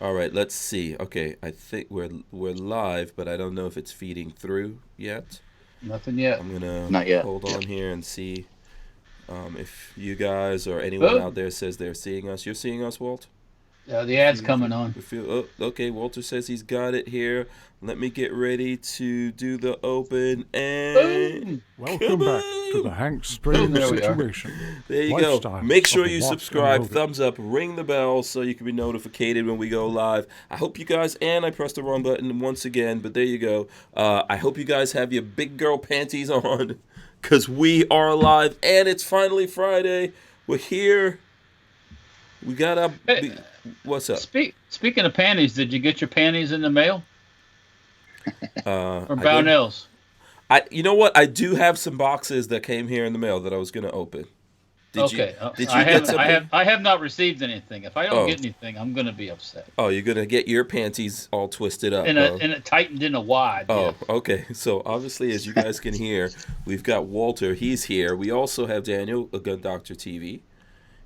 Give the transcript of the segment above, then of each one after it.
All right, let's see. Okay, I think we're live, but I don't know if it's feeding through yet. Nothing yet. I'm gonna Not yet. hold Yep. on here and see if you guys or anyone out Oh, there says they're seeing us. You're seeing us, Walt? the If ad's you, if coming you, on. if you, oh, okay, Walter says he's got it here. Let me get ready to do the open and Boom! Welcome back to the kaboom! Hank Boom! Stream There we are. Situation. There you go. Make Lifestyles of sure the you locked and subscribe, loaded. thumbs up, ring the bell so you can be notified when we go live. I hope you guys, and I pressed the wrong button once again, but there you go. I hope you guys have your big girl panties on because we are live and it's finally Friday. We're here. We got up. Hey, What's up? speaking of panties, did you get your panties in the mail from I did. Barnauls? You know what? I do have some boxes that came here in the mail that I was gonna open. Did you? Okay, Did I you get haven't. something? I have not received anything. If I don't Oh, get anything, I'm gonna be upset. oh, you're gonna get your panties all twisted up, And huh? it tightened in a wad. Oh, Yes. okay. So obviously, as you guys can hear, we've got Walter. He's here. We also have Daniel, a GunDoctorT.V.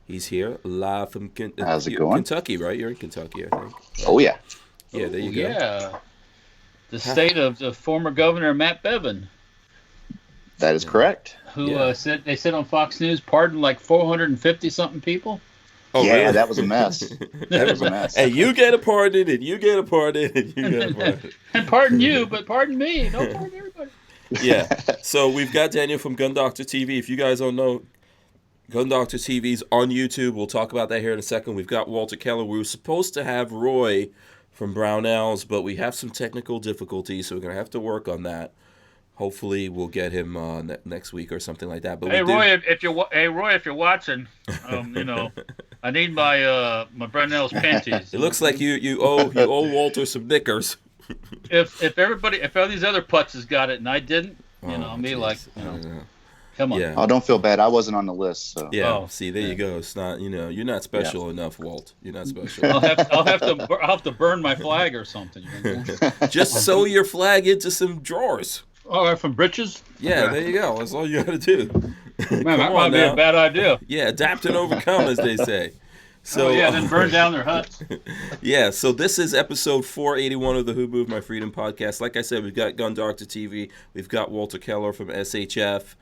He's here live from How's it going? Kentucky, right? You're in Kentucky, I think. Oh yeah, Yeah, there Oh you go. yeah, the state of the former governor Matt Bevin, that is Yeah. correct. who Yeah. said they said on Fox News pardoned like 450 something people. Oh, Yeah, really? that was a mess. That was a mess. Hey, you get a pardon, and you get a pardon, and you get a pardon. And pardon you, but pardon me. Don't pardon everybody. Yeah. So we've got Daniel from GunDoctorT.V. If you guys don't know, GunDoctorT.V's on YouTube. We'll talk about that here in a second. We've got Walter Keller. We were supposed to have Roy from Barnauls, but we have some technical difficulties, so we're going to have to work on that. Hopefully, we'll get him next week or something like that. But Hey we do. Roy, if you're watching, I need my Brunel's panties. It looks like you owe Walter some knickers. If all these other putts has got it and I didn't, Oh, I'll be like, jeez. I don't know. come on. Yeah. Oh, don't feel bad. I wasn't on the list, so Yeah. Oh, See, there you go. It's not. You're not special enough, Walt. You're not special. I'll have to burn my flag or something. Just sew your flag into some drawers. Oh, from britches? Yeah, there you go. That's all you got to do. Man, Come that might on be now. a bad idea. Yeah, adapt and overcome, as they say. So, Oh yeah, then burn down their huts. yeah, so this is episode 481 of the Who Moved My Freedom podcast. Like I said, we've got GunDoctorT.V. We've got Walter Keller from SHF.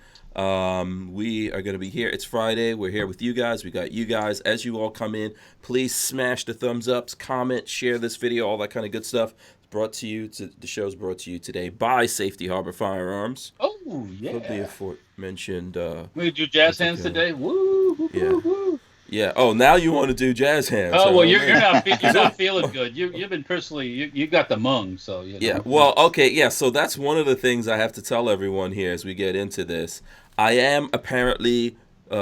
We are going to be here. It's Friday. We're here with you guys. We got you guys. As you all come in, please smash the thumbs ups, comment, share this video, all that kind of good stuff. The show's brought to you today by Safety Harbor Firearms. Oh For the yeah. aforementioned, We do jazz Walter hands Keller. today. Woo, woo, Yeah. woo, woo. Yeah. Oh, now you want to do jazz hands. Oh well, huh? you're not feeling good. You've been personally you got the mung, so Yeah. Well, okay. Yeah. So that's one of the things I have to tell everyone here as we get into this. I am apparently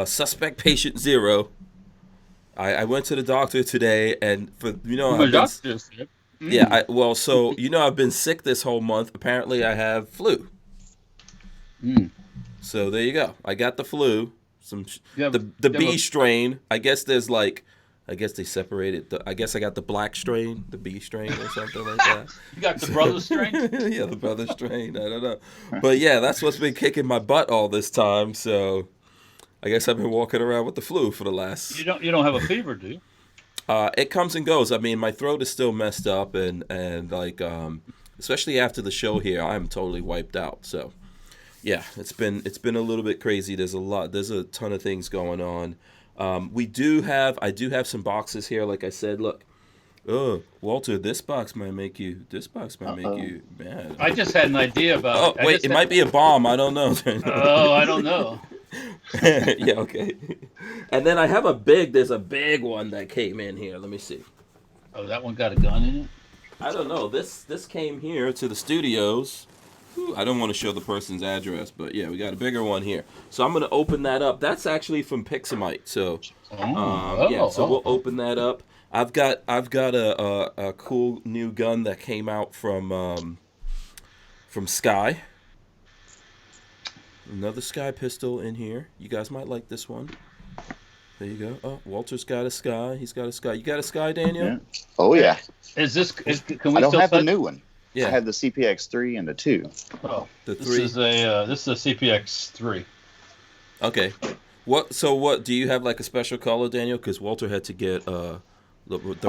suspect patient zero. I went to the doctor today, and My doctor said. yeah. So I've been sick this whole month. Apparently, I have flu. Mm. So there you go. I got the flu. You have- The you have B a- strain. I guess they separated. I guess I got the black strain, the B strain, or something like that. You got the brother strain. Yeah, the brother strain. I don't know, but yeah, that's what's been kicking my butt all this time. So I guess I've been walking around with the flu for the last. You don't have a fever, do you? It comes and goes. I mean, my throat is still messed up, and like especially after the show here, I'm totally wiped out. So yeah, it's been a little bit crazy. There's a ton of things going on. I do have some boxes here. Like I said, look. Oh, Walter, this box might make you mad. I just had an idea about. Oh, wait, it might be a bomb. I don't know. Oh, I don't know. Yeah, okay. And then there's a big one that came in here. Let me see. Oh, that one got a gun in it. I don't know. This came here to the studios. Ooh, I don't want to show the person's address, but yeah, we got a bigger one here. So I'm going to open that up. That's actually from Pixamite. So we'll open that up. I've got a cool new gun that came out from Sky. Another Sky pistol in here. You guys might like this one. There you go. Oh, Walter's got a Sky. He's got a Sky. You got a Sky, Daniel? yeah. Oh yeah. Can we I don't still have the touch- new one. Yeah. I have the CPX3 and the 2. Oh, The this 3. is a CPX3. Okay. What do you have like a special color, Daniel? Because Walter had to get the Oh, I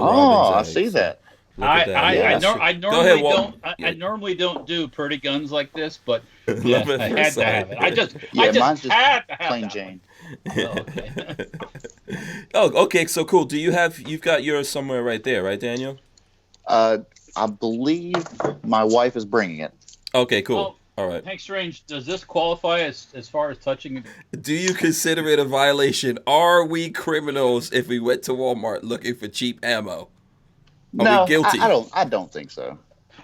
robin's see eggs. that. Look at that. I Go normally ahead, Walt. don't. I normally don't do pretty guns like this, but Love yeah, at I first had to sight. have it. I just mine's just had to have plain that Jane. one. Oh, okay. Oh, okay. So cool. Do you've got yours somewhere right there, right, Daniel? I believe my wife is bringing it. Okay, cool. Well, All right. Hank Strange, does this qualify as far as touching? Do you consider it a violation? Are we criminals if we went to Walmart looking for cheap ammo? Are No, we guilty? I don't think so.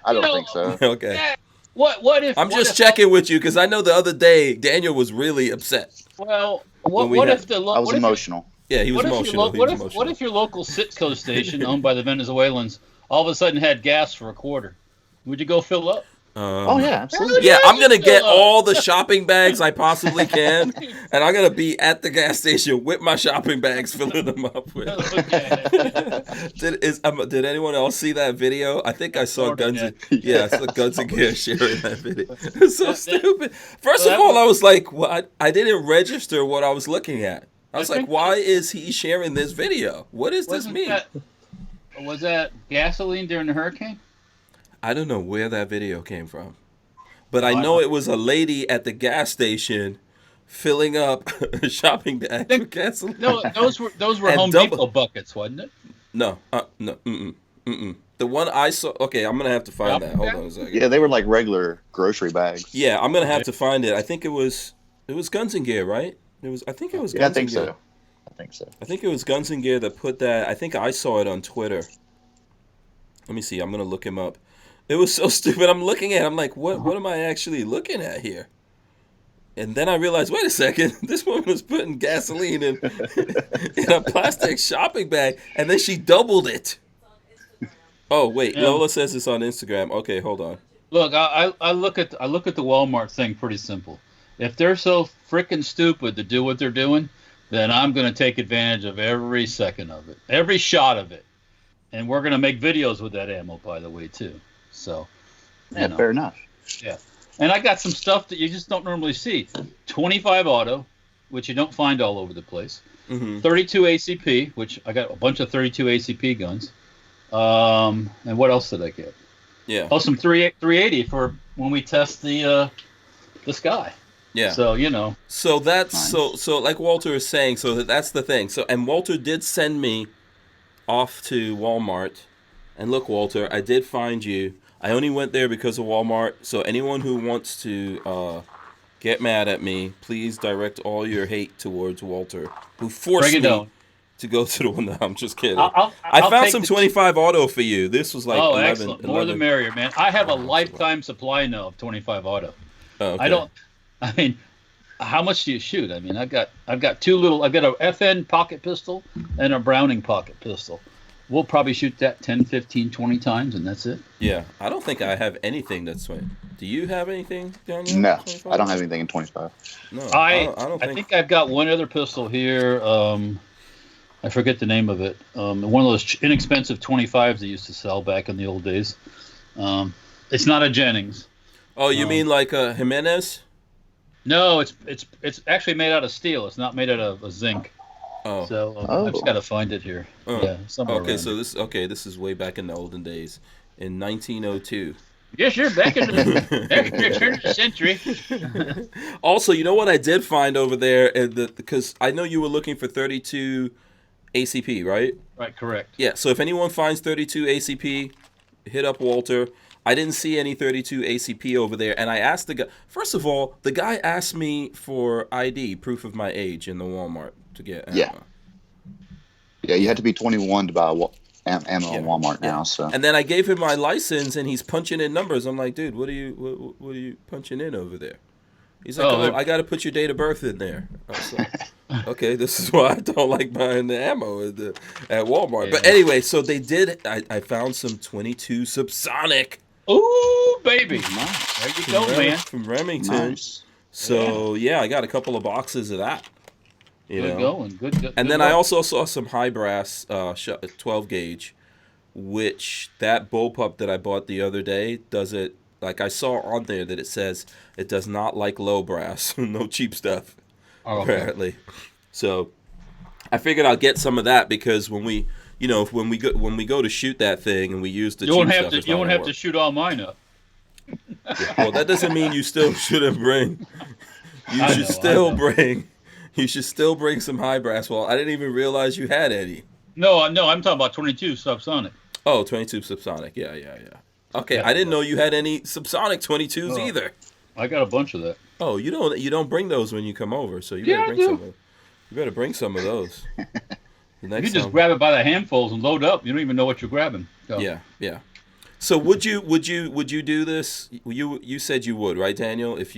I don't think so. Okay. Yeah. What if? I'm what just if- checking with you because I know the other day Daniel was really upset. Well, When we what had- if the I was emotional. Yeah, he was emotional. What if your local Citgo station owned by the Venezuelans all of a sudden had gas for a quarter? Would you go fill up? Oh yeah, absolutely. Yeah, I'm gonna get Fill up. all the shopping bags I possibly can, and I'm gonna be at the gas station with my shopping bags, filling them up with. Did anyone else see that video? I think I saw Guns and I saw Guns and Gear sharing that video. It's so stupid. First of all, I was like, what? I didn't register what I was looking at. I was like, why is he sharing this video? What does this mean? Was that gasoline during the hurricane? I don't know where that video came from, but I know it was a lady at the gas station filling up a shopping bag with gasoline. No, those were And Home Depot buckets, wasn't it? No, The one I saw. Okay, I'm gonna have to find that. Hold on a second. Yeah, they were like regular grocery bags. Yeah, I'm gonna have to find it. I think it was Guns and Gear, right? I think it was. Yeah, Guns I think and Gear. so. I think so. I think it was Guns and Gear that put that. I think I saw it on Twitter. Let me see. I'm gonna look him up. It was so stupid. I'm looking at it. I'm like, what am I actually looking at here? And then I realized, wait a second, this woman was putting gasoline in a plastic shopping bag, and then she doubled it. Oh wait, Lola says it's on Instagram. Okay, hold on. Look, I look at the Walmart thing pretty simple. If they're so freaking stupid to do what they're doing, then I'm going to take advantage of every second of it, every shot of it, and we're going to make videos with that ammo, by the way, too. So, Yeah, fair enough. Yeah. And I got some stuff that you just don't normally see. 25 auto, which you don't find all over the place. 32 ACP, which I got a bunch of 32 ACP guns. And what else did I get? Yeah. Oh, some 380 for when we test the Sky. Yeah. So, you know. So that's so like Walter is saying, so that's the thing. So and Walter did send me off to Walmart. And look, Walter, I did find you. I only went there because of Walmart. So anyone who wants to get mad at me, please direct all your hate towards Walter, who forced me to go to the one. No, I'm just kidding. I found some 25 auto for you. This was like 11. Excellent. More the merrier, man. I have a lifetime supply now of 25 auto. Oh, okay. I mean, how much do you shoot? I mean, I've got a FN pocket pistol and a Browning pocket pistol. We'll probably shoot that 10, 15, 20 times, and that's it. Yeah, I don't think I have anything that's 20. Do you have anything, Daniel? No, 25? I don't have anything in 25. No, I think I've got one other pistol here. I forget the name of it. One of those inexpensive 25s they used to sell back in the old days. It's not a Jennings. Oh, you mean like a Jimenez? No, it's actually made out of steel. It's not made out of zinc. Oh. So I've just got to find it here. Yeah, somewhere. Okay, so this is way back in the olden days, in 1902. Yes, you're back in the turn of the century. Also, you know what I did find over there, because I know you were looking for 32 ACP, right? Right, correct. Yeah. So if anyone finds 32 ACP, hit up Walter. I didn't see any 32 ACP over there, and I asked the guy. First of all, the guy asked me for ID, proof of my age, in the Walmart to get ammo. Yeah, you had to be 21 to buy ammo in Walmart now. So. And then I gave him my license, and he's punching in numbers. I'm like, dude, what are you punching in over there? He's like, I got to put your date of birth in there. I was like, okay, this is why I don't like buying the ammo at Walmart. Yeah. But anyway, so they did. I found some 22 subsonic. Ooh, baby. Nice. There you go, man. From Remington. Nice. So, yeah, I got a couple of boxes of that. Good going. Good. And then I also saw some high brass 12 gauge, which that bullpup that I bought the other day does it. Like I saw on there that it says it does not like low brass, no cheap stuff, apparently. So I figured I'll get some of that because when we when we go to shoot that thing and we use the You won't cheap have stuff, to. it's You not won't gonna have to work. shoot all mine up. Yeah. Well, that doesn't mean you still shouldn't bring. You should still bring. You should still bring some high brass. Well, I didn't even realize you had any. No, I'm talking about 22 subsonic. Oh, 22 subsonic. Yeah. Okay, I didn't know you had any subsonic 22s either. I got a bunch of that. Oh, you don't bring those when you come over, so you Yeah, better I bring do. some. You better bring some of those. The You next just time. grab it by the handfuls and load up. You don't even know what you're grabbing. So. Yeah. So would you do this? You said you would, right, Daniel? If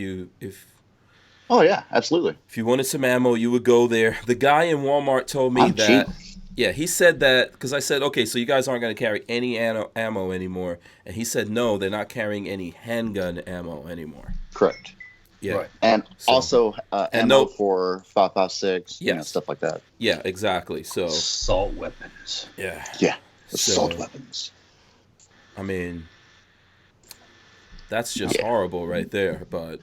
Oh yeah, absolutely. you wanted some ammo, you would go there. The guy in Walmart told me I'm that. cheap. Yeah, he said that because I said, okay, so you guys aren't going to carry any ammo anymore, and he said no, they're not carrying any handgun ammo anymore. Correct. Yeah. Right. And So- also and ammo no- for 5.56, Yes. stuff like that. Yeah, exactly. So Assault weapons. yeah, Yeah, assault So- weapons. I mean, that's just Yeah. horrible right there. But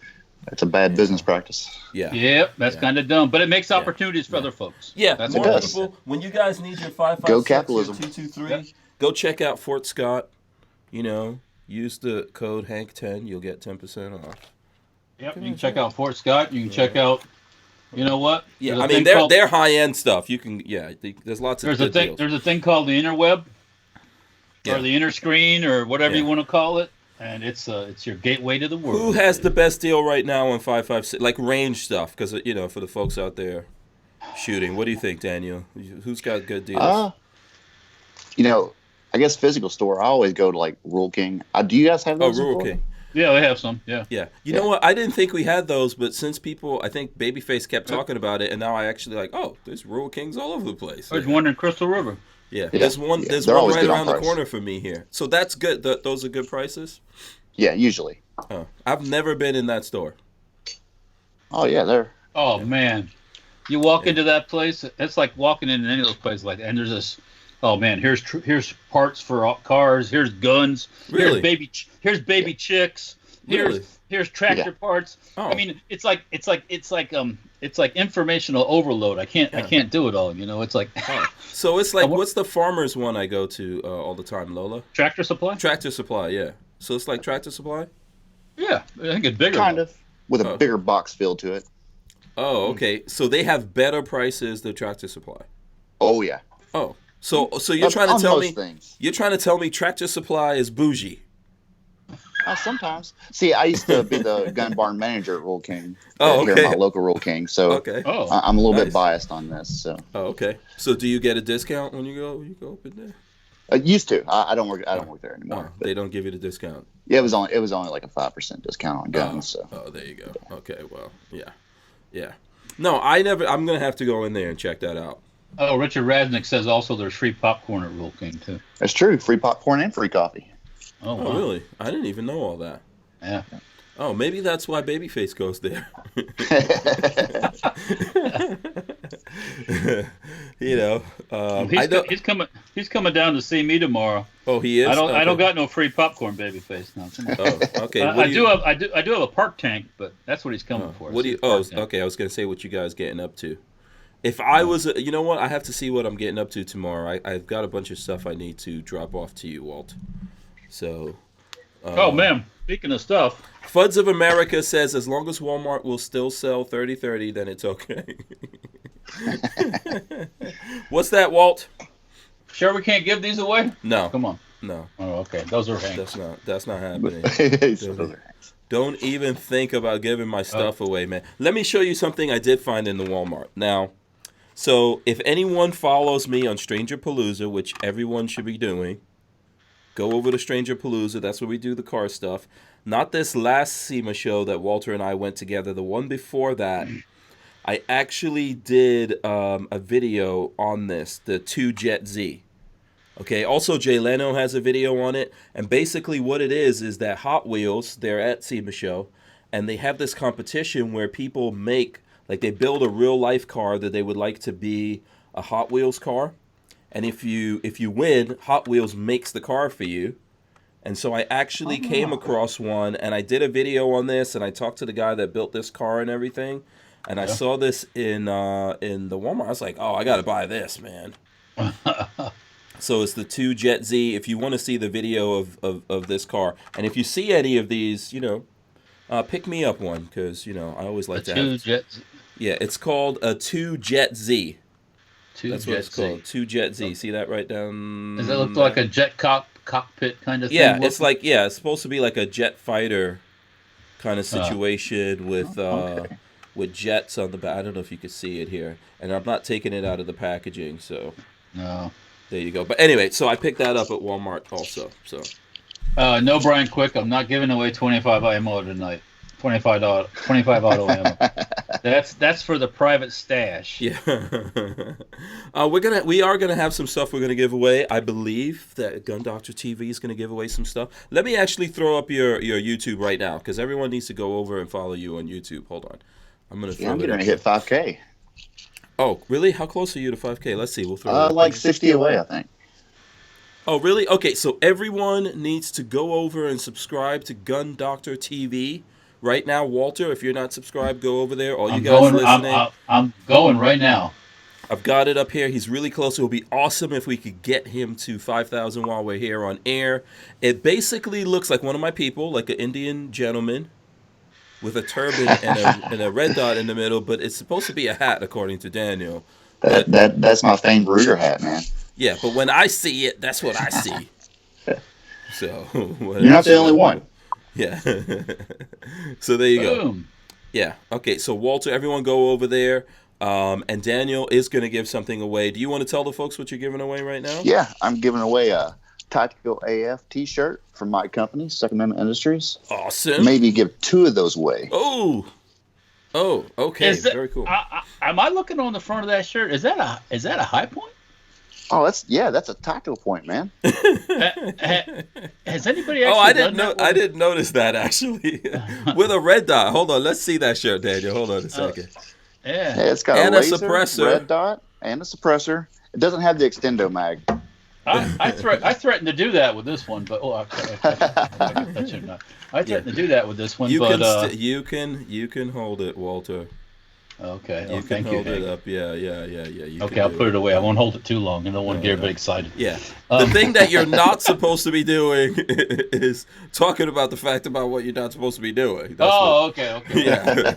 It's a bad business practice. yeah. Yep, that's kind of dumb, but it makes opportunities for other folks. Yeah, That's more it does. people. When you guys need your 5.56, Go capitalism. 223, Yep. go check out Fort Scott. Use the code Hank10, you'll get 10% off. Yep, you can check out Fort Scott. You can check out. You know what? Yeah, There's a I mean thing they're high end stuff. You can there's lots of There's a good thing. deals. There's a thing called the interweb, Yeah. or the inner screen, or whatever Yeah. you want to call it, and it's your gateway to the world. Who has the best deal right now on 5.56, like range stuff? Because for the folks out there shooting, what do you think, Daniel? Who's got good deals? I guess physical store. I always go to like Rural King. Do you guys have those? in Rural Florida? King. Yeah, they have some. Yeah. Yeah. You know what? I didn't think we had those, but since I think Babyface kept talking about it, and now I actually there's Rural Kings all over the place. There's one in Crystal River. Yeah. Yeah. There's one. Yeah. There's They're one always right good on around the price. corner for me here. So that's good. Those are good prices. Yeah, usually. Oh, I've never been in that store. Oh yeah, they're. Oh man, you walk into that place. It's like walking into any of those places like that. And there's this. Oh man, here's parts for all cars. Here's guns. Really? Here's baby chicks. Really? Here's tractor Yeah. parts. Oh. I mean, it's like informational overload. I can't do it all. It's like Oh. So it's like, what's the farmer's one I go to all the time, Lola? Tractor Supply. Tractor Supply, yeah. So it's like Tractor Supply? Yeah, I think it's bigger. Kind of with a Oh. bigger box feel to it. Oh, okay. So they have better prices than Tractor Supply. Oh yeah. Oh. So you're trying to On tell most me things. you're trying to tell me Tractor Supply is bougie. Sometimes. See, I used to be the gun barn manager at Rural King. Oh, Here okay. at my local Rural King. So Okay. Oh, I'm a little Nice. bit biased on this. So Oh, okay. So do you get a discount when you go up in there? I used to. I don't work. I don't work there anymore. Oh, But they don't give you the discount. yeah, it was only like a 5% discount on guns. So Oh, there you go. Okay, well, yeah. No, I'm gonna have to go in there and check that out. oh, Richard Rasnick says also there's free popcorn at Rural King too. that's true. Free popcorn and free coffee. Oh, Oh, wow. really? I didn't even know all that. Yeah. Oh, maybe that's why Babyface goes there. I don't. He's coming down to see me tomorrow. Oh, he is. I don't Okay. got no free popcorn, Babyface. No. Come on. Oh, okay. I do have a park tank, but that's what he's coming for. What do you? Oh, okay. I was gonna say what you guys getting up to. If I was, you know what? I have to see what I'm getting up to tomorrow. I've got a bunch of stuff I need to drop off to you, Walt. So. Oh man, speaking of stuff, Fuds of America says as long as Walmart will still sell 30/30, then it's okay. What's that, Walt? sure we can't give these away? No, Come on. no, Oh, okay. Those are Hank. that's not happening. So those are- Don't even think about giving my stuff away, man. Let me show you something I did find in the Walmart. Now, so if anyone follows me on Stranger Palooza, which everyone should be doing, go over to Stranger Palooza. That's where we do the car stuff. Not this last SEMA show that Walter and I went together. The one before that, I actually did a video on this, the 2Jet Z. Okay, also Jay Leno has a video on it. And basically what it is that Hot Wheels, they're at SEMA show, and they have this competition where people make, like they build a real life car that they would like to be a Hot Wheels car. And if you win, Hot Wheels makes the car for you. And so I actually came across one, and I did a video on this, and I talked to the guy that built this car and everything. And I saw this in the Walmart. I was like, oh, I got to buy this, man. So it's the 2 Jet Z. If you want to see the video of this car, and if you see any of these, pick me up one, because I always like The to have. 2 Jet. Yeah, it's called a 2 Jet Z. 2 That's what Jet it's called. Z. 2 Jet Z. See that right down? Does that look like a jet cockpit kind of thing? Yeah, it's like it's supposed to be like a jet fighter kind of Oh. situation with Okay. with jets on the back. I don't know if you can see it here, and I'm not taking it out of the packaging, so No. there you go. But anyway, so I picked that up at Walmart also. So No, Brian, quick. I'm not giving away 25 ammo tonight. $25 auto ammo. That's for the private stash. yeah, we are gonna have some stuff we're gonna give away. I believe that GunDoctorT.V is gonna give away some stuff. Let me actually throw up your YouTube right now, because everyone needs to go over and follow you on YouTube. Hold on, I'm gonna throw Yeah, I'm it getting up. to hit 5K. Oh, really? How close are you to 5K? Let's see. We'll throw it up. Like 60 away, I think. Oh, really? Okay, so everyone needs to go over and subscribe to GunDoctorT.V right now. Walter, if you're not subscribed, go over there. All you guys listening, I'm going right now. I've got it up here. He's really close. It would be awesome if we could get him to 5,000 while we're here on air. It basically looks like one of my people, like an Indian gentleman with a turban and a red dot in the middle, but it's supposed to be a hat, according to Daniel. That's my famed Ruger hat, man. Yeah, but when I see it, that's what I see. So You're not the only one. Yeah. So there you go. Boom. Yeah. Okay. So Walter, everyone go over there. And Daniel is going to give something away. Do you want to tell the folks what you're giving away right now? Yeah, I'm giving away a Tactical AF T-shirt from my company, Second Amendment Industries. Awesome. Maybe give 2 of those away. Oh, okay. Very cool. Am I looking on the front of that shirt? Is that a high point? Oh, that's a tactical point, man. Has anybody actually I done didn't know. that I one? didn't notice that actually. With a red dot. Hold on. Let's see that shirt, Daniel. Hold on a second. Yeah. Hey, it's got And a a laser, suppressor. red dot, and a suppressor. It doesn't have the extendo mag. I threatened to do that with this one, but I threatened to do that with this one, You but can you can hold it, Walter. okay. You Oh, can thank you. hold it Hank. up. Yeah. You Okay, can I'll do put it away. I won't hold it too long. I don't want to get everybody excited. Yeah. The thing that you're not supposed to be doing is talking about the fact about what you're not supposed to be doing. Okay. Yeah.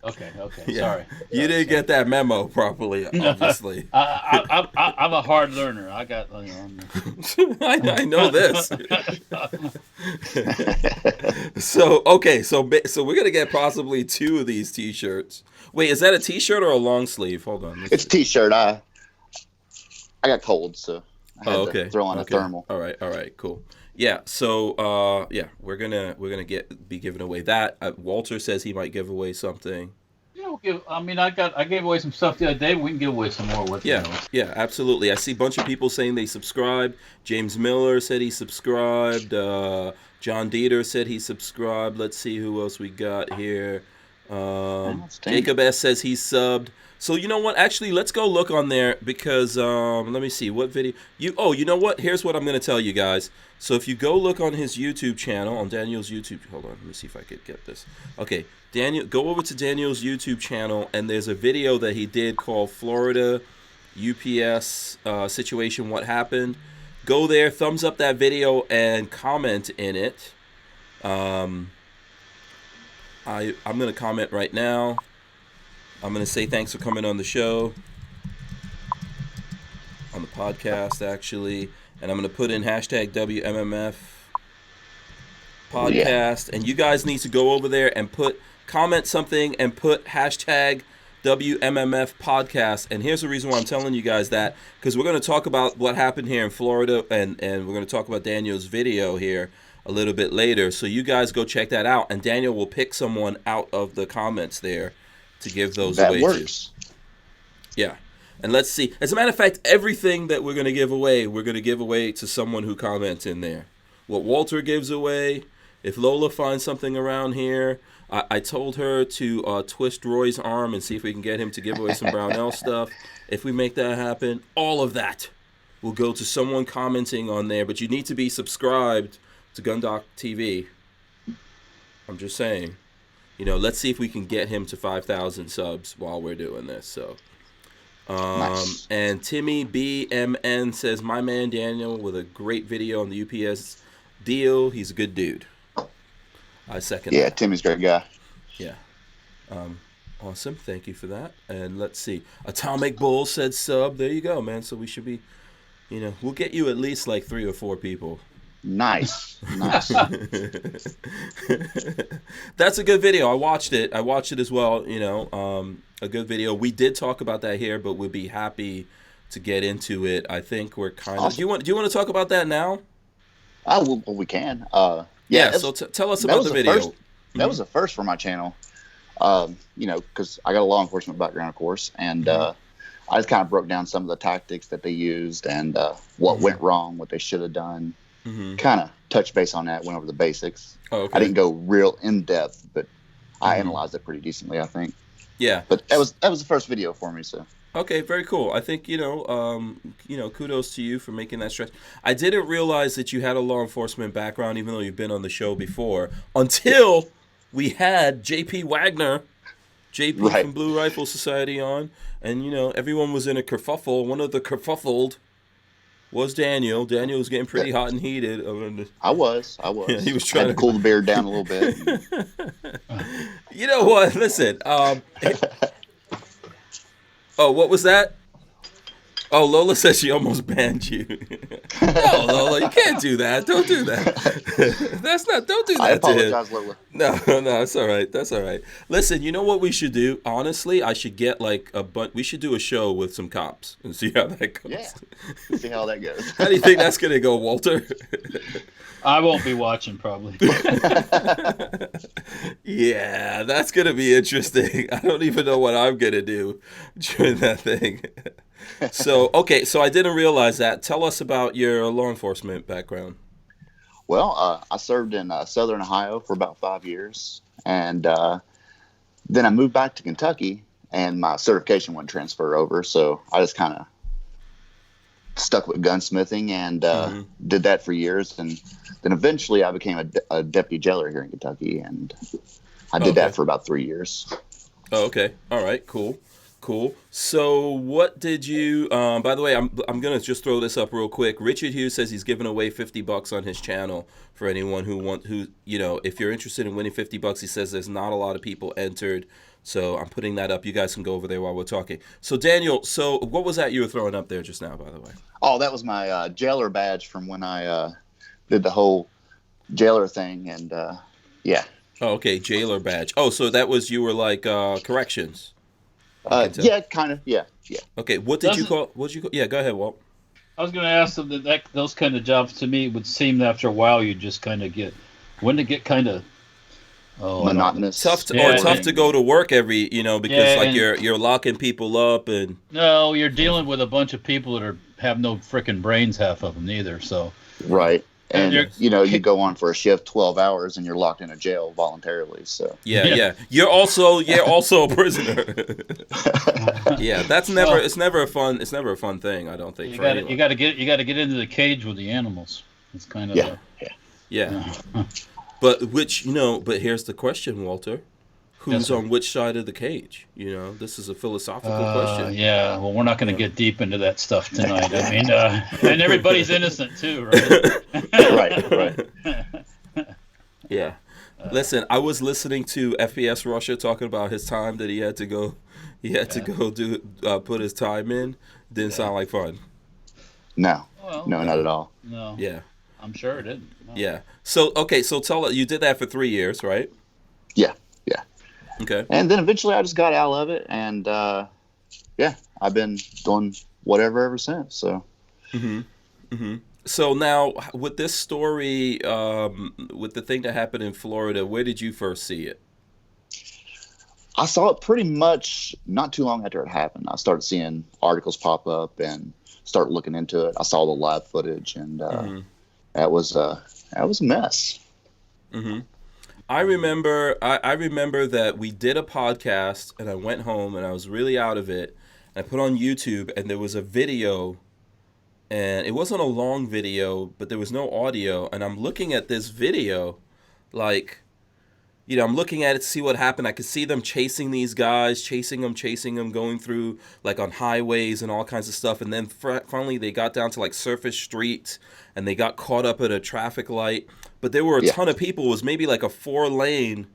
Okay. Yeah. Sorry. You didn't get that memo properly, obviously. I'm a hard learner. I got. I know this. So we're gonna get possibly 2 of these T-shirts. Wait, is that a T-shirt or a long sleeve? Hold on. It's a T-shirt. I got cold, so I had to throw on a thermal. All right, cool. Yeah, so we're gonna be giving away that. Walter says he might give away something. I gave away some stuff the other day. We can give away some more with Yeah, absolutely. I see a bunch of people saying they subscribed. James Miller said he subscribed. John Dieter said he subscribed. Let's see who else we got here. Jacob S says he's subbed. So you know what? Actually, let's go look on there because let me see what video you. Oh, you know what? Here's what I'm going to tell you guys. So if you go look on his YouTube channel, on Daniel's YouTube, hold on, let me see if I could get this. Okay, Daniel, go over to Daniel's YouTube channel, and there's a video that he did called Florida UPS situation. What happened? Go there, thumbs up that video, and comment in it. I'm going to comment right now. I'm going to say thanks for coming on the show, on the podcast, actually. And I'm going to put in hashtag WMMF podcast. And you guys need to go over there and comment something and put hashtag WMMF podcast. And here's the reason why I'm telling you guys that, because we're going to talk about what happened here in Florida, and we're going to talk about Daniel's video here a little bit later. So you guys go check that out, and Daniel will pick someone out of the comments there to give those away works. to. Yeah. And let's see. As a matter of fact, everything that we're going to give away to someone who comments in there. What Walter gives away, if Lola finds something around here, I told her to twist Roy's arm and see if we can get him to give away some Barnauls stuff. If we make that happen, all of that will go to someone commenting on there. But you need to be subscribed to GunDoctorT.V. I'm just saying. Let's see if we can get him to 5,000 subs while we're doing this. So, Nice. And Timmy BMN says, my man Daniel with a great video on the UPS deal. He's a good dude. I second Yeah, that. Timmy's a great guy. Yeah. Awesome. Thank you for that. And let's see. Atomic Bull said sub. There you go, man. So we should be, we'll get you at least like 3 or 4 people. Nice. Nice. That's a good video. I watched it as well. A good video. We did talk about that here, but we'd be happy to get into it. I think we're kind of. Awesome. Do you want to talk about that now? Well, we can. So tell us about the video. That was the first for my channel. Because I got a law enforcement background, of course, and I just kind of broke down some of the tactics that they used and what went wrong, what they should have done. Kind of touched base on that, went over the basics. Oh, okay. I didn't go real in depth, but I analyzed it pretty decently, I think. Yeah. But that was the first video for me, so. Okay, very cool. I think kudos to you for making that stretch. I didn't realize that you had a law enforcement background, even though you've been on the show before, until we had JP Wagner, JP from Blue Rifle Society on, and everyone was in a kerfuffle. One of the kerfuffled was Daniel. Daniel was getting pretty hot and heated. I was. Yeah, he was trying to cool the beard down a little bit. You know what? Listen. Oh, what was that? Oh, Lola says she almost banned you. No, Lola, you can't do that. Don't do that. Don't do that. I apologize, Lola. No, it's all right. That's all right. Listen, you know what we should do? Honestly, I should get we should do a show with some cops and see how that goes. Yeah, see how that goes. How do you think that's going to go, Walter? I won't be watching, probably. Yeah, that's going to be interesting. I don't even know what I'm going to do during that thing. So I didn't realize that. Tell us about your law enforcement background. Well, I served in Southern Ohio for about 5 years, and then I moved back to Kentucky, and my certification wouldn't transfer over, so I just kind of stuck with gunsmithing and did that for years, and then eventually I became a deputy jailer here in Kentucky, and I did that for about 3 years. Oh, okay. All right. Cool. So what did you by the way, I'm gonna just throw this up real quick. Richard Hughes says he's giving away $50 on his channel for anyone who if you're interested in winning $50. He says there's not a lot of people entered, so I'm putting that up. You guys can go over there while we're talking. So Daniel, what was that you were throwing up there just now, by the way? Oh, that was my jailer badge from when I did the whole jailer thing, and yeah. Oh, okay, jailer badge. Oh, so that was, you were like corrections. Yeah, kind of. Yeah. Okay, what did you call? Yeah, go ahead, Walt. I was going to ask them that those kind of jobs to me would seem after a while you just kind of wouldn't it get kind of monotonous, tough to go to work every because you're locking people up and no, you're dealing with a bunch of people that have no freaking brains, half of them either. So right. And you go on for a shift 12 hours and you're locked in a jail voluntarily. So yeah. You're also a prisoner. Yeah, it's never a fun thing, I don't think. You got to get into the cage with the animals. It's kind of yeah. But here's the question, Walter. Who's on which side of the cage? This is a philosophical question. Yeah, well, we're not going to get deep into that stuff tonight. I mean, and everybody's innocent too, right? right. Yeah. Listen, I was listening to FPS Russia talking about his time that he had to go do put his time in. Didn't sound like fun. No, not at all. No. Yeah. I'm sure it didn't. No. Yeah. So tell us, you did that for 3 years, right? Yeah. Okay. And then eventually I just got out of it, and I've been doing whatever ever since. So. So now, with this story, with the thing that happened in Florida, where did you first see it? I saw it pretty much not too long after it happened. I started seeing articles pop up and start looking into it. I saw the live footage, and that was a mess. I remember that we did a podcast, and I went home and I was really out of it. And I put on YouTube, and there was a video, and it wasn't a long video, but there was no audio. And I'm looking at this video, like, I'm looking at it to see what happened. I could see them chasing these guys, chasing them, going through like on highways and all kinds of stuff. And then finally they got down to like surface streets and they got caught up at a traffic light. But there were a ton of people. It was maybe like a 4-lane,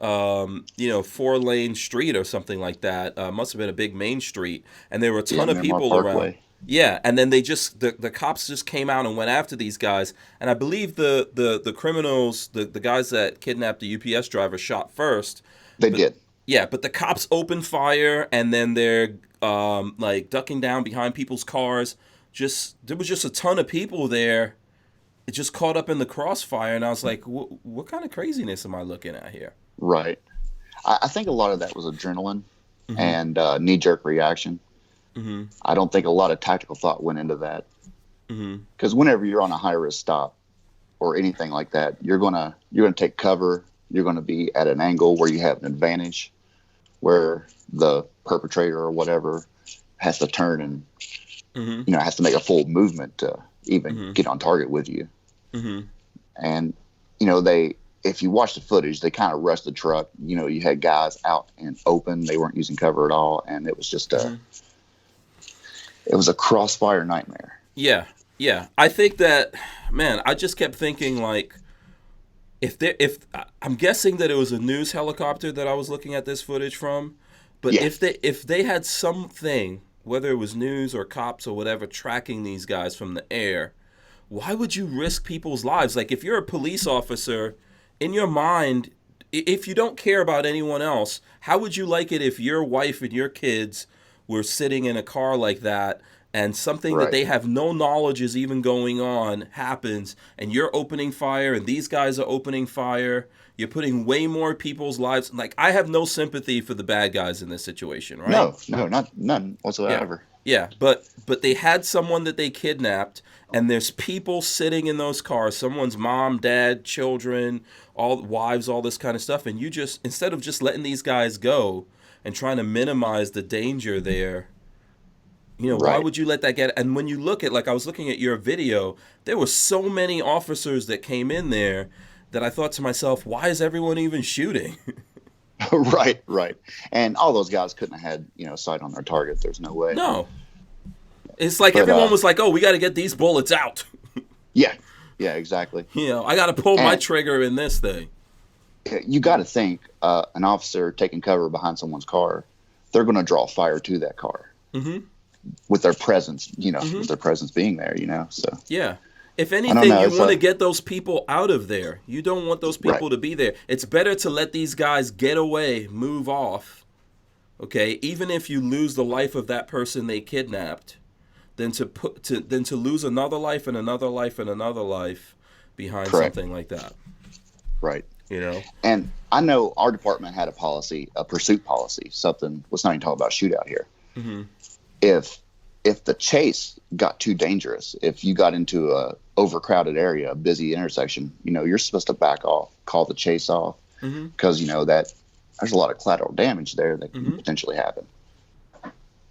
4-lane street or something like that. Must have been a big main street. And there were a ton of people around. Yeah, and then they just the cops just came out and went after these guys, and I believe the criminals, the guys that kidnapped the UPS driver, shot first. They did. Yeah, but the cops opened fire, and then they're like ducking down behind people's cars. There was just a ton of people there. It just caught up in the crossfire, and I was like, what kind of craziness am I looking at here? Right. I think a lot of that was adrenaline and knee-jerk reaction. Mm-hmm. I don't think a lot of tactical thought went into that. Because whenever you're on a high-risk stop or anything like that, you're gonna take cover. You're gonna be at an angle where you have an advantage, where the perpetrator or whatever has to turn and has to make a full movement to even get on target with you. And if you watch the footage, they kind of rushed the truck. You had guys out and open; they weren't using cover at all, and it was just it was a crossfire nightmare. Yeah. I think that, man, I just kept thinking, like, if I'm guessing that it was a news helicopter that I was looking at this footage from, but if they had something, whether it was news or cops or whatever, tracking these guys from the air, why would you risk people's lives? Like, if you're a police officer, in your mind, if you don't care about anyone else, how would you like it if your wife and your kids were sitting in a car like that and something that they have no knowledge is even going on happens and you're opening fire and these guys are opening fire? You're putting way more people's lives. Like, I have no sympathy for the bad guys in this situation, right? No, none whatsoever. Yeah, but they had someone that they kidnapped, and there's people sitting in those cars, someone's mom, dad, children, all wives, all this kind of stuff, and you just, instead of just letting these guys go and trying to minimize the danger there, why would you let that get? And when you look at, like, I was looking at your video, there were so many officers that came in there that I thought to myself, why is everyone even shooting? Right. And all those guys couldn't have had, sight on their target. There's no way. No. It's like everyone was like, oh, we got to get these bullets out. Yeah, exactly. I got to pull my trigger in this thing. You got to think an officer taking cover behind someone's car, they're going to draw fire to that car with their presence, with their presence being there, So yeah. If anything, you want to get those people out of there. You don't want those people to be there. It's better to let these guys get away, move off, okay? Even if you lose the life of that person they kidnapped, than to lose another life and another life and another life behind something like that. Right. And I know our department had a pursuit policy, something. Let's not even talk about shootout here. If the chase got too dangerous, if you got into a overcrowded area, a busy intersection, you're supposed to back off, call the chase off, because that there's a lot of collateral damage there that can potentially happen.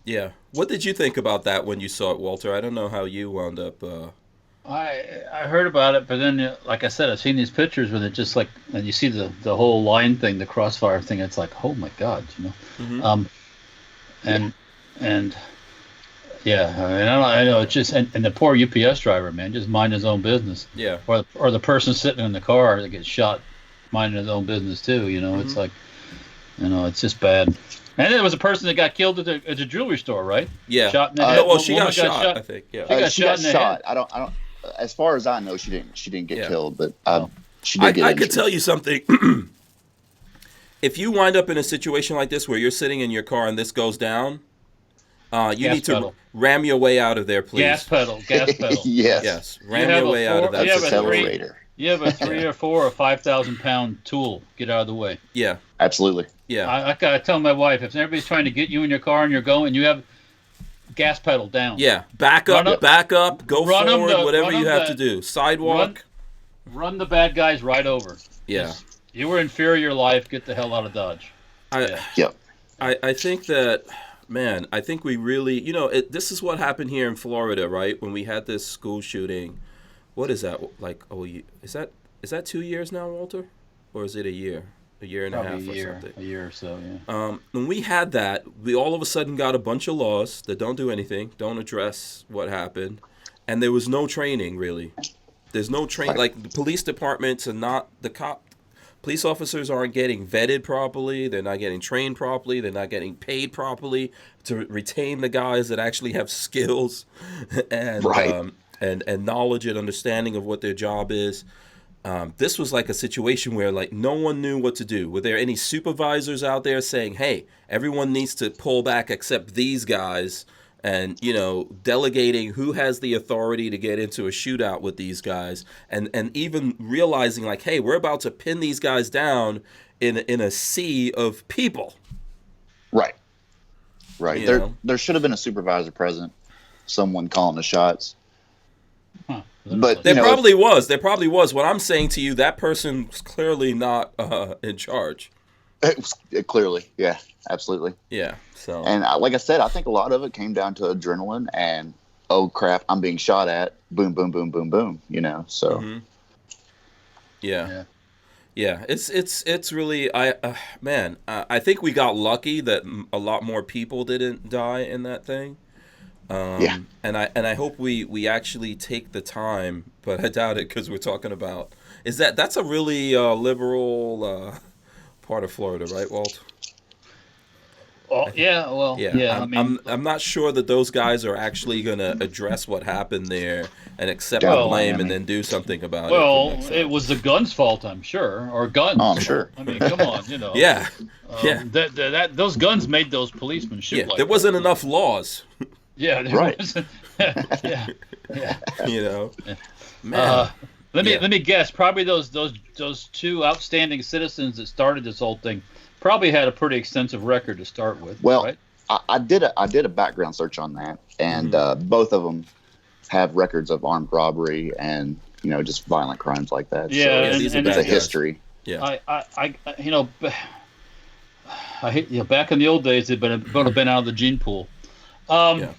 Yeah. What did you think about that when you saw it, Walter? I don't know how you wound up. I heard about it, but then, like I said, I've seen these pictures with it just like, and you see the whole line thing, the crossfire thing. It's like, oh my God, and. Yeah, I know it's just, and the poor UPS driver, man, just mind his own business. Yeah. Or the person sitting in the car that gets shot, minding his own business too. It's like, it's just bad. And there was a person that got killed at the jewelry store, right? Yeah. Shot in the head. Well, she got shot, I think. Yeah. She got shot. I don't. As far as I know, she didn't get killed, but she did get injured. I could tell you something. If you wind up in a situation like this where you're sitting in your car and this goes down. You need to ram your way out of there, please. Gas pedal. Yes. Ram your way out of that. Accelerator. You have a 3 or 4 or 5,000 pound tool. Get out of the way. Yeah. Absolutely. Yeah. I gotta tell my wife, if everybody's trying to get you in your car and you're going, you have gas pedal down. Yeah. Back up, go forward, whatever you have to do. Sidewalk. Run the bad guys right over. Yeah. Just, you were in fear of your life. Get the hell out of Dodge. I think that. Man, I think we really, this is what happened here in Florida, right? When we had this school shooting. What is that like? Oh, is that 2 years now, Walter, or is it a year? a year and a half or something. A year or so, yeah. When we had that, we all of a sudden got a bunch of laws that don't do anything, don't address what happened, and there was no training really. There's no training. Like the police departments are not police officers aren't getting vetted properly. They're not getting trained properly. They're not getting paid properly to retain the guys that actually have skills and and knowledge and understanding of what their job is. This was like a situation where like no one knew what to do. Were there any supervisors out there saying, "Hey, everyone needs to pull back except these guys," and delegating who has the authority to get into a shootout with these guys, and even realizing like, "Hey, we're about to pin these guys down in a sea of people." Right. There should have been a supervisor present, someone calling the shots. Huh. But There probably was. What I'm saying to you, that person was clearly not in charge. It clearly, yeah, absolutely. Yeah. So. And like I said, I think a lot of it came down to adrenaline and, oh crap, I'm being shot at. Boom, boom, boom, boom, boom. So. Mm-hmm. Yeah. It's really I think we got lucky that a lot more people didn't die in that thing. And I hope we actually take the time, but I doubt it because we're talking about that's a really liberal part of Florida, right, Walt? Well, yeah. I'm not sure that those guys are actually going to address what happened there and accept the blame and then do something about it. Well, it was the guns' fault, I'm sure, or guns. Oh, I'm sure. I mean, come on, Yeah. That those guns made those policemen shoot. There wasn't enough laws. Yeah, right. Yeah. Man. Let me guess. Probably those two outstanding citizens that started this whole thing probably had a pretty extensive record to start with. Well, right? I did a background search on that, and both of them have records of armed robbery and just violent crimes like that. Yeah, so it's a history. Yeah. I hate back in the old days, it would have been out of the gene pool. When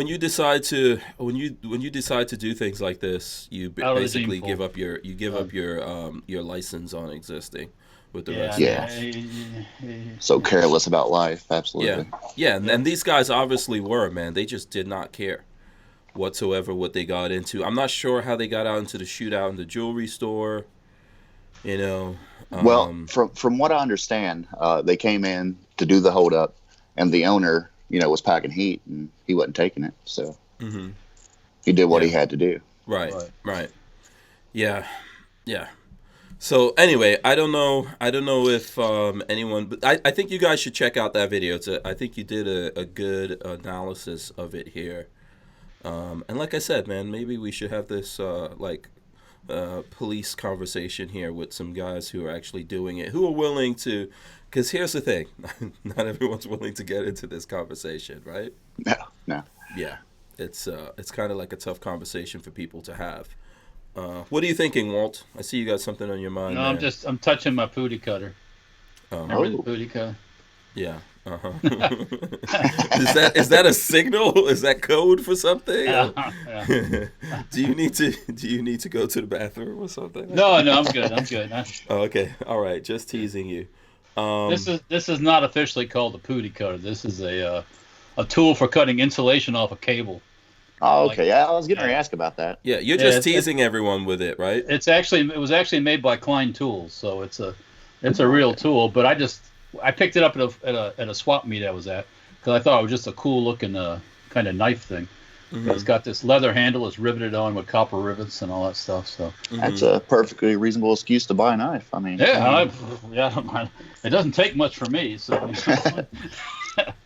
you decide to do things like this, you basically give up your license on existing with the rest. So careless about life, absolutely. Yeah, and these guys obviously were, man. They just did not care whatsoever what they got into. I'm not sure how they got out into the shootout in the jewelry store. Well, from what I understand, they came in to do the holdup, and the owner, was packing heat, and he wasn't taking it, so he did what he had to do. Right. Yeah. So anyway, I don't know if anyone, but I think you guys should check out that video. I think you did a good analysis of it here. And like I said, man, maybe we should have this police conversation here with some guys who are actually doing it, who are willing to. Because here's the thing, not everyone's willing to get into this conversation, right? No. Yeah, it's kind of like a tough conversation for people to have. What are you thinking, Walt? I see you got something on your mind. No, there. I'm touching my pootie cutter. Oh. The pootie cutter. Yeah. Is that a signal? Is that code for something? Yeah. Do you need to go to the bathroom or something? No, I'm good. Oh, okay. All right. Just teasing you. This is not officially called a pootie cutter. This is a tool for cutting insulation off a cable. Oh, okay. I was getting ready to ask about that. Yeah, you're just teasing everyone with it, right? It was actually made by Klein Tools, so it's a real tool. But I picked it up at a swap meet I was at because I thought it was just a cool looking kind of knife thing. Mm-hmm. It's got this leather handle. It's riveted on with copper rivets and all that stuff. So that's a perfectly reasonable excuse to buy a knife. I mean, it doesn't take much for me. So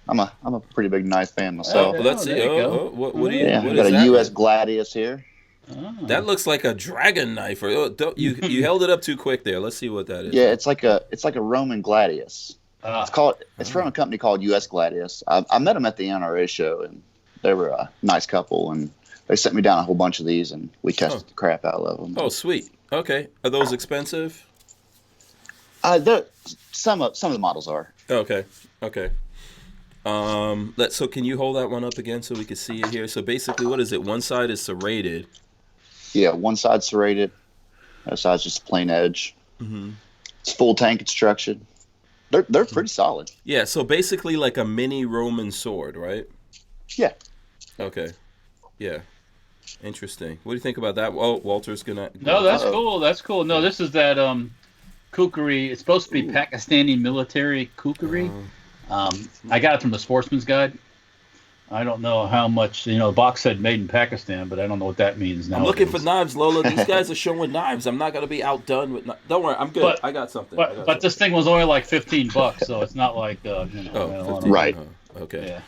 I'm a pretty big knife fan myself. Well, let's see. What do you? What got a U.S. Gladius here. Oh. That looks like a dragon knife. You held it up too quick there. Let's see what that is. Yeah, it's like a Roman Gladius. It's from a company called U.S. Gladius. I met them at the NRA show, and they were a nice couple, and they sent me down a whole bunch of these, and we tested the crap out of them. Oh, sweet. Okay, are those expensive? Some of the models are. Okay. So can you hold that one up again so we can see it here? So basically, what is it? One side is serrated. Yeah, one side's serrated. The other side's just plain edge. Mm-hmm. It's full tank construction. They're pretty solid. Yeah, so basically like a mini Roman sword, right? Yeah. Okay. Yeah. Interesting. What do you think about that? Oh, Walter's gonna. No, that's Uh-oh. cool. That's cool. No, this is that kukri. It's supposed to be Pakistani military kukri. I got it from the Sportsman's Guide. I don't know how much, the box said made in Pakistan, but I don't know what that means now. I'm looking for knives, Lola. These guys are showing knives. I'm not gonna be outdone with. Don't worry, I'm good. I got something. But this thing was only like $15, so it's not like Oh, 15. Right. Okay. Yeah.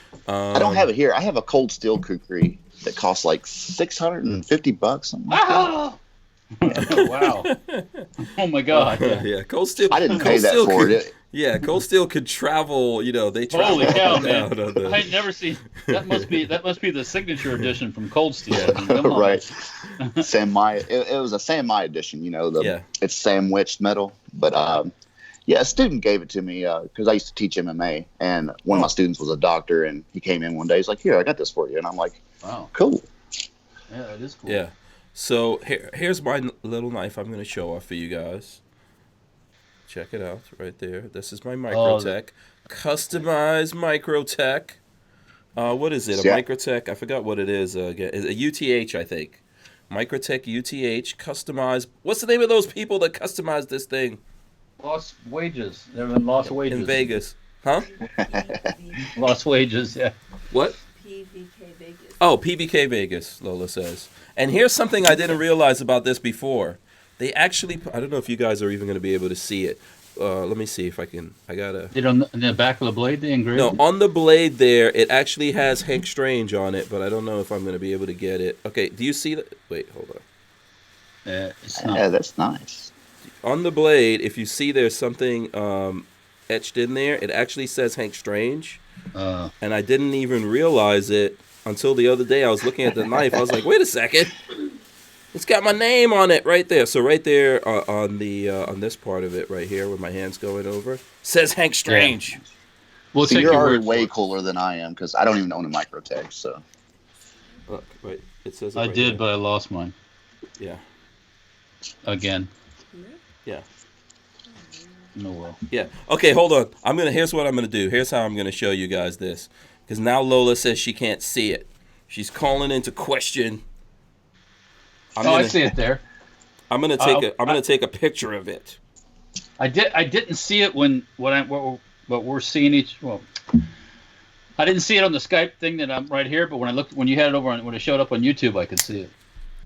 I don't have it here. I have a cold steel kukri that costs like $650, something like that. Wow. Oh my God. Yeah, cold steel. I didn't pay Cold that Steel for could- it. Yeah, cold steel could travel. They travel. Holy cow, up and man! down on the- I ain't never seen that. Must be the signature edition from Cold Steel. I mean, come on. Right. It was a Samurai edition, it's sandwiched metal. But a student gave it to me because I used to teach MMA, and one of my students was a doctor, and he came in one day. He's like, "Here, I got this for you," and I'm like, Wow. "Cool." Yeah, that is cool. Yeah. So here's my little knife I'm going to show off for you guys. Check it out right there. This is my Microtech. Customized Microtech. What is it? A Yeah. Microtech? I forgot what it is. Again. It's a UTH, I think. Microtech UTH. Customized. What's the name of those people that customized this thing? Lost wages. There have been lost wages In Vegas. Huh? Lost wages. Yeah. What? PVK Vegas. Oh, PBK Vegas, Lola says. And here's something I didn't realize about this before. They actually, I don't know if you guys are even going to be able to see it. Let me see if I can. I got to. Did on the back of the blade they engraved? No, on the blade there, it actually has Hank Strange on it, but I don't know if I'm going to be able to get it. Okay, do you see that? Wait, hold on. It's not. Yeah, that's nice. On the blade, if you see there's something etched in there, it actually says Hank Strange. And I didn't even realize it until the other day. I was looking at the knife. I was like, wait a second. It's got my name on it right there. So right there on this part of it right here where my hand's going over, says Hank Strange. Yeah. We'll So take you're your already word for way it. cooler than I am because I don't even own a Microtech. So Look, wait, it says it I right did, there. but I lost mine Yeah. again. Yeah. No well. Yeah. Okay, hold on. Here's what I'm gonna do. Here's how I'm gonna show you guys this. Because now Lola says she can't see it. She's calling into question. I see it there. I'm gonna take a picture of it. I didn't see it what we're seeing each. Well, I didn't see it on the Skype thing that I'm right here, but when you had it over when it showed up on YouTube, I could see it.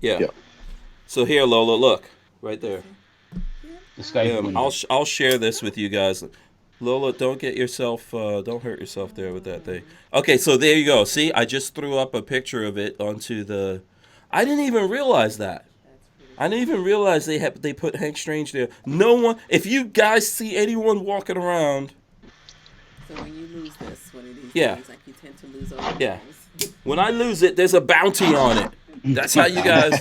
Yeah. Yeah. So here, Lola, look right there. The Skype. window. I'll share this with you guys. Lola, don't hurt yourself there with that thing. Okay, so there you go. See, I just threw up a picture of it onto the. I didn't even realize that. I didn't even realize they put Hank Strange there. No one. If you guys see anyone walking around. So when you lose one of these Yeah. things, like you tend to lose other Yeah. things. When I lose it, there's a bounty on it. That's how you guys.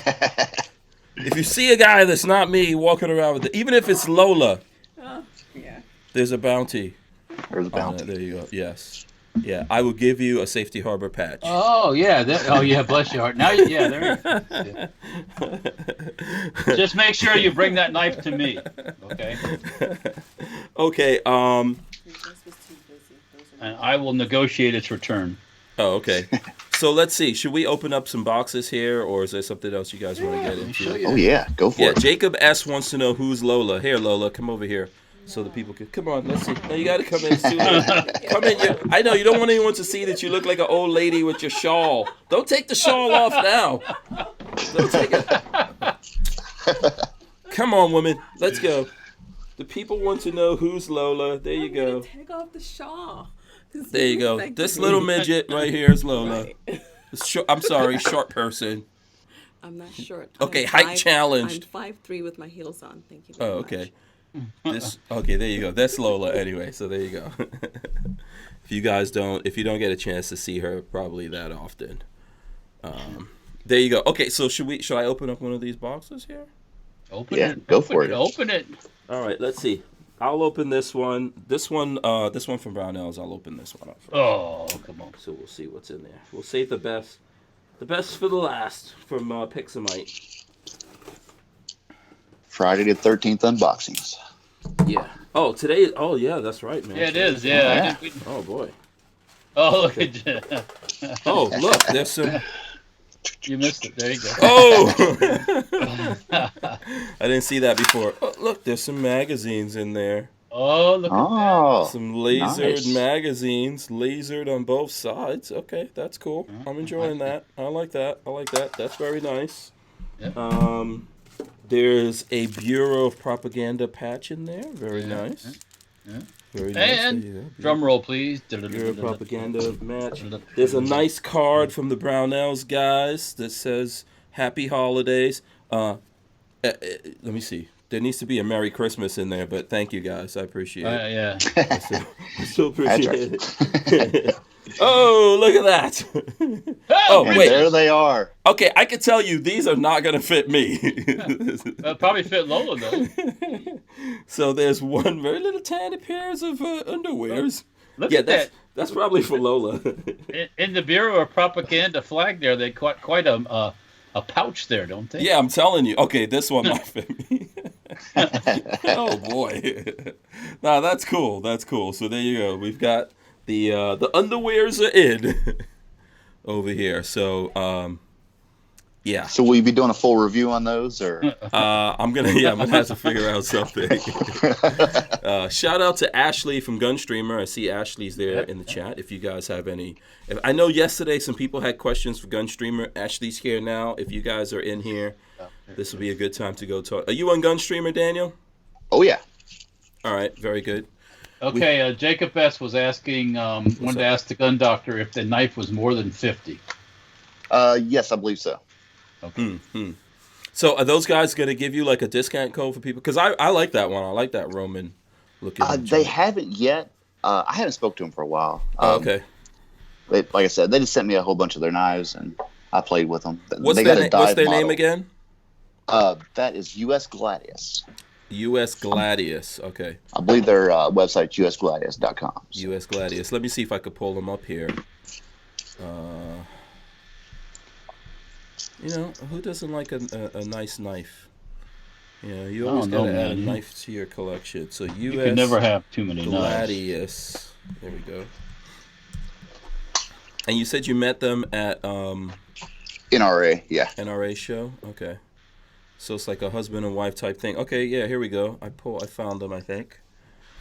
If you see a guy that's not me walking around with it, even if it's Lola, Oh, yeah. there's a bounty. there's a on bounty. it. There you go. Yes. Yeah, I will give you a safety harbor patch. Oh yeah. Bless your heart. Now, there you go. Yeah. Just make sure you bring that knife to me. Okay. Okay. This was too busy. Those are And I will negotiate its return. Oh, okay. So let's see. Should we open up some boxes here, or is there something else you guys want to get Let me show into? you. Oh yeah, go for Yeah, it. Jacob S wants to know who's Lola. Here, Lola, come over here, so the people can. Come on, let's see. No, you got to come in. See come in. I know you don't want anyone to see that you look like an old lady with your shawl. Don't take the shawl off now. Don't take it. Come on, woman. Let's go. The people want to know who's Lola. There you go. Take off the shawl. There you go. Thank This you. little midget right here is Lola. Right. I'm sorry, short person. I'm not short. Okay, I'm height challenged. I'm 5'3" with my heels on. Thank you Oh, very okay. Okay, there you go. That's Lola anyway, so there you go. If you don't get a chance to see her probably that often. There you go. Okay, so should I open up one of these boxes here? Open Yeah, it. go Open for it. it. Open it. All right, let's see. I'll open this one. This one from Barnauls. I'll open this one up first. Oh, come on. So we'll see what's in there. We'll save the best for the last from Pixamite. Friday the 13th unboxings. Yeah. Oh, today. Oh, yeah, that's right, man. Yeah, it is. Yeah. Yeah. Oh boy. Oh, look at that. Oh, look, there's some. You missed it. There you go. Oh. I didn't see that before. Oh, look, there's some magazines in there. Oh, look at Oh, Some lasered nice. magazines, lasered on both sides. Okay, that's cool. I'm enjoying that. I like that. I like that. That's very nice. Yeah. There's a Bureau of Propaganda patch in there. Very nice. Yeah. Very that. nice. And There you go. drum roll, please. Bureau of Propaganda match. There's a nice card from the Barnauls guys that says Happy Holidays. Let me see. There needs to be a Merry Christmas in there, but thank you guys. I appreciate it. Yeah. I still appreciate That's it. Oh, look at that. Oh, And wait. there they are. Okay, I can tell you these are not going to fit me. Probably fit Lola, though. So there's one very little tiny pairs of underwears. Look Yeah, at that. that's probably for Lola. In the Bureau of Propaganda flag there, they quite a pouch there, don't they? Yeah, I'm telling you. Okay, this one might fit me. Oh boy. Nah, that's cool. That's cool. So there you go. We've got the underwears are in over here. So yeah. So will you be doing a full review on those, or? I'm gonna have to figure out something. Shout out to Ashley from Gunstreamer. I see Ashley's there in the chat. If you guys have any, I know yesterday some people had questions for Gunstreamer. Ashley's here now. If you guys are in here, this will be a good time to go talk. Are you on Gunstreamer, Daniel? Oh yeah. All right, very good. Okay, Jacob S. was asking, wanted to ask the gun doctor if the knife was more than 50. Yes, I believe so. Okay. So are those guys going to give you like a discount code for people? Because I like that one. I like that Roman looking. They haven't yet. I haven't spoke to them for a while. Okay. Like I said, they just sent me a whole bunch of their knives, and I played with them. What's They their, got a what's dive their model. name again? That is U.S. Gladius. U.S. Gladius. Okay. I believe their website usgladius.com. So. U.S. Gladius. Let me see if I could pull them up here. You know, who doesn't like a nice knife? You know, you always got to add a knife to your collection. So U.S. You can never have too many knives. Gladius. There we go. And you said you met them at NRA, yeah. NRA show? Okay. So it's like a husband and wife type thing. Okay, yeah, here we go. I found them, I think.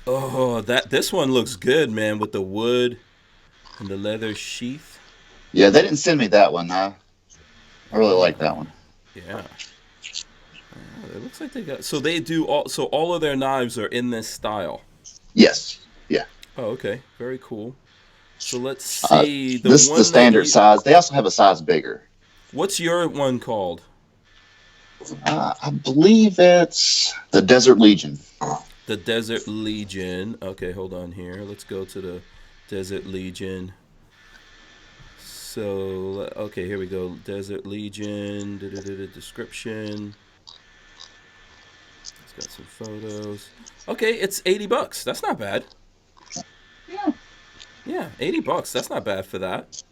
Oh, this one looks good, man, with the wood and the leather sheath. Yeah, they didn't send me that one. I really like that one. Yeah. It looks like they got. So they do all. So all of their knives are in this style. Yes. Yeah. Oh, okay. Very cool. So let's see. This is the standard size. They also have a size bigger. What's your one called? I believe it's the Desert Legion. The Desert Legion. Okay, hold on here. Let's go to the Desert Legion. So, okay, here we go. Desert Legion. Description. It's got some photos. Okay, it's $80. That's not bad. Yeah. Yeah, $80. That's not bad for that.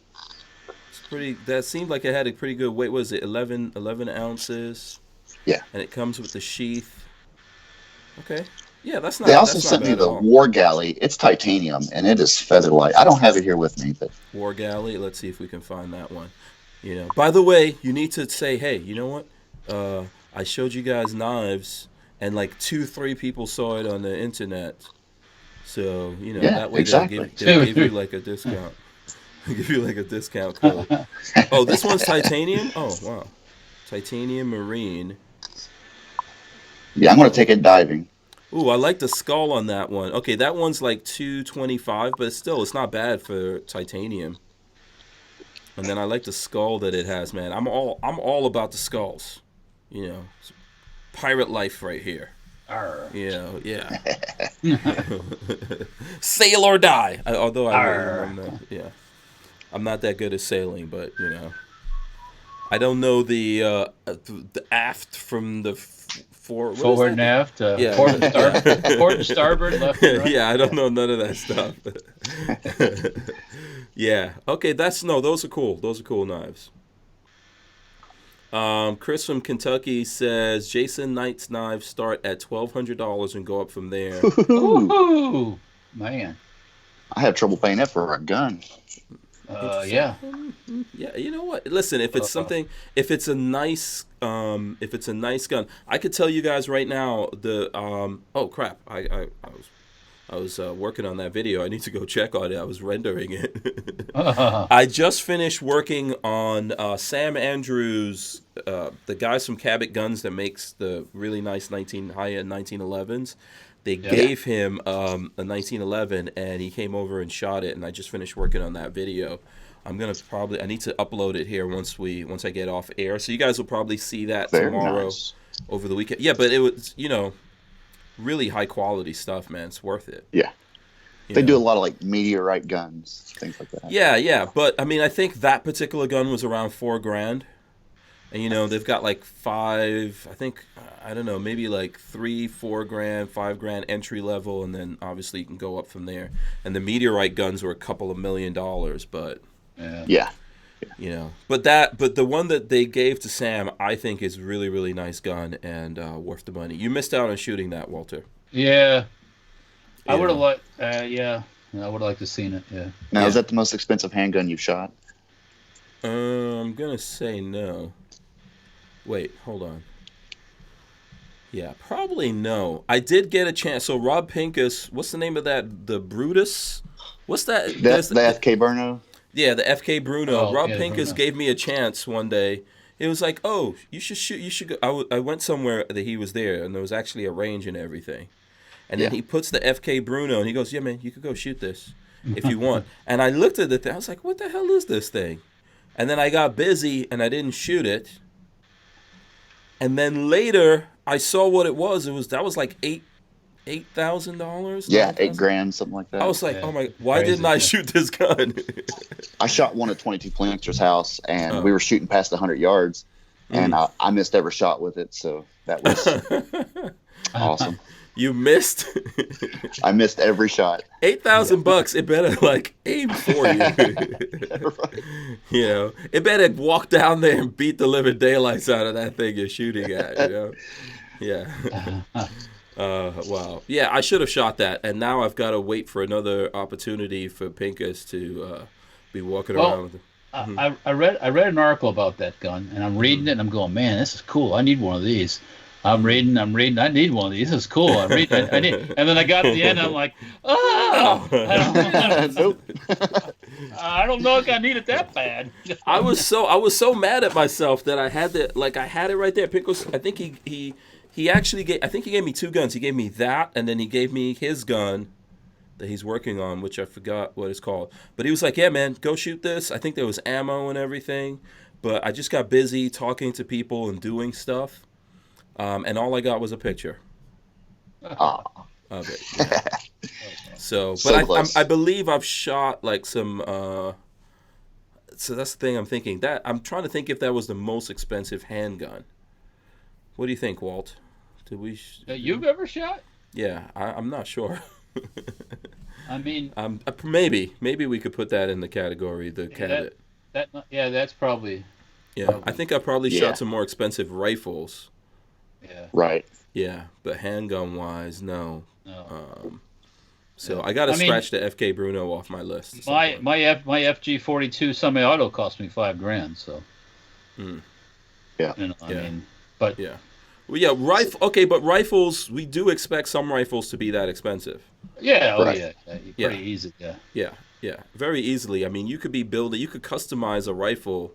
It's pretty. That seemed like it had a pretty good weight. What was it? 11 ounces. Yeah. And it comes with the sheath. Okay. Yeah, that's not. They also that's not sent me bad at the all. War Galley. It's titanium and it is feather light. I don't have it here with me, but War Galley. Let's see if we can find that one. You know. By the way, you need to say, hey, you know what? I showed you guys knives, and like 2-3 people saw it on the internet. So you know that way exactly. they'll give you like a discount. Give you like a discount code. Oh, this one's titanium. Oh wow, titanium marine. yeah, I'm going to take it diving. Ooh, I like the skull on that one. Okay, that one's like $225, but still, it's not bad for titanium. And then I like the skull that it has, man. I'm all about the skulls. You know, it's pirate life right here. Arr. You know, yeah. Sail or die. Although I'm not that good at sailing, but you know, I don't know the aft from the forward and aft, Yeah. port and starboard, left and right. Yeah, I don't know none of that stuff. Yeah. Okay, those are cool. Those are cool knives. Chris from Kentucky says Jason Knight's knives start at $1,200 and go up from there. Woohoo! Man. I have trouble paying that for a gun. Yeah. Yeah, you know what? Listen, if it's something, if it's a nice gun, I could tell you guys right now. Oh crap! I was working on that video. I need to go check on it. I was rendering it. I just finished working on Sam Andrews, the guys from Cabot Guns that makes the really nice high-end 1911s. They gave him a 1911, and he came over and shot it. And I just finished working on that video. I need to upload it here once I get off air. So you guys will probably see that tomorrow over the weekend. Yeah, but it was really high quality stuff, man. It's worth it. Yeah. They do a lot of like meteorite guns, things like that. Yeah. But I mean, I think that particular gun was around $4,000. And they've got like maybe like $3,000, $4,000, $5,000 entry level, and then obviously you can go up from there. And the meteorite guns were a couple of $1 million, but yeah. But the one that they gave to Sam, I think is really, really nice gun and worth the money. You missed out on shooting that, Walter. Yeah. I would have liked. I would have liked to have seen it. Yeah. Now, is that the most expensive handgun you've shot? I'm gonna say no. Wait, hold on. Yeah, probably no. I did get a chance. So Rob Pincus, what's the name of that? The Brutus? What's that? The FK Bruno? Yeah, the FK Bruno. Rob Pincus Bruno. gave me a chance one day. It was like, oh, you should shoot. You should go. I went somewhere that he was there, and there was actually a range and everything. And then he puts the FK Bruno, and he goes, yeah, man, you could go shoot this if you want. And I looked at the thing. I was like, what the hell is this thing? And then I got busy, and I didn't shoot it. And then later, I saw what it was. That was like $8,000. Yeah, $8,000, something like that. I was like, oh my! Why didn't I shoot this gun? I shot one at 22 Planter's house, and we were shooting past 100 yards, and I missed every shot with it. So that was awesome. You missed? I missed every shot. $8,000. It better like aim for you. Right. It better walk down there and beat the living daylights out of that thing you're shooting at. Yeah. Wow. Yeah, I should have shot that, and now I've got to wait for another opportunity for Pincus to be walking around with it. I read an article about that gun, and I'm reading it, and I'm going, man, this is cool. I need one of these. I'm reading. I need one of these. This is cool. I need. And then I got to the end. I'm like, oh, Nope. I don't know if I need it that bad. I was so mad at myself that I had it right there. Pickles. I think he actually gave. I think he gave me two guns. He gave me that, and then he gave me his gun that he's working on, which I forgot what it's called. But he was like, yeah, man, go shoot this. I think there was ammo and everything, but I just got busy talking to people and doing stuff. And all I got was a picture of it. Yeah. So I believe I've shot like some. So that's the thing I'm thinking. That I'm trying to think if that was the most expensive handgun. What do you think, Walt? Did we? You've ever shot? Yeah, I'm not sure. I mean, maybe we could put that in the category, the Cabot. That's probably. Yeah, I think I probably shot some more expensive rifles. Yeah. Right. Yeah, but handgun wise, no. No. So I got to scratch the FK Bruno off my list. My FG42 semi-auto cost me $5,000. So. Yeah. I mean, but yeah. Well, yeah, Okay, but rifles, we do expect some rifles to be that expensive. Yeah. Oh, right. Pretty easy. Yeah. Yeah. Very easily. I mean, you could customize a rifle.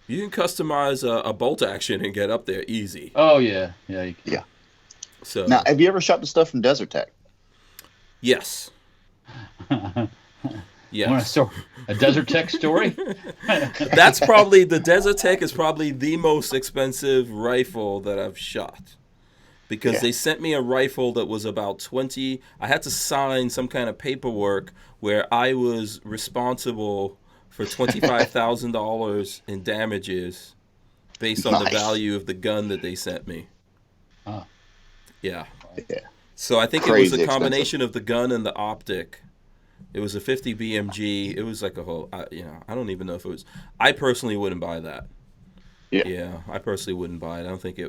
You can customize a bolt action and get up there easy. Oh yeah. Yeah. So now, have you ever shot the stuff from Desert Tech? Yes. Yes. Want a Desert Tech story? That's probably the Desert Tech is probably the most expensive rifle that I've shot, because they sent me a rifle that was about 20. I had to sign some kind of paperwork where I was responsible for $25,000 in damages based on the value of the gun that they sent me. Yeah. So I think it was a combination of the gun and the optic. It was a 50 BMG. It was like a whole, I don't even know if it was. I personally wouldn't buy that. Yeah, I personally wouldn't buy it. I don't think I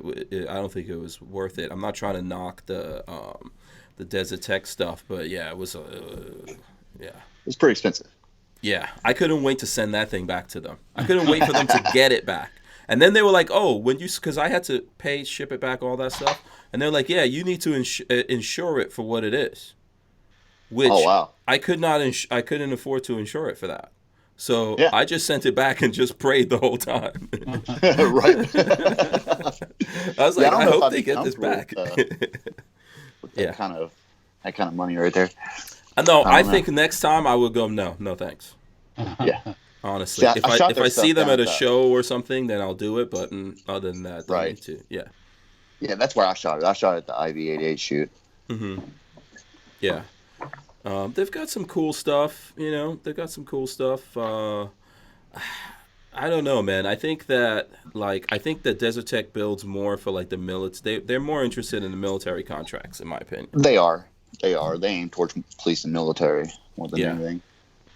don't think it was worth it. I'm not trying to knock the Desert Tech stuff, but yeah, it was yeah. It's pretty expensive. Yeah, I couldn't wait to send that thing back to them. I couldn't wait for them to get it back. And then they were like, "Oh, because I had to ship it back, all that stuff." And they're like, "Yeah, you need to insure it for what it is," which I could not. I couldn't afford to insure it for that. So I just sent it back and just prayed the whole time. Right. I was like, I hope they get this back. With that kind of money right there. No, I think next time I would go. No, thanks. Yeah. Honestly, if I see them at a show or something, then I'll do it. But other than that, I need to. Yeah. Yeah, that's where I shot it. I shot it at the IV-88 shoot. Mm-hmm. Yeah. They've got some cool stuff, They've got some cool stuff. I don't know, man. I think that Desert Tech builds more for like the military. They're more interested in the military contracts, in my opinion. They are. They aim towards police and military more than anything.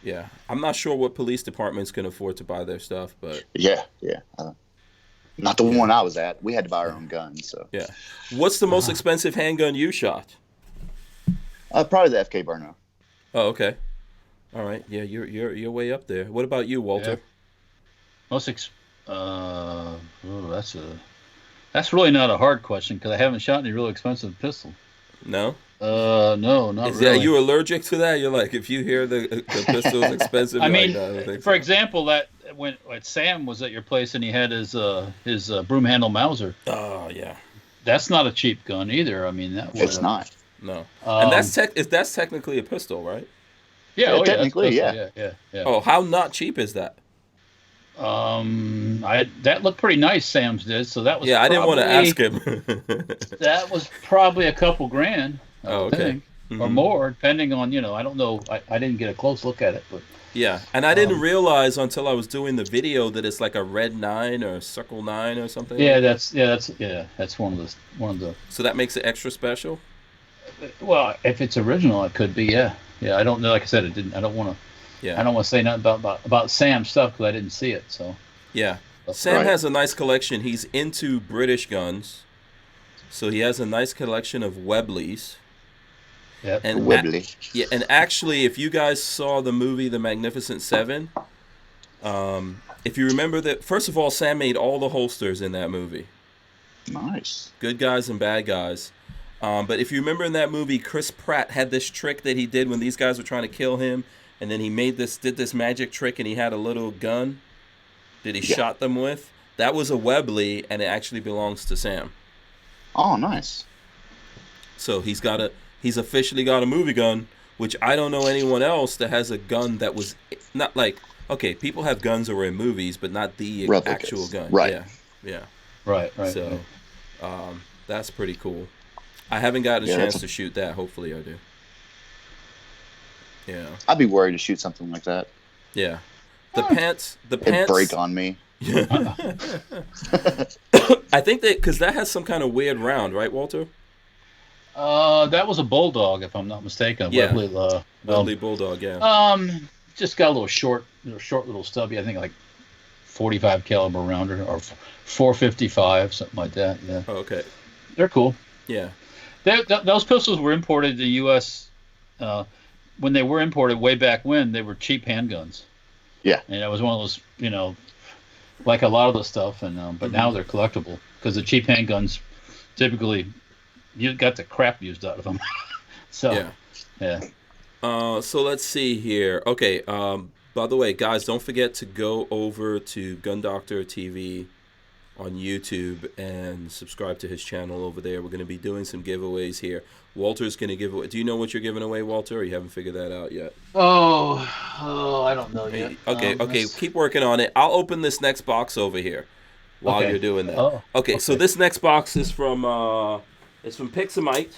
Yeah, I'm not sure what police departments can afford to buy their stuff, but yeah. Not the one I was at. We had to buy our own guns. So yeah. What's the most expensive handgun you shot? Probably the FK Barnaul. Oh, okay. All right. Yeah, you're way up there. What about you, Walter? Yeah. That's really not a hard question because I haven't shot any really expensive pistol. No. No, not really. Are you allergic to that? You're like, if you hear the pistol is expensive, I mean, like, no, I don't think for so. example, that when Sam was at your place and he had his broom handle Mauser. Oh yeah. That's not a cheap gun either. I mean, it's not. No. And that's technically a pistol, right? Yeah, technically, yeah. Oh, how not cheap is that? That looked pretty nice. Sam's did, so that was. Yeah, I didn't want to ask him. That was probably a couple grand. I think, Mm-hmm. or more, depending on I don't know. I didn't get a close look at it, but. Yeah, and I didn't realize until I was doing the video that it's like a red 9 or a circle 9 or something. Yeah, that's one of the. So that makes it extra special. Well, if it's original, it could be. Yeah. I don't know. Like I said, it didn't. I don't want to. Yeah. I don't want to say nothing about Sam's stuff because I didn't see it. So. Yeah, Sam has a nice collection. He's into British guns, so he has a nice collection of Webleys. Yeah, and and actually, if you guys saw the movie The Magnificent Seven, if you remember that, first of all, Sam made all the holsters in that movie. Nice. Good guys and bad guys. But if you remember in that movie, Chris Pratt had this trick that he did when these guys were trying to kill him, and then he did this magic trick, and he had a little gun that he shot them with. That was a Webley, and it actually belongs to Sam. Oh, nice. So he's officially got a movie gun, which I don't know anyone else that has a gun that was not like, okay, people have guns that were in movies, but not the actual gun. Right. Yeah. Right. So, that's pretty cool. I haven't got a chance to shoot that. Hopefully I do. Yeah. I'd be worried to shoot something like that. Yeah. The pants It'd break on me. I think because that has some kind of weird round, right, Walter? That was a Bulldog, if I'm not mistaken. Yeah. Webley Bulldog, yeah. Just got a little short little stubby. I think like 45 caliber rounder or 455, something like that. Yeah. Oh, okay. They're cool. Yeah. Those pistols were imported to the U.S. When they were imported way back when, they were cheap handguns. Yeah. And it was one of those, like a lot of the stuff, and but now they're collectible because the cheap handguns typically you got the crap used out of them. So yeah. So let's see here. Okay. By the way, guys, don't forget to go over to GunDoctorT.V on YouTube and subscribe to his channel over there. We're going to be doing some giveaways here. Walter's going to give away. Do you know what you're giving away, Walter, or you haven't figured that out yet? Oh, I don't know yet. Okay, keep working on it. I'll open this next box over here while you're doing that. Okay, so this next box is from Pixamite.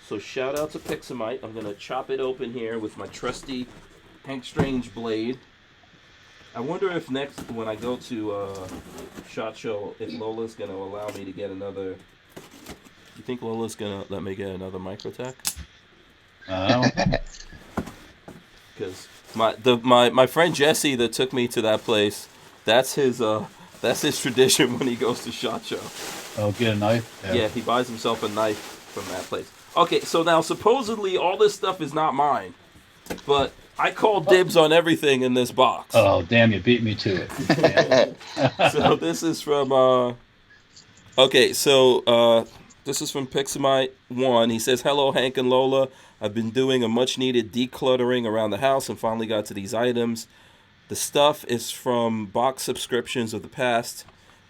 So shout out to Pixamite. I'm going to chop it open here with my trusty Hank Strange blade. I wonder if next, when I go to SHOT Show, if Lola's going to allow me to get another... You think Lola's going to let me get another Microtech? Because my friend Jesse that took me to that place, that's his That's his tradition when he goes to SHOT Show. Oh, get a knife? Yeah, he buys himself a knife from that place. Okay, so now supposedly all this stuff is not mine, but I call dibs on everything in this box. Oh, damn, you beat me to it. So this is from, this is from Pixamite1. He says, hello, Hank and Lola. I've been doing a much-needed decluttering around the house and finally got to these items. The stuff is from box subscriptions of the past,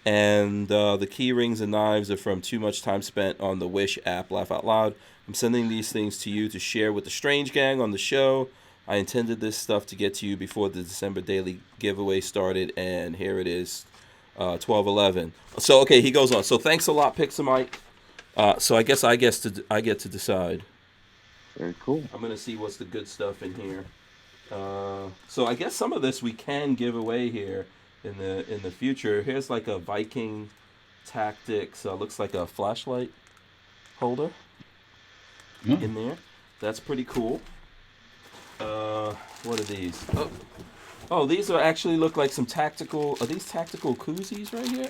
and the key rings and knives are from too much time spent on the Wish app. Laugh out loud. I'm sending these things to you to share with the Strange Gang on the show. I intended this stuff to get to you before the December daily giveaway started, and here it is, 12/11. So, okay, he goes on. So, thanks a lot, Pixamite. So, I guess I get to decide. Very cool. I'm gonna see what's the good stuff in here. So, I guess some of this we can give away here in the future. Here's like a Viking Tactics. Looks like a flashlight holder in there. That's pretty cool. What are these? Oh, these are actually look like some tactical. Are these tactical koozies right here?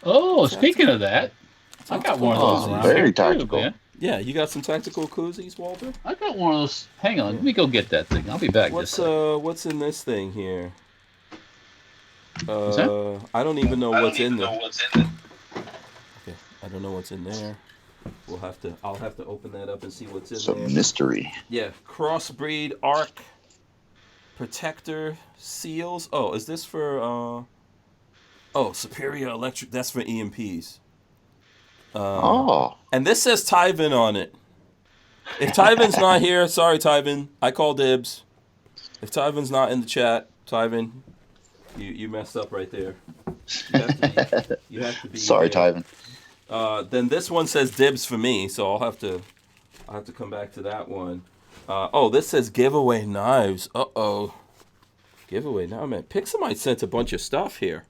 Oh, speaking of that, I got one of those around very here tactical. too, man. Yeah, you got some tactical koozies, Walter? I got one of those. Hang on, let me go get that thing. I'll be back. What's in this thing here? that? I don't even know what's in there. Okay, I don't know what's in there. I'll have to open that up and see what's in there. Some mystery. Yeah, crossbreed arc protector seals. Oh, is this for Superior Electric? That's for EMPs. And this says Tyven on it. If Tyven's not here, sorry Tyven, I call dibs. If Tyven's not in the chat, Tyven, you messed up right there. You have to be Sorry, there. Tyven. Then this one says dibs for me, so I'll have to come back to that one. This says giveaway knives. Giveaway knives. Man, Pixamite sent a bunch of stuff here.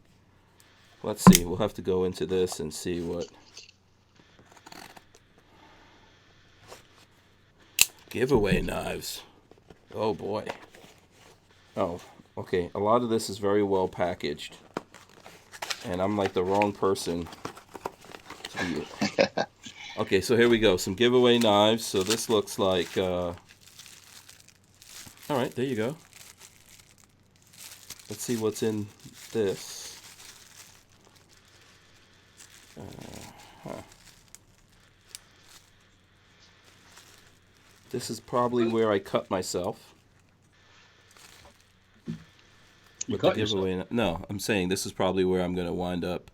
Let's see. We'll have to go into this and see what. Giveaway knives. Oh boy. Oh, okay. A lot of this is very well packaged, and I'm like the wrong person. Okay, so here we go. Some giveaway knives. So this looks like. All right, there you go. Let's see what's in this. This is probably where I cut myself. You cut yourself? No, I'm saying this is probably where I'm going to wind up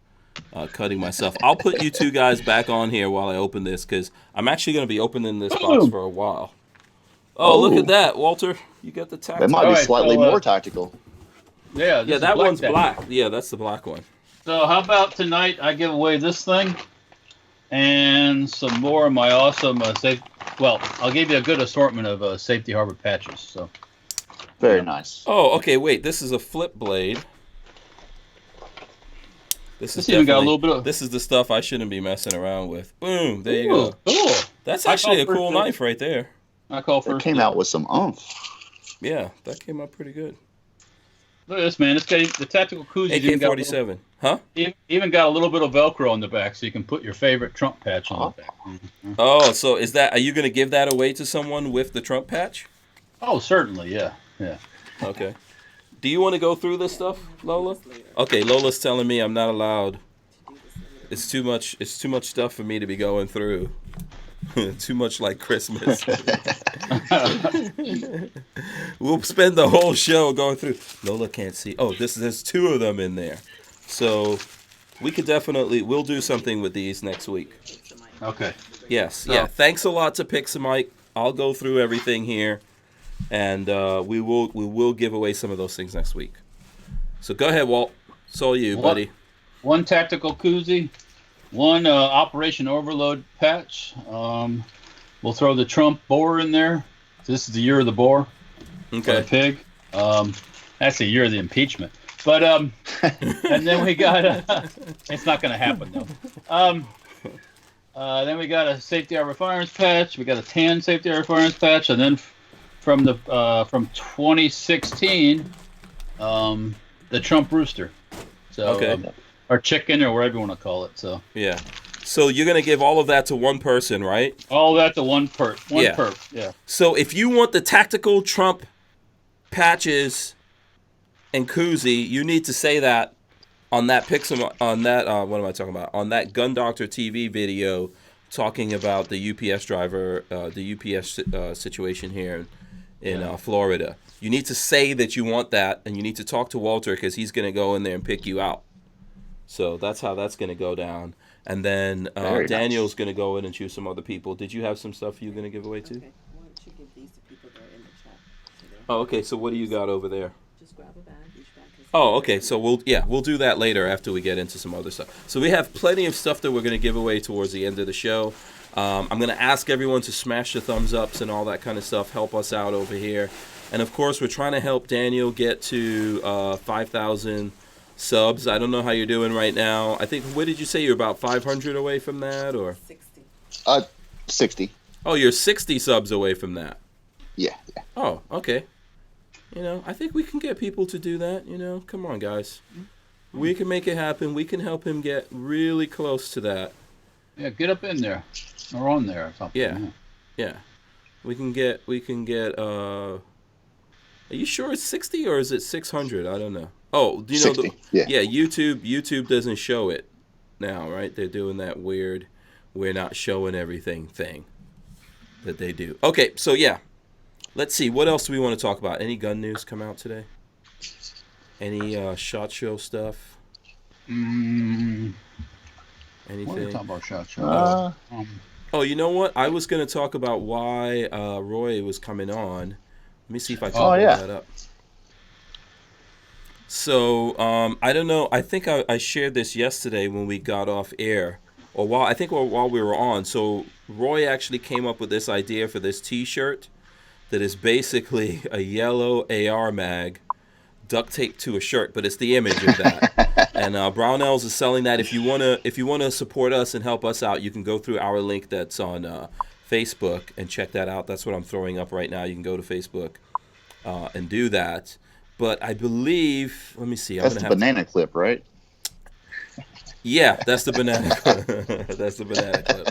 cutting myself. I'll put you two guys back on here while I open this, because I'm actually going to be opening this box for a while. Oh, look at that, Walter. You got the tactical. That might be slightly more tactical. Yeah, that one's black. Yeah, that's the black one. So how about tonight I give away this thing and some more of my awesome I'll give you a good assortment of Safety Harbor patches. So very nice. Oh, okay. Wait, this is a flip blade. This even got a little bit of. This is the stuff I shouldn't be messing around with. Boom! There you go. Cool. That's actually a cool knife right there. I call first. It came out with some oomph. Yeah, that came out pretty good. Look at this, man. It's got the tactical koozie. AK-47. Huh? Even got a little bit of Velcro on the back, so you can put your favorite Trump patch on the back. Mm-hmm. Oh, so are you going to give that away to someone with the Trump patch? Oh, certainly, yeah. Okay. Do you want to go through this stuff, Lola? Okay, Lola's telling me I'm not allowed. It's too much stuff for me to be going through. Too much like Christmas. We'll spend the whole show going through. Lola can't see. Oh, there's two of them in there. So we could we'll do something with these next week. Okay. Yes. Yeah. Thanks a lot to Pixamite. I'll go through everything here, and we will give away some of those things next week. So go ahead, Walt. It's all you, buddy. One tactical koozie. One Operation Overload patch. We'll throw the Trump boar in there. This is the year of the boar. Okay. The pig. That's the year of the impeachment. But and then we got it's not going to happen though. Then we got a Safety Harbor Firearms patch. We got a tan Safety Harbor Firearms patch, and then from 2016, the Trump rooster. So, Okay. or chicken, or whatever you want to call it. So Yeah. So you're gonna give all of that to one person, right? all that to one perp. Yeah. Yeah. So if you want the tactical Trump patches and koozie, you need to say that on that Pixel, on that what am I talking about? On that GunDoctorT.V video talking about the UPS driver, the UPS situation here in Florida. You need to say that you want that, and you need to talk to Walter because he's going to go in there and pick you out. So that's how that's going to go down. And then Daniel's going to go in and choose some other people. Did you have some stuff you were going to give away too? Okay. Why don't you give these to people that are in the chat? So they're- Oh, okay. So what do you got over there? Just grab a bag. Each bag has. Oh, okay. So we'll do that later after we get into some other stuff. So we have plenty of stuff that we're going to give away towards the end of the show. I'm going to ask everyone to smash the thumbs ups and all that kind of stuff. Help us out over here. And of course, we're trying to help Daniel get to 5,000 subs. I don't know how you're doing right now. I think, what did you say? You're about 500 away from that, or? 60. 60. Oh, you're 60 subs away from that. Yeah. Oh, okay. You know, I think we can get people to do that. You know, come on, guys. We can make it happen. We can help him get really close to that. Yeah, get up in there, or on there, or something. Yeah. We can get. Are you sure it's 60 or is it 600? I don't know. Oh, do you know 60, yeah. YouTube doesn't show it now, right? They're doing that weird we're not showing everything thing that they do. Okay, so yeah. Let's see. What else do we want to talk about? Any gun news come out today? Any SHOT Show stuff? What are you Anything? talking about, SHOT Show? Oh, you know what? I was going to talk about why Roy was coming on. Let me see if I can pull that up. So, I don't know. I think I shared this yesterday when we got off air. Or while we were on. So, Roy actually came up with this idea for this T-shirt that is basically a yellow AR mag duct taped to a shirt, but it's the image of that. And Barnauls is selling that. If you wanna support us and help us out, you can go through our link that's on Facebook and check that out. That's what I'm throwing up right now. You can go to Facebook and do that. But I believe, let me see. That's the banana clip, right? Yeah, that's the banana clip. That's the banana clip.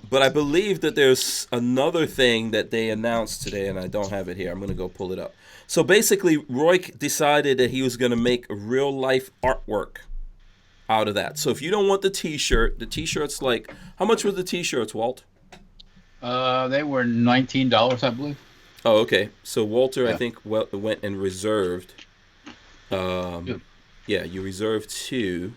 But I believe that there's another thing that they announced today, and I don't have it here. I'm going to go pull it up. So basically, Roy decided that he was going to make real-life artwork out of that. So if you don't want the T-shirt's like, how much were the T-shirts, Walt? They were $19, I believe. Oh, okay. So Walter, I think, went and reserved. Two. Yeah, you reserved 2.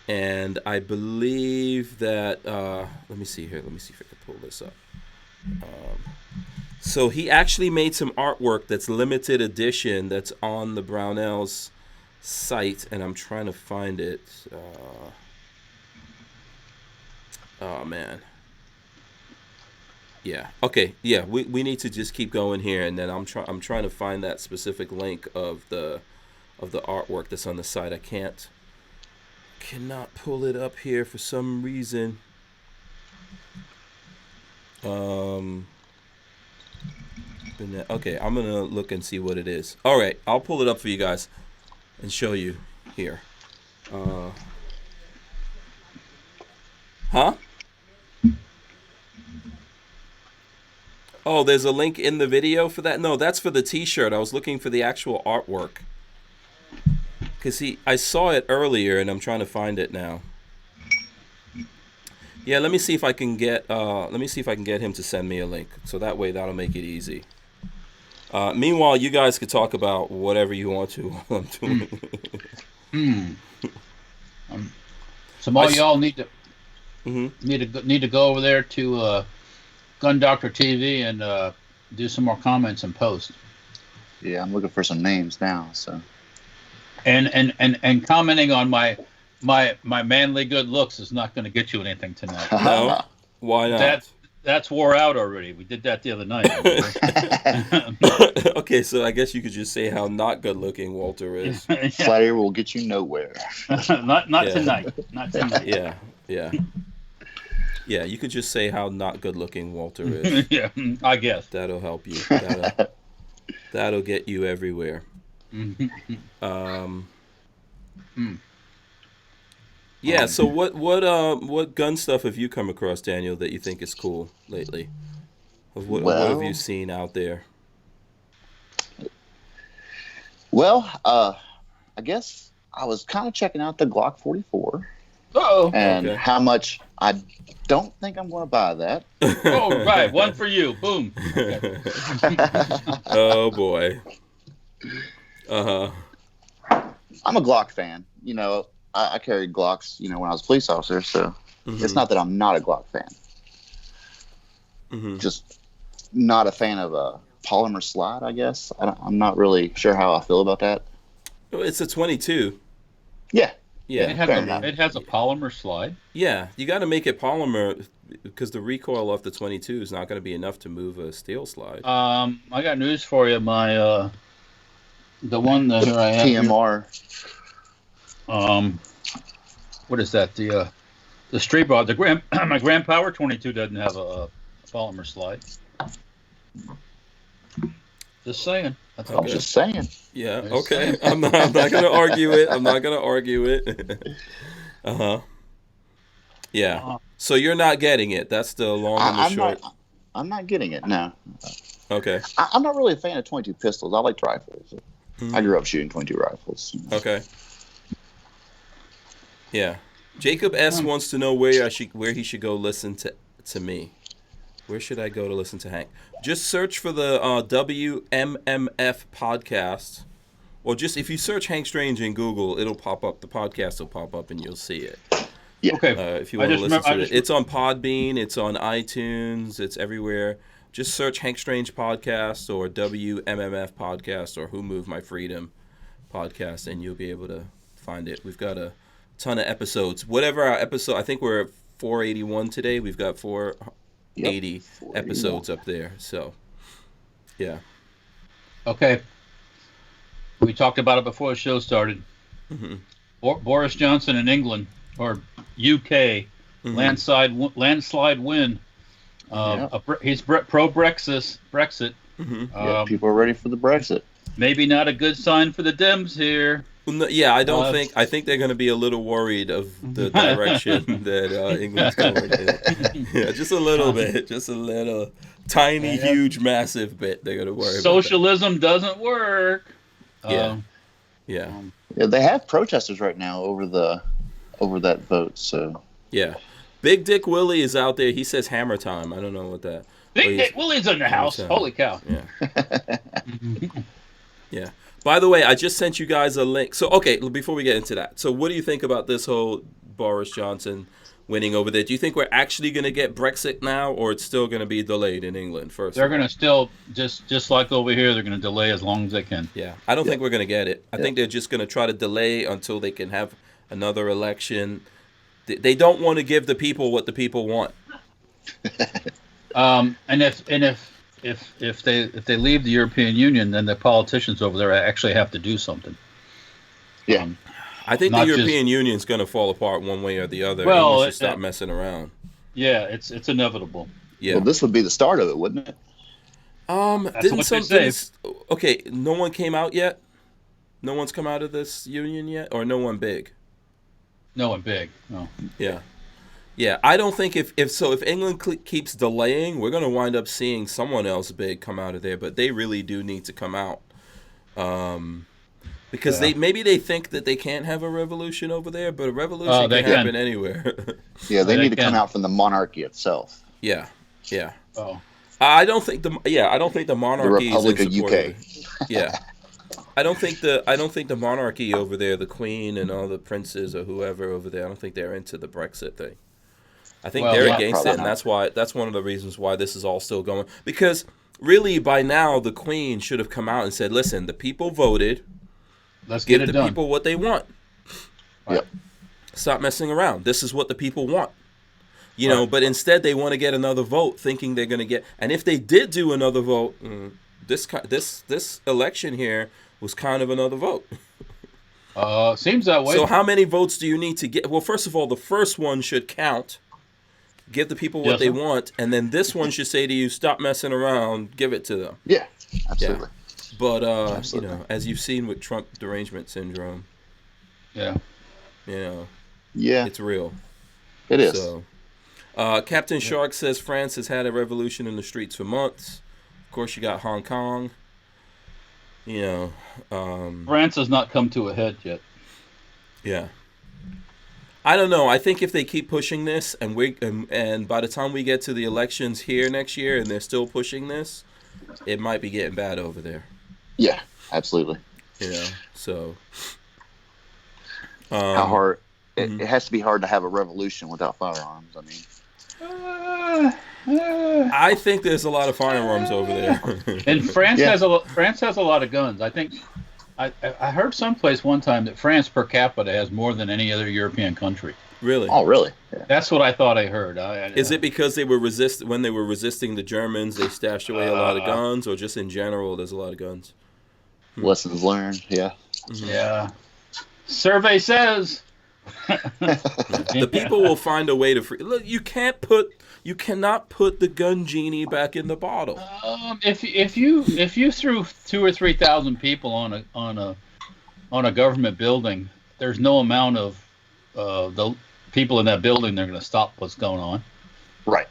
And I believe that, let me see here. Let me see if I can pull this up. So he actually made some artwork that's limited edition that's on the Barnauls site, and I'm trying to find it. Oh, man. Yeah. Okay. Yeah. We need to just keep going here, and then I'm trying to find that specific link of the artwork that's on the site. I cannot pull it up here for some reason. Okay, I'm gonna look and see what it is. All right, I'll pull it up for you guys and show you here. Huh? Oh, there's a link in the video for that? No, that's for the T-shirt. I was looking for the actual artwork. Because I saw it earlier, and I'm trying to find it now. Yeah, let me see if I can get him to send me a link. So that way, that'll make it easy. Meanwhile, you guys could talk about whatever you want to while I'm doing. So all y'all need to go over there to GunDoctorT.V and do some more comments and post. Yeah, I'm looking for some names now. So. And commenting on my manly good looks is not going to get you anything tonight. No, why not? That's wore out already. We did that the other night. Okay, so I guess you could just say how not good looking Walter is. Yeah. Flat air will get you nowhere. not tonight. Not tonight. Yeah. Yeah, you could just say how not good looking Walter is. Yeah, I guess. That'll help you. That'll get you everywhere. Yeah. So what gun stuff have you come across, Daniel, that you think is cool lately? What have you seen out there? Well, I guess I was kind of checking out the Glock 44 Oh, and Okay. how much I don't think I'm going to buy that. oh, right, one for you. Boom. Okay. Oh boy. Uh huh. I'm a Glock fan. You know, I carried Glocks, you know, when I was a police officer, so it's not that I'm not a Glock fan. Just not a fan of a polymer slide, I guess. I'm not really sure how I feel about that. It's a 22. Yeah. Yeah. It has a polymer slide. Yeah, you got to make it polymer because the recoil off the 22 is not going to be enough to move a steel slide. I got news for you. My the one that here I have TMR. Here, what is that? The Street Bar. My Grand Power 22 doesn't have a polymer slide. Just saying. That's all. I'm just saying. Yeah, Just okay. saying. I'm not going to argue it. I'm not going to argue it. Uh-huh. Yeah. So you're not getting it. That's the long and the short. I'm not getting it, no. Okay. I'm not really a fan of 22 pistols. I like rifles. I grew up shooting 22 rifles. Okay. Yeah. Jacob S wants to know where he should go listen to me. Where should I go to listen to Hank? Just search for the WMMF podcast, or just if you search Hank Strange in Google, it'll pop up. The podcast will pop up, and you'll see it. Yeah. Okay. If you want to listen to it, it's on Podbean, it's on iTunes, it's everywhere. Just search Hank Strange podcast or WMMF podcast or Who Moved My Freedom podcast, and you'll be able to find it. We've got a ton of episodes. Whatever our episode, I think we're at 481 today. We've got 480 episodes up there. So, yeah. Okay. We talked about it before the show started. Boris Johnson in England or UK landslide win. He's pro Brexit. People are ready for the Brexit. Maybe not a good sign for the Dems here. Yeah, I think they're going to be a little worried of the direction that England's going in. Yeah, just a little bit, just a little tiny, huge, massive bit. They're going to worry. Socialism doesn't work. Yeah, yeah, they have protesters right now over that vote. So yeah, Big Dick Willie is out there. He says hammer time. I don't know what that. Big Dick Willie's in the house. Time. Holy cow! Yeah. Yeah. By the way, I just sent you guys a link. So, okay, before we get into that, so what do you think about this whole Boris Johnson winning over there? Do you think we're actually going to get Brexit now, or it's still going to be delayed in England first? They're going to still, just like over here, they're going to delay as long as they can. Yeah, I don't think we're going to get it. I think they're just going to try to delay until they can have another election. They don't want to give the people what the people want. And if they leave the European Union, then the politicians over there actually have to do something. Yeah. I think the European Union's going to fall apart one way or the other. Well, England should stop messing around. Yeah, it's inevitable. Yeah. Well, this would be the start of it, wouldn't it? That's what they say. Okay, no one came out yet? No one's come out of this union yet? Or no one big? No one big. No. Yeah. Yeah, I don't think if England keeps delaying, we're going to wind up seeing someone else big come out of there, but they really do need to come out. Because maybe they think that they can't have a revolution over there, but a revolution can happen anywhere. Yeah, they need to come out from the monarchy itself. Yeah. Yeah. Oh. I don't think the monarchy the Republic is of in UK. support of it. Yeah. I don't think the monarchy over there, the Queen and all the princes or whoever over there, I don't think they're into the Brexit thing. I think they're against it, and that's one of the reasons why this is all still going. Because really, by now, the Queen should have come out and said, "Listen, the people voted. Let's get it done. Give the people what they want. Yep. Stop messing around. This is what the people want." You know, but instead they want to get another vote, thinking they're going to get. And if they did do another vote, this election here was kind of another vote. Seems that way. So how many votes do you need to get? Well, first of all, the first one should count. Give the people what they want, and then this one should say to you, "Stop messing around. Give it to them." Yeah, absolutely. But Absolutely. as you've seen with Trump derangement syndrome, Yeah. Yeah, it's real. it is. So, Captain Shark says France has had a revolution in the streets for months. Of course, you got Hong Kong. France has not come to a head yet. Yeah. I don't know. I think if they keep pushing this, and by the time we get to the elections here next year, and they're still pushing this, it might be getting bad over there. Yeah, absolutely. So. How hard? It has to be hard to have a revolution without firearms. I mean, I think there's a lot of firearms over there. And France has a lot of guns. I think I heard someplace one time that France per capita has more than any other European country. Really? Oh, really? Yeah. That's what I thought I heard. Is it because they were when they were resisting the Germans, they stashed away a lot of guns, or just in general, there's a lot of guns? Lessons learned. Yeah. Yeah. Survey says. The people will find a way to free. Look, you cannot put the gun genie back in the bottle. If you threw 2,000 or 3,000 people on a government building, there's no amount of the people in that building they're going to stop what's going on. Right.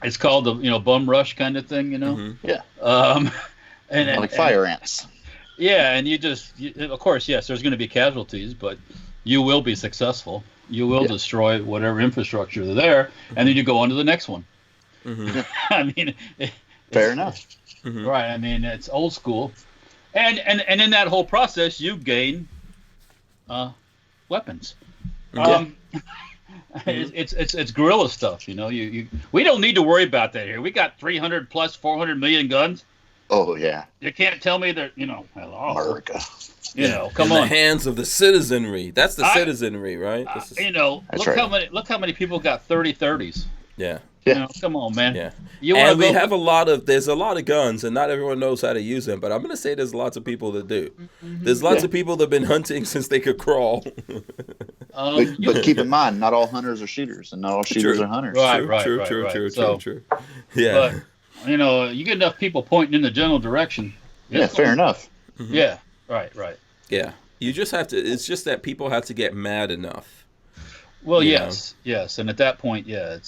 It's called the bum rush kind of thing. Yeah. And like fire ants. Yeah, and of course, yes, there's going to be casualties, but you will be successful. You will destroy whatever infrastructure is there, and then you go on to the next one. I mean, fair enough. Right. I mean, it's old school, and in that whole process, you gain weapons. It's guerrilla stuff. We don't need to worry about that here. We got 300 plus 400 million guns. Oh yeah. You can't tell me that hello. America. Come in on. the hands of the citizenry. That's the citizenry, right? Look how many people got 30-30s. Yeah. Come on, man. Yeah. There's a lot of guns, and not everyone knows how to use them. But I'm gonna say there's lots of people that do. There's lots of people that've been hunting since they could crawl. But keep in mind, not all hunters are shooters, and not all shooters are hunters. True. Yeah. But, you get enough people pointing in the general direction. Yeah, fair enough. Yeah. Right. Yeah. You just have to. It's just that people have to get mad enough. Well, yes, and at that point, it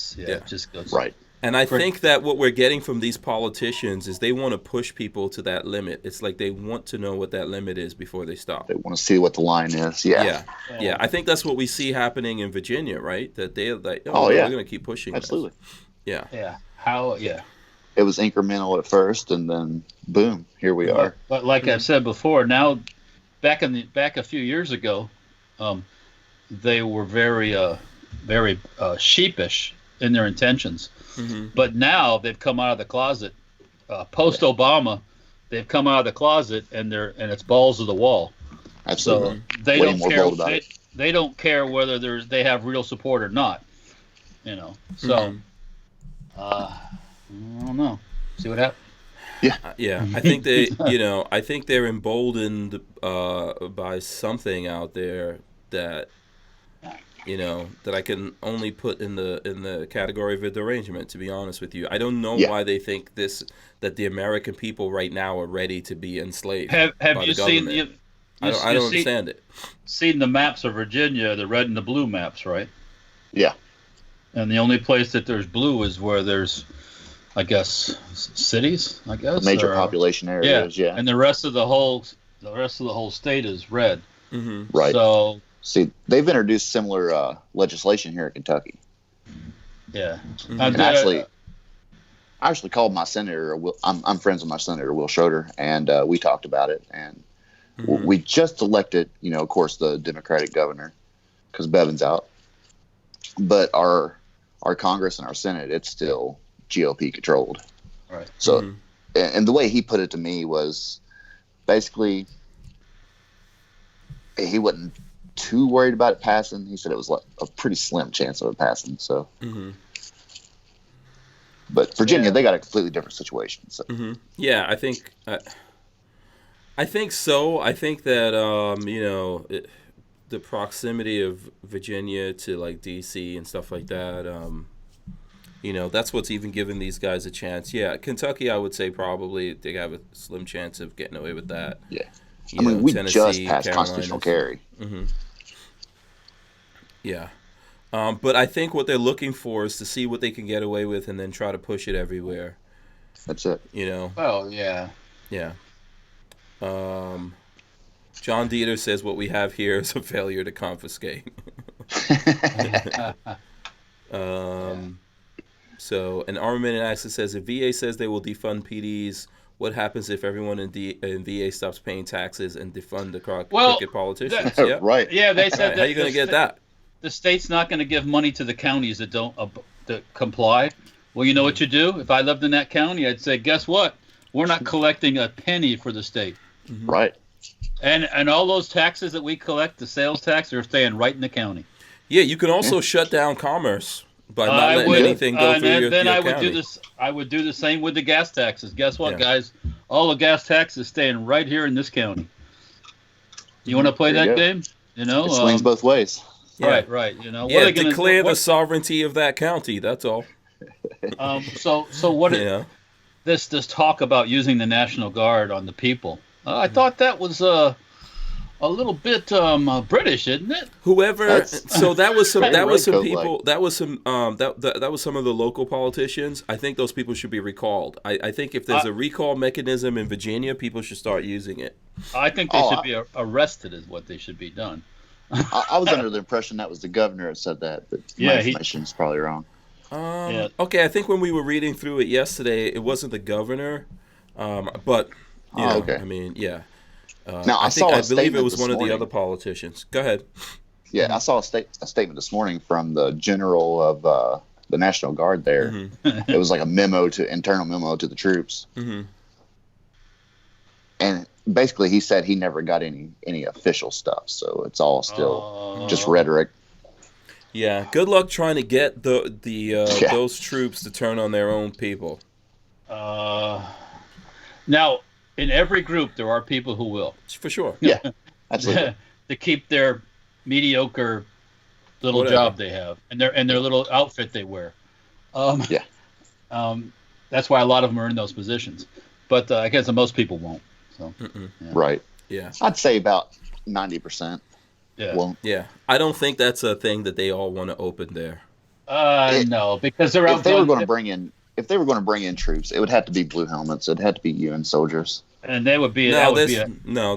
just goes right. And I think that what we're getting from these politicians is they want to push people to that limit. It's like they want to know what that limit is before they stop. They want to see what the line is. Yeah. I think that's what we see happening in Virginia, right? That they're like, we're going to keep pushing. Absolutely. This. Yeah. How? Yeah. It was incremental at first, and then boom, here we are. But like I've said before, now back a few years ago, they were very sheepish in their intentions. But now they've come out of the closet. Post Obama, they've come out of the closet and it's balls to the wall. Absolutely. So they don't care. They don't care whether they have real support or not. So I don't know. See what happens. Yeah. I think they, I think they're emboldened by something out there that, that I can only put in the category of a derangement. To be honest with you, I don't know why they think that the American people right now are ready to be enslaved. Have you seen? I don't understand it. Seen the maps of Virginia, the red and the blue maps, right? Yeah. And the only place that there's blue is where there's, I guess, cities. I guess major population areas. Yeah. And the rest of the whole state is red. Right. So see, they've introduced similar legislation here in Kentucky. Yeah. And I actually called my senator. I'm friends with my senator, Will Schroeder, and we talked about it. And we just elected, of course, the Democratic governor because Bevin's out. But our Congress and our Senate, it's still GOP controlled. Right. So, and the way he put it to me was basically he wasn't too worried about it passing. He said it was like a pretty slim chance of it passing. So, but Virginia, they got a completely different situation. So. Yeah, I think so. I think that the proximity of Virginia to like DC and stuff like that, You know, that's what's even given these guys a chance. Yeah, Kentucky, I would say probably they have a slim chance of getting away with that. Yeah. You know, we Tennessee, just passed Carolinas. constitutional carry. Mm-hmm. Yeah. But I think what they're looking for is to see what they can get away with and then try to push it everywhere. That's it. You know? Oh, yeah. Yeah. John Dieter says what we have here is a failure to confiscate. So, an Armament and Access says, if VA says they will defund PDs, what happens if everyone in VA stops paying taxes and defund the crooked politicians? Yeah. Right. Yeah, they said Right. How are you going to get that? The state's not going to give money to the counties that don't that comply. Well, you know what you do? If I lived in that county, I'd say, guess what? We're not collecting a penny for the state. Mm-hmm. Right. And all those taxes that we collect, the sales tax, they're staying right in the county. Yeah, you can also shut down commerce by not letting anything go through your then I would county. do this. I would do the same with the gas taxes. Guess what, Yeah. guys? All the gas taxes staying right here in this county. You want to play There you that go. game? You know, It swings both ways. Yeah. Right. You know, Yeah, what are they gonna, declare the what, sovereignty of that county. That's all. So what? Yeah. This talk about using the National Guard on the people. I thought that was a little bit British, isn't it? Whoever, so that was some Redcoat people, that was some that was some of the local politicians. I think those people should be recalled. I think if there's a recall mechanism in Virginia, people should start using it. I think they should be arrested, is what they should be done. I was under the impression that was the governor that said that, but my information is probably wrong. Okay, I think when we were reading through it yesterday, it wasn't the governor, but you know, okay. I mean, yeah. Now I believe it was one of the other politicians. Go ahead. Yeah, I saw a statement this morning from the general of the National Guard there. Mm-hmm. It was like a internal memo to the troops. Mm-hmm. And basically he said he never got any official stuff, so it's all still just rhetoric. Yeah, good luck trying to get those troops to turn on their own people. Now, in every group, there are people who will. For sure. Yeah, absolutely. To keep their mediocre little job they have and their little outfit they wear. That's why a lot of them are in those positions. But I guess most people won't. So Right. Yeah. I'd say about 90%. Yeah. Won't. Yeah. I don't think that's a thing that they all want to open there. No, because they're if they were going to bring in troops, it would have to be blue helmets. It'd have to be UN soldiers. And they would be there's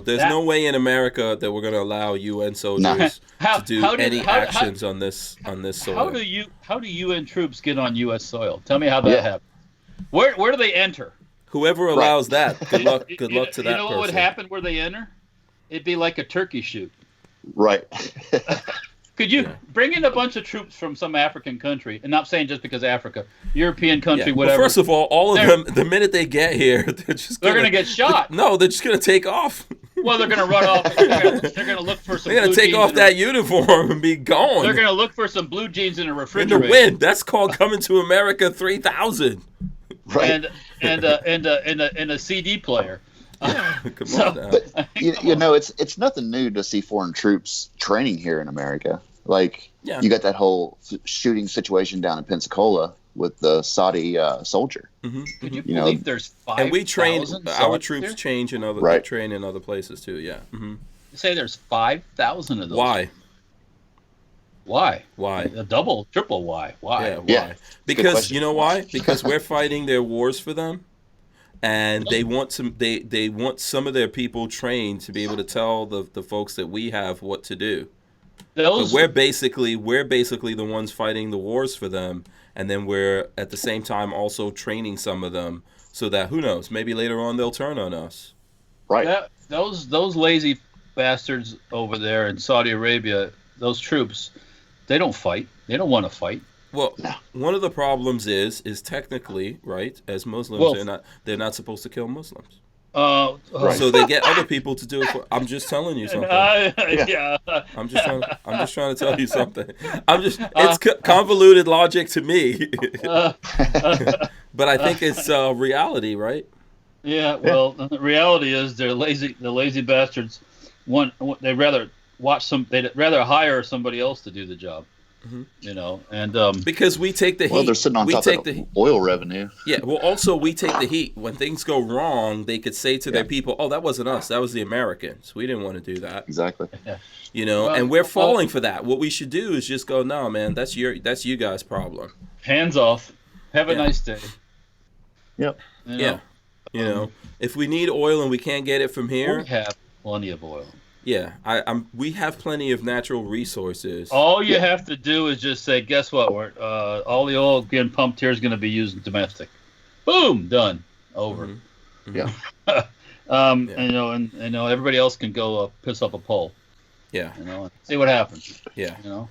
no way in America that we're going to allow UN soldiers to do any actions on this soil. How do UN troops get on U.S. soil? Tell me how that happened. Where do they enter? Whoever allows that, good luck to that person. You know what would happen where they enter? It'd be like a turkey shoot. Right. Could you bring in a bunch of troops from some African country? And not saying just because Africa, European country, whatever. Well, first of all of them, the minute they get here, they're going to get shot. They're just going to take off. Well, they're going to run off. They're going to look for some. They're going to take off that uniform and be gone. They're going to look for some blue jeans in a refrigerator. In the wind. That's called Coming to America 3000. Right. And a CD player. Come on now. But you know, it's nothing new to see foreign troops training here in America. Like you got that whole shooting situation down in Pensacola with the Saudi soldier. Mm-hmm. Could you believe there's 5,000? And we train our troops there? change in other train in other places too. Yeah. Mm-hmm. You say there's 5,000 of those. Why? Why? A double, triple why? Why? Yeah, why? Because you know why? Because we're fighting their wars for them. And they want some of their people trained to be able to tell the folks that we have what to do. But we're basically the ones fighting the wars for them, and then we're at the same time also training some of them so that who knows, maybe later on they'll turn on us. Right. Those lazy bastards over there in Saudi Arabia, those troops, they don't fight. They don't want to fight. Well, one of the problems is technically, right, as Muslims, they're not supposed to kill Muslims. Right. So they get other people to do it. I'm just telling you something. Yeah. I'm just trying to tell you something. It's convoluted logic to me, but I think it's reality, right? Yeah. Well, the reality is they're lazy. The lazy bastards they'd rather hire somebody else to do the job. You know, and Because we take the heat. Well, they're sitting on we top take of the the oil revenue. Yeah, well, also we take the heat. When things go wrong, they could say to their people, "Oh, that wasn't us. That was the Americans. We didn't want to do that." Exactly. You know, and we're falling for that. What we should do is just go, "No, man, that's you guys' problem." hands off. Have a Yeah. nice day. Yep. You know? Yeah, you know, if we need oil and we can't get it from here, We have plenty of oil. yeah, we have plenty of natural resources. All you have to do is just say, guess what? All the oil getting pumped here is going to be used domestic. Boom, done, over. Mm-hmm. Yeah. And you know, everybody else can go piss up a pole. Yeah, You know, and see what happens. yeah. You know,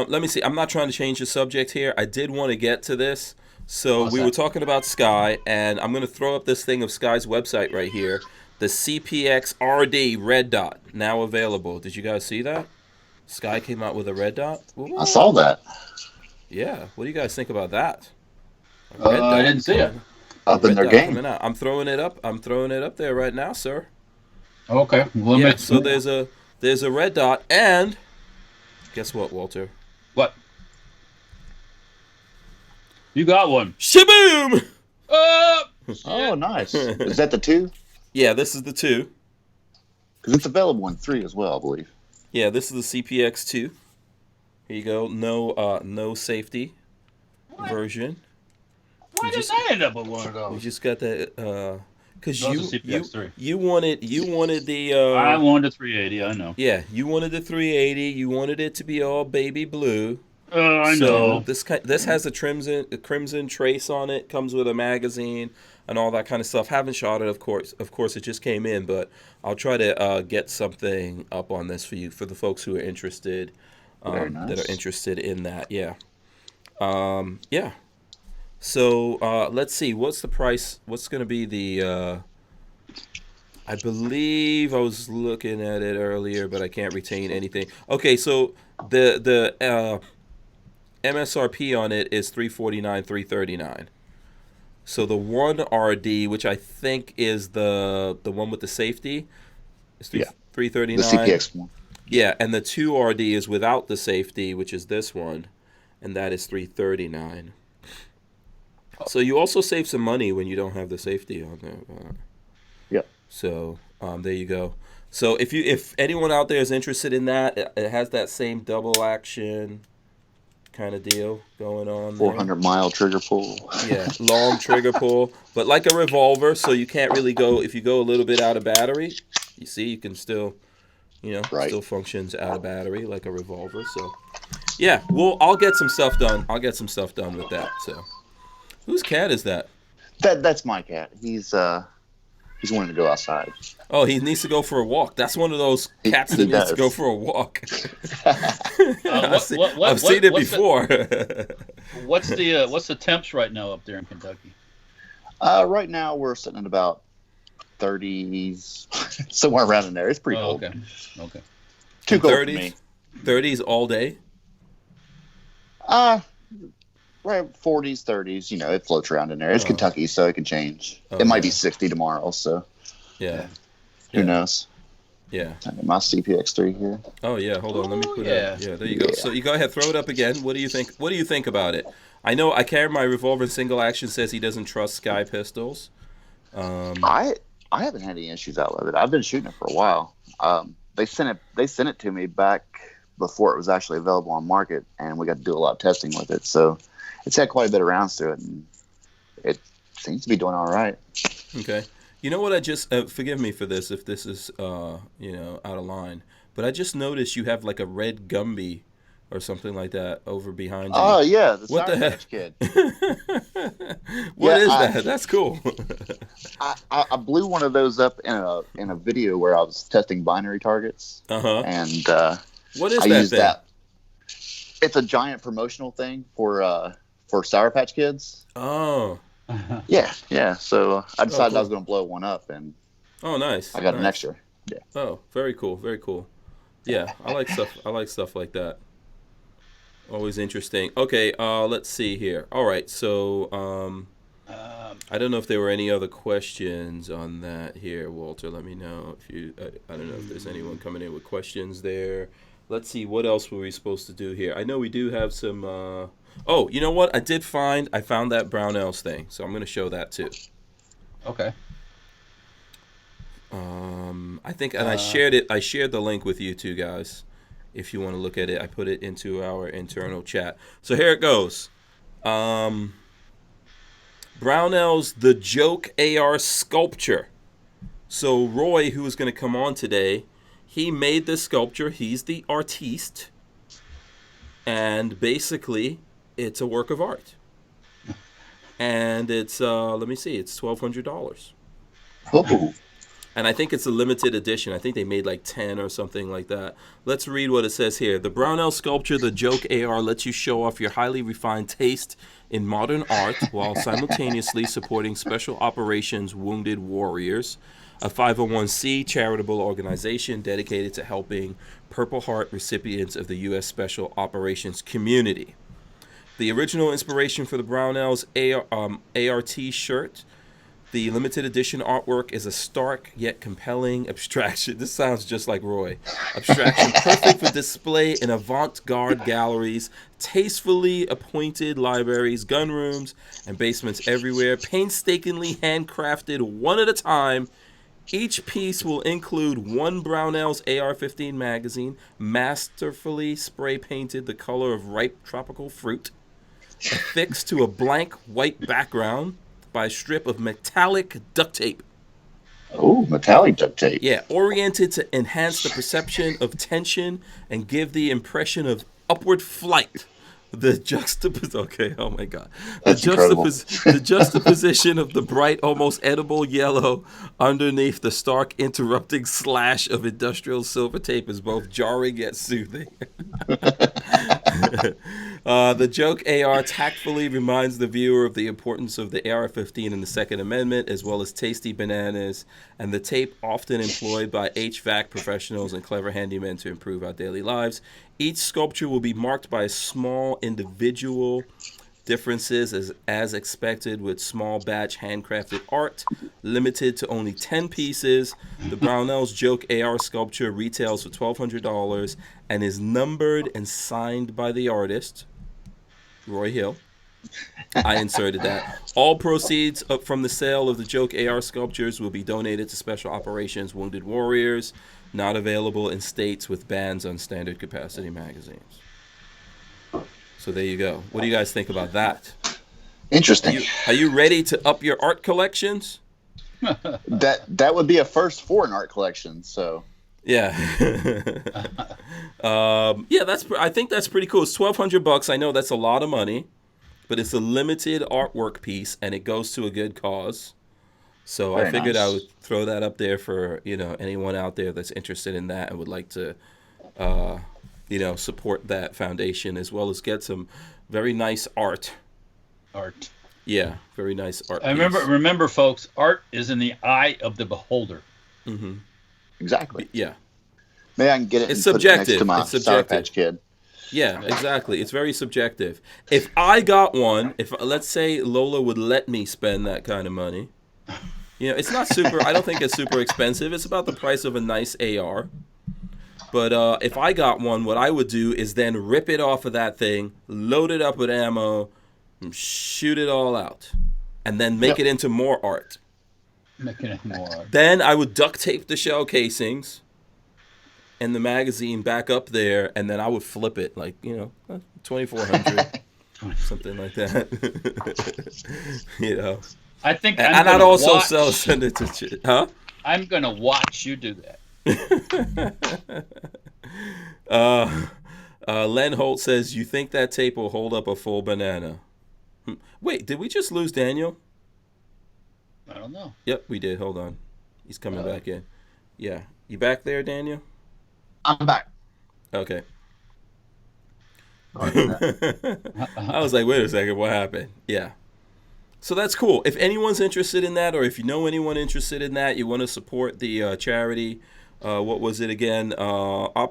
Let me see. I'm not trying to change the subject here. I did want to get to this. So What's we that? were talking about Sky, and I'm going to throw up this thing of Sky's website right here. The CPX RD red dot now available. Did you guys see that? Sky came out with a red dot. I saw that. Yeah. What do you guys think about that? I didn't see it. Up in Red their dot game. coming out. I'm throwing it up. I'm throwing it up there right now, sir. Okay, Yeah. So there's a red dot, and guess what, Walter? What? You got one. Shaboom! Oh, nice. Is that the 2? Yeah, this is the 2. Because it's available in 3 as well, I believe. Yeah, this is the CPX2. Here you go. No safety version. Why didn't I end up with one of We those? just got that because Those are CPX3. you wanted the I wanted a 380. I know. yeah, you wanted the 380. You wanted it to be all baby blue. I So know. this has a crimson trace on it. Comes with a magazine and all that kind of stuff. Haven't shot it, of course. Of course, it just came in, but I'll try to get something up on this for you, for the folks who are interested. Very nice. That are interested in that. Yeah. Yeah. So let's see. What's the price? What's going to be the? I believe I was looking at it earlier, but I can't retain anything. Okay, so the MSRP on it is $349, $339. So the 1RD, which I think is the one with the safety, is Yeah. $339. The CPX one. Yeah, and the 2RD is without the safety, which is this one, and that is $339. So you also save some money when you don't have the safety on there. Yep. So there you go. So if anyone out there is interested in that, it has that same double action kind of deal going on. 400-mile trigger pull. Yeah, long trigger pull, but like a revolver, so you can't really go, if you go a little bit out of battery, you see, you can still, Right. still functions out of battery like a revolver. So yeah, I'll get some stuff done. I'll get some stuff done with that. So whose cat is that? That's my cat. He's wanting to go outside. Oh, he needs to go for a walk. That's one of those cats He that needs to does. go for a walk. I've I've seen it before. What's the temps right now up there in Kentucky? Right now we're sitting at about 30s, somewhere around in there. It's pretty cold. Okay. Too cold for me. 30s all day. Right, 40s, 30s. It floats around in there. It's Kentucky, so it can change. Oh, it might yeah. be 60 tomorrow, so Yeah. who knows? Yeah. I got my CPX3 here. Oh yeah. Hold on. Let me put yeah. it. Yeah. There you go. Yeah. So you go ahead, throw it up again. What do you think? What do you think about it? I know I carry my revolver in single action. Says he doesn't trust Sky pistols. I haven't had any issues out with it. I've been shooting it for a while. They sent it to me back before it was actually available on market, and we got to do a lot of testing with it. So it's had quite a bit of rounds to it, and it seems to be doing all right. Okay. You know what? I just forgive me for this if this is out of line, but I just noticed you have like a red Gumby or something like that over behind you. Oh yeah, the What the Sour heck? Patch Kid. What Yeah, is that? That's cool. I blew one of those up in a video where I was testing binary targets, Uh-huh. and What is I that used thing? that. It's a giant promotional thing for Sour Patch Kids. Oh. Yeah. So I decided cool. I was going to blow one up, and Oh, nice. I got an Nice. extra. Yeah. Oh, very cool. Very cool. Yeah, I like stuff like that. Always interesting. Okay, let's see here. All right, so I don't know if there were any other questions on that here, Walter. Let me know if you. I don't know if there's anyone coming in with questions there. let's see, what else were we supposed to do here? I know we do have some. Oh, you know what? I found that Barnauls thing, so I'm going to show that too. Okay. I think, and I shared it. I shared the link with you two guys. If you want to look at it, I put it into our internal chat. So here it goes. Barnauls, the Joke AR sculpture. So Roy, who is going to come on today, he made this sculpture. He's the artiste, and basically, it's a work of art. And it's let me see, it's $1,200. Oh. And I think it's a limited edition. I think they made like 10 or something like that. Let's read what it says here. The Barnauls sculpture, the Joke AR, lets you show off your highly refined taste in modern art while simultaneously supporting Special Operations Wounded Warriors, a 501c charitable organization dedicated to helping Purple Heart recipients of the U.S. Special Operations community. The original inspiration for the Barnauls ART shirt, the limited edition artwork, is a stark yet compelling abstraction. This sounds just like Roy. Abstraction perfect for display in avant-garde galleries, tastefully appointed libraries, gun rooms, and basements everywhere. Painstakingly handcrafted one at a time. Each piece will include one Barnauls AR-15 magazine, masterfully spray-painted the color of ripe tropical fruit, affixed to a blank white background by a strip of metallic duct tape. Oh, metallic duct tape. Yeah, oriented to enhance the perception of tension and give the impression of upward flight. The okay, oh my God. The juxtaposition of the bright, almost edible yellow underneath the stark, interrupting slash of industrial silver tape is both jarring yet soothing. The Joke AR tactfully reminds the viewer of the importance of the AR-15 and the Second Amendment, as well as tasty bananas, and the tape often employed by HVAC professionals and clever handymen to improve our daily lives. Each sculpture will be marked by small individual differences as expected with small batch handcrafted art, limited to only 10 pieces. The Barnauls Joke AR sculpture retails for $1,200 and is numbered and signed by the artist, Roy Hill. I inserted that. All proceeds from the sale of the Joke AR sculptures will be donated to Special Operations Wounded Warriors, not available in states with bans on standard capacity magazines. So there you go. What do you guys think about that? Interesting. Are you ready to up your art collections? That would be a first for an art collection. So yeah, I think that's pretty cool. It's $1,200. I know that's a lot of money, but it's a limited artwork piece and it goes to a good cause. So I figured I would throw that up there for anyone out there that's interested in that and would like to support that foundation, as well as get some very nice art. Yeah, very nice art. Remember, folks, art is in the eye of the beholder. Mm-hmm. Exactly. Yeah. Maybe I can get it. It's subjective. Next to my it's subjective. Sour Patch Kid. Yeah, exactly. It's very subjective. If I got one, let's say Lola would let me spend that kind of money, it's not super. I don't think it's super expensive. It's about the price of a nice AR. But if I got one, what I would do is then rip it off of that thing, load it up with ammo, and shoot it all out, and then make it into more art. Then I would duct tape the shell casings and the magazine back up there, and then I would flip it like, $2,400, something like that. I think and I'd also send it to huh? I'm gonna watch you do that. Len Holt says, you think that tape will hold up a full banana? Wait, did we just lose Daniel? I don't know. Yep, we did. Hold on. He's coming back in. Yeah. You back there, Daniel? I'm back. Okay. I was like, wait a second, what happened? Yeah. So that's cool. If anyone's interested in that, or if you know anyone interested in that, you want to support the charity, what was it again?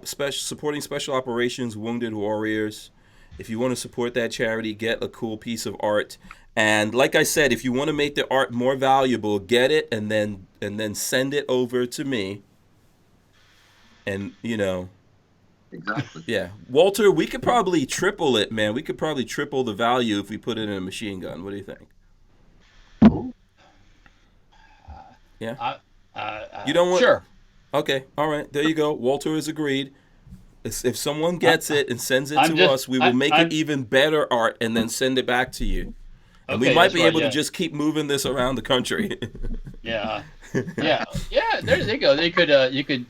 Supporting Special Operations Wounded Warriors. If you want to support that charity, get a cool piece of art. And like I said, if you want to make the art more valuable, get it and then send it over to me. And Exactly. Yeah, Walter, we could probably triple it, man. We could probably triple the value if we put it in a machine gun. What do you think? Ooh. Yeah. You don't want? Sure. Okay. All right. There you go. Walter has agreed. If someone gets it and sends it to us, we will make it even better art and then send it back to you. And we might be able to just keep moving this around the country. Yeah. Yeah. There you go. They could, you could,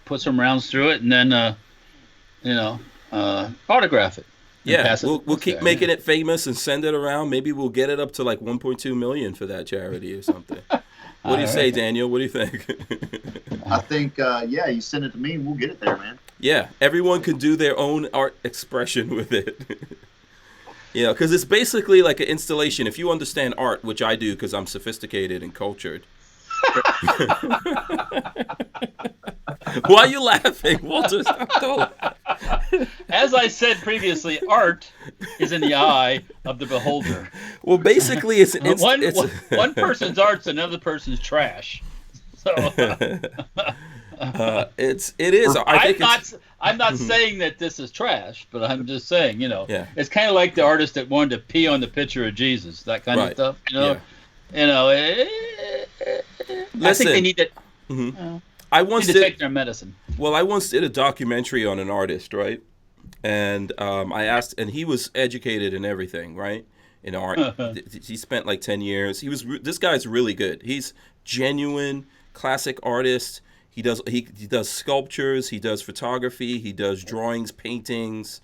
put some rounds through it and then, autograph it. Yeah, we'll keep making it famous and send it around. Maybe we'll get it up to like 1.2 million for that charity or something. What do you say, Daniel? What do you think? I think, you send it to me, we'll get it there, man. Yeah, everyone can do their own art expression with it. Because it's basically like an installation. If you understand art, which I do because I'm sophisticated and cultured. Why are you laughing, Walter? Stop. As I said previously, art is in the eye of the beholder. Well, basically, it's one person's art's another person's trash. So it is. I'm not saying that this is trash, but I'm just saying, it's kind of like the artist that wanted to pee on the picture of Jesus, that kind of stuff. I think they need to. I once need to take their medicine. Well, I once did a documentary on an artist, right? And I asked, and he was educated in everything, right? In art, he spent like 10 years. This guy's really good. He's genuine, classic artist. He does sculptures. He does photography. He does drawings, paintings,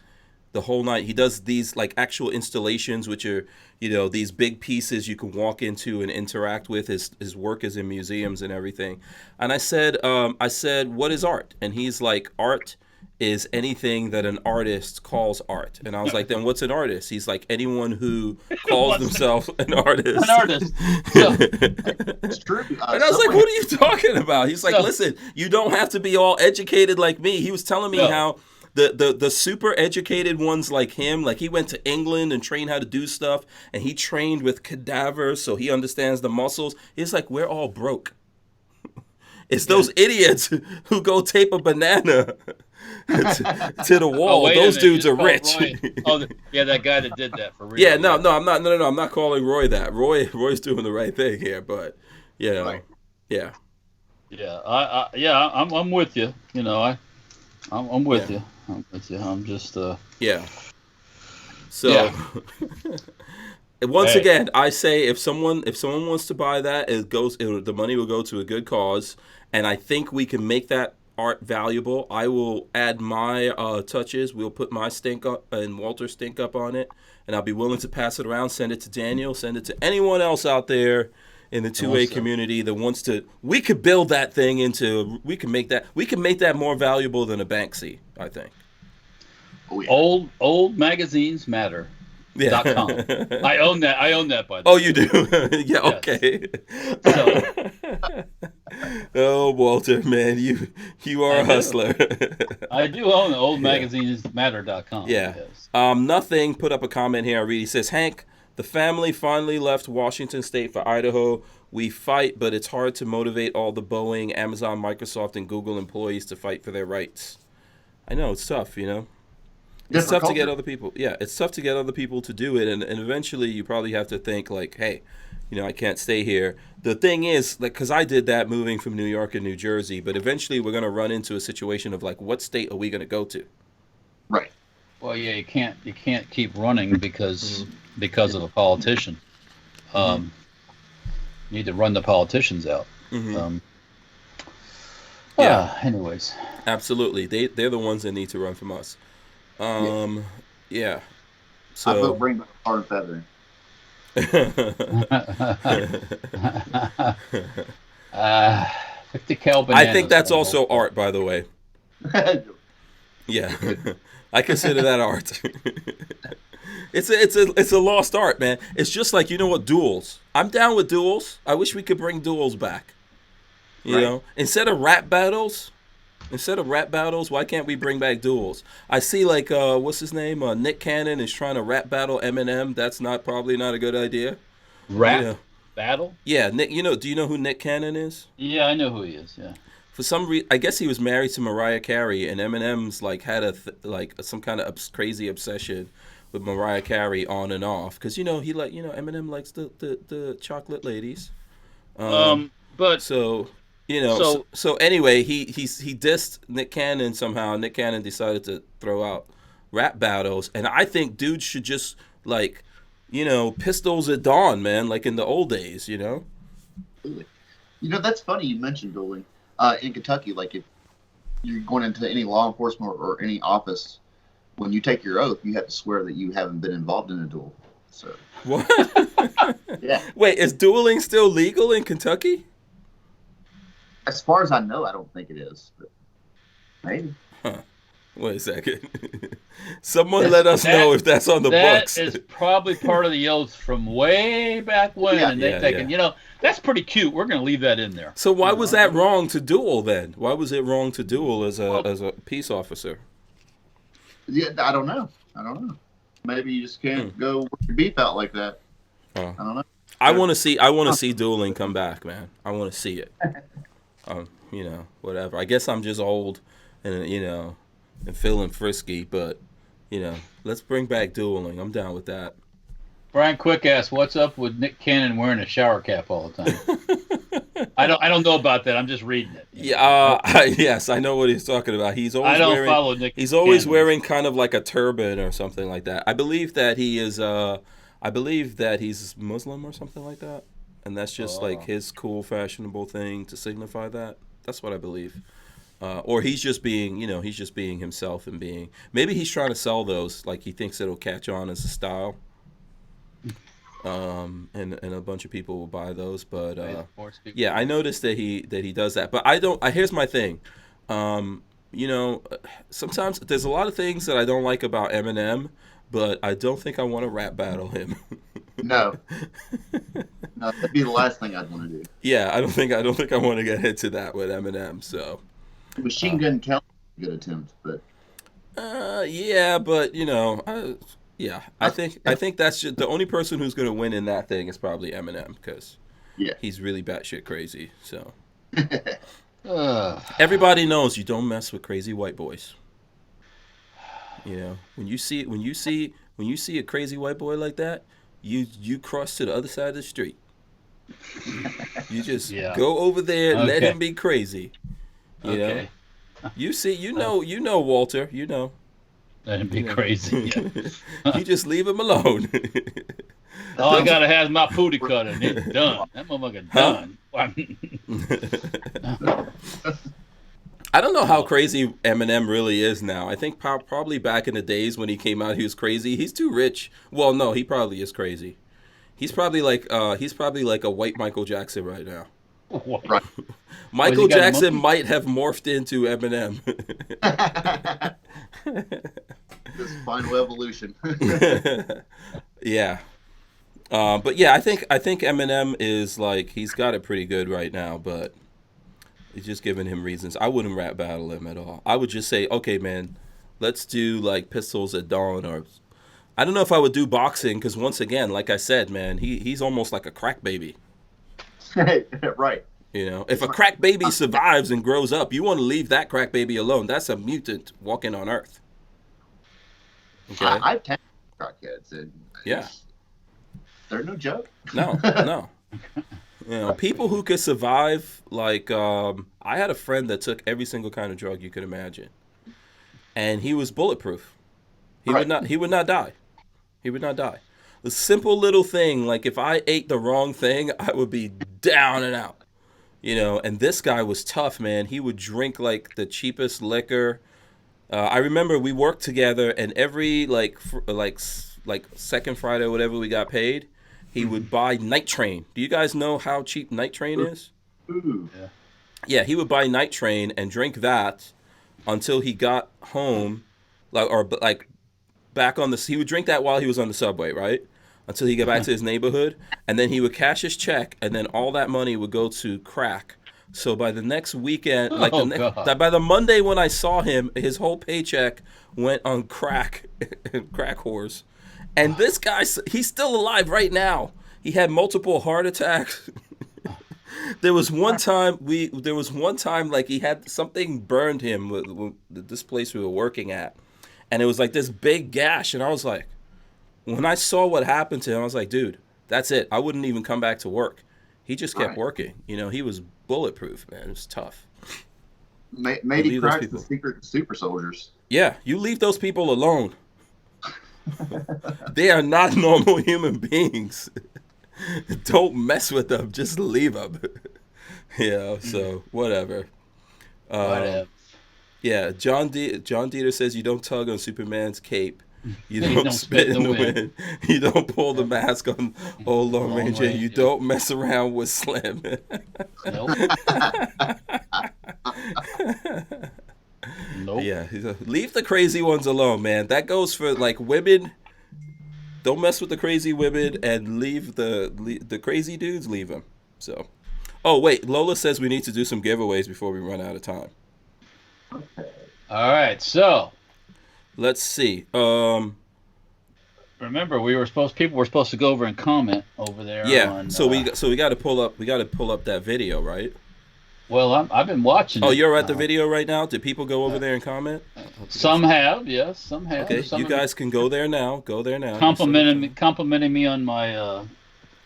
the whole night. He does these like actual installations, which are these big pieces you can walk into and interact with. His work is in museums and everything. And I said, what is art? And he's like, art is anything that an artist calls art. And I was like, then what's an artist? He's like, anyone who calls themselves an artist. An artist. It's true. And I was like, what are you talking about? He's like, listen, you don't have to be all educated like me. He was telling me how the super educated ones like him, like he went to England and trained how to do stuff, and he trained with cadavers, so he understands the muscles. He's like, we're all broke. It's those idiots who go tape a banana to the wall. Those dudes are rich. That guy that did that for real. Yeah, no, I'm not calling Roy that. Roy's doing the right thing here, but I'm with you. I'm with you. I'm just So once again, I say if someone wants to buy that, the money will go to a good cause, and I think we can make that art valuable. I will add my touches. We'll put my stink up and Walter's stink up on it, and I'll be willing to pass it around, send it to Daniel, send it to anyone else out there in the 2A community that wants to. We could build that thing into. We can make that more valuable than a Banksy, I think. Oh, yeah. Old magazines matter. Yeah. .com. I own that. By the way. Oh, you do? Yeah. Okay. Oh, Walter, man, you are a hustler. I do own oldmagazinesmatter.com. Yeah. Yes. Nothing. Put up a comment here. I read. He says, Hank, the family finally left Washington State for Idaho. We fight, but it's hard to motivate all the Boeing, Amazon, Microsoft, and Google employees to fight for their rights. I know it's tough. It's tough to get other people. Yeah, it's tough to get other people to do it, and eventually you probably have to think like, hey, I can't stay here. The thing is, like, because I did that moving from New York and New Jersey, but eventually we're going to run into a situation of like, what state are we going to go to? Right. Well, yeah, you can't keep running because of a politician. You need to run the politicians out. Anyways. Absolutely, they're the ones that need to run from us. Yeah. So I will bring back hard feather. 50 cal bananas. I think that's also art, by the way. Yeah, I consider that art. It's a lost art, man. It's just like, duels. I'm down with duels. I wish we could bring duels back. You know, instead of rap battles, why can't we bring back duels? I see like what's his name? Nick Cannon is trying to rap battle Eminem. That's probably not a good idea. Rap battle? Yeah, Nick. Do you know who Nick Cannon is? Yeah, I know who he is. Yeah. for some reason, I guess he was married to Mariah Carey, and Eminem's like had a some kind of crazy obsession with Mariah Carey on and off, because Eminem likes the chocolate ladies. But So anyway, he dissed Nick Cannon somehow. Nick Cannon decided to throw out rap battles, and I think dudes should just pistols at dawn, man, like in the old days, Absolutely. That's funny you mentioned dueling. In Kentucky, like if you're going into any law enforcement or any office, when you take your oath, you have to swear that you haven't been involved in a duel. So What? yeah, Wait, is dueling still legal in Kentucky? as far as I know, I don't think it is, but maybe. Wait a second. Someone let us know if that's on the books. That is probably part of the oath from way back when, and they've taken. That's pretty cute. We're going to leave that in there. So why was that wrong to duel then? Why was it wrong to duel as a peace officer? Yeah, I don't know. Maybe you just can't go work your beef out like that. Oh. I don't know. I want to see dueling come back, man. I want to see it. Whatever. I guess I'm just old and and feeling frisky, but let's bring back dueling. I'm down with that. Brian Quick asks, "What's up with Nick Cannon wearing a shower cap all the time?" I don't know about that. I'm just reading it. Yeah. Yes, I know what he's talking about. He's always follow Nick. He's always Cannon. wearing kind of like a turban or something like that. I believe that he is. I believe that he's Muslim or something like that, and that's just like his cool, fashionable thing to signify that. That's what I believe. Or he's just being, he's just being himself and being. Maybe he's trying to sell those, like he thinks it'll catch on as a style. And a bunch of people will buy those, but yeah, I noticed that he does that. But I don't. Here's my thing. Sometimes there's a lot of things that I don't like about Eminem, but I don't think I want to rap battle him. No, that'd be the last thing I'd want to do. Yeah, I don't think I want to get into that with Eminem. So Machine Gun Kelly, good attempt, but yeah, but I think that's just the only person who's going to win in that thing is probably Eminem, because he's really batshit crazy. So everybody knows you don't mess with crazy white boys. When you see a crazy white boy like that, you cross to the other side of the street. You just go over there and let him be crazy. You know? You see, Walter, Let him be crazy. Yeah. You just leave him alone. All I gotta have is my pooty cutter, and it's done. That motherfucker done. I don't know how crazy Eminem really is now. I think probably back in the days when he came out, he was crazy. He's too rich. Well, no, he probably is crazy. He's probably like a white Michael Jackson right now. right. Michael Jackson might have morphed into Eminem. This final evolution. Yeah. But yeah, I think Eminem is like, he's got it pretty good right now, but it's just giving him reasons. I wouldn't rap battle him at all. I would just say, okay, man, let's do like Pistols at Dawn, or I don't know if I would do boxing, because once again, like I said, man, he's almost like a crack baby. Right. If a crack baby survives and grows up, you want to leave that crack baby alone. That's a mutant walking on Earth. Okay. I've taken crackheads, and yeah, they're no joke. No. People who could survive, like I had a friend that took every single kind of drug you could imagine, and he was bulletproof. He would not die. He would not die. The simple little thing, like if I ate the wrong thing, I would be down and out. And this guy was tough, man. He would drink like the cheapest liquor. I remember we worked together, and every like second Friday or whatever we got paid, he would buy Night Train. Do you guys know how cheap Night Train is? Ooh. Yeah, he would buy Night Train and drink that until he got home, back on the. He would drink that while he was on the subway, right? Until he got back to his neighborhood, and then he would cash his check, and then all that money would go to crack. So by the next weekend, by the Monday when I saw him, his whole paycheck went on crack whores. And this guy, he's still alive right now. He had multiple heart attacks. There was one time like he had something burned him with this place we were working at, and it was like this big gash, and I was like, when I saw what happened to him, I was like, dude, that's it. I wouldn't even come back to work. He just kept working. You know, he was bulletproof, man. It was tough. Maybe cracked the secret super soldiers. Yeah, you leave those people alone. They are not normal human beings. Don't mess with them. Just leave them. Yeah, so whatever. Whatever. Yeah, John Dieter says you don't tug on Superman's cape. You don't spit in the wind. You don't pull the mask on Old Lone Ranger. You don't mess around with Slim. Nope. Nope. Yeah, leave the crazy ones alone, man. That goes for like women. Don't mess with the crazy women, and leave the crazy dudes. Leave them. So, oh wait, Lola says we need to do some giveaways before we run out of time. All right, so let's see. Remember, people were supposed to go over and comment over there. Yeah. On, so we got to pull up that video, right? Well, I've been watching. Oh, you're at the video right now. Did people go over there and comment? Some have, yes. Some have. Okay, you guys can go there now. Go there now. Complimenting me on my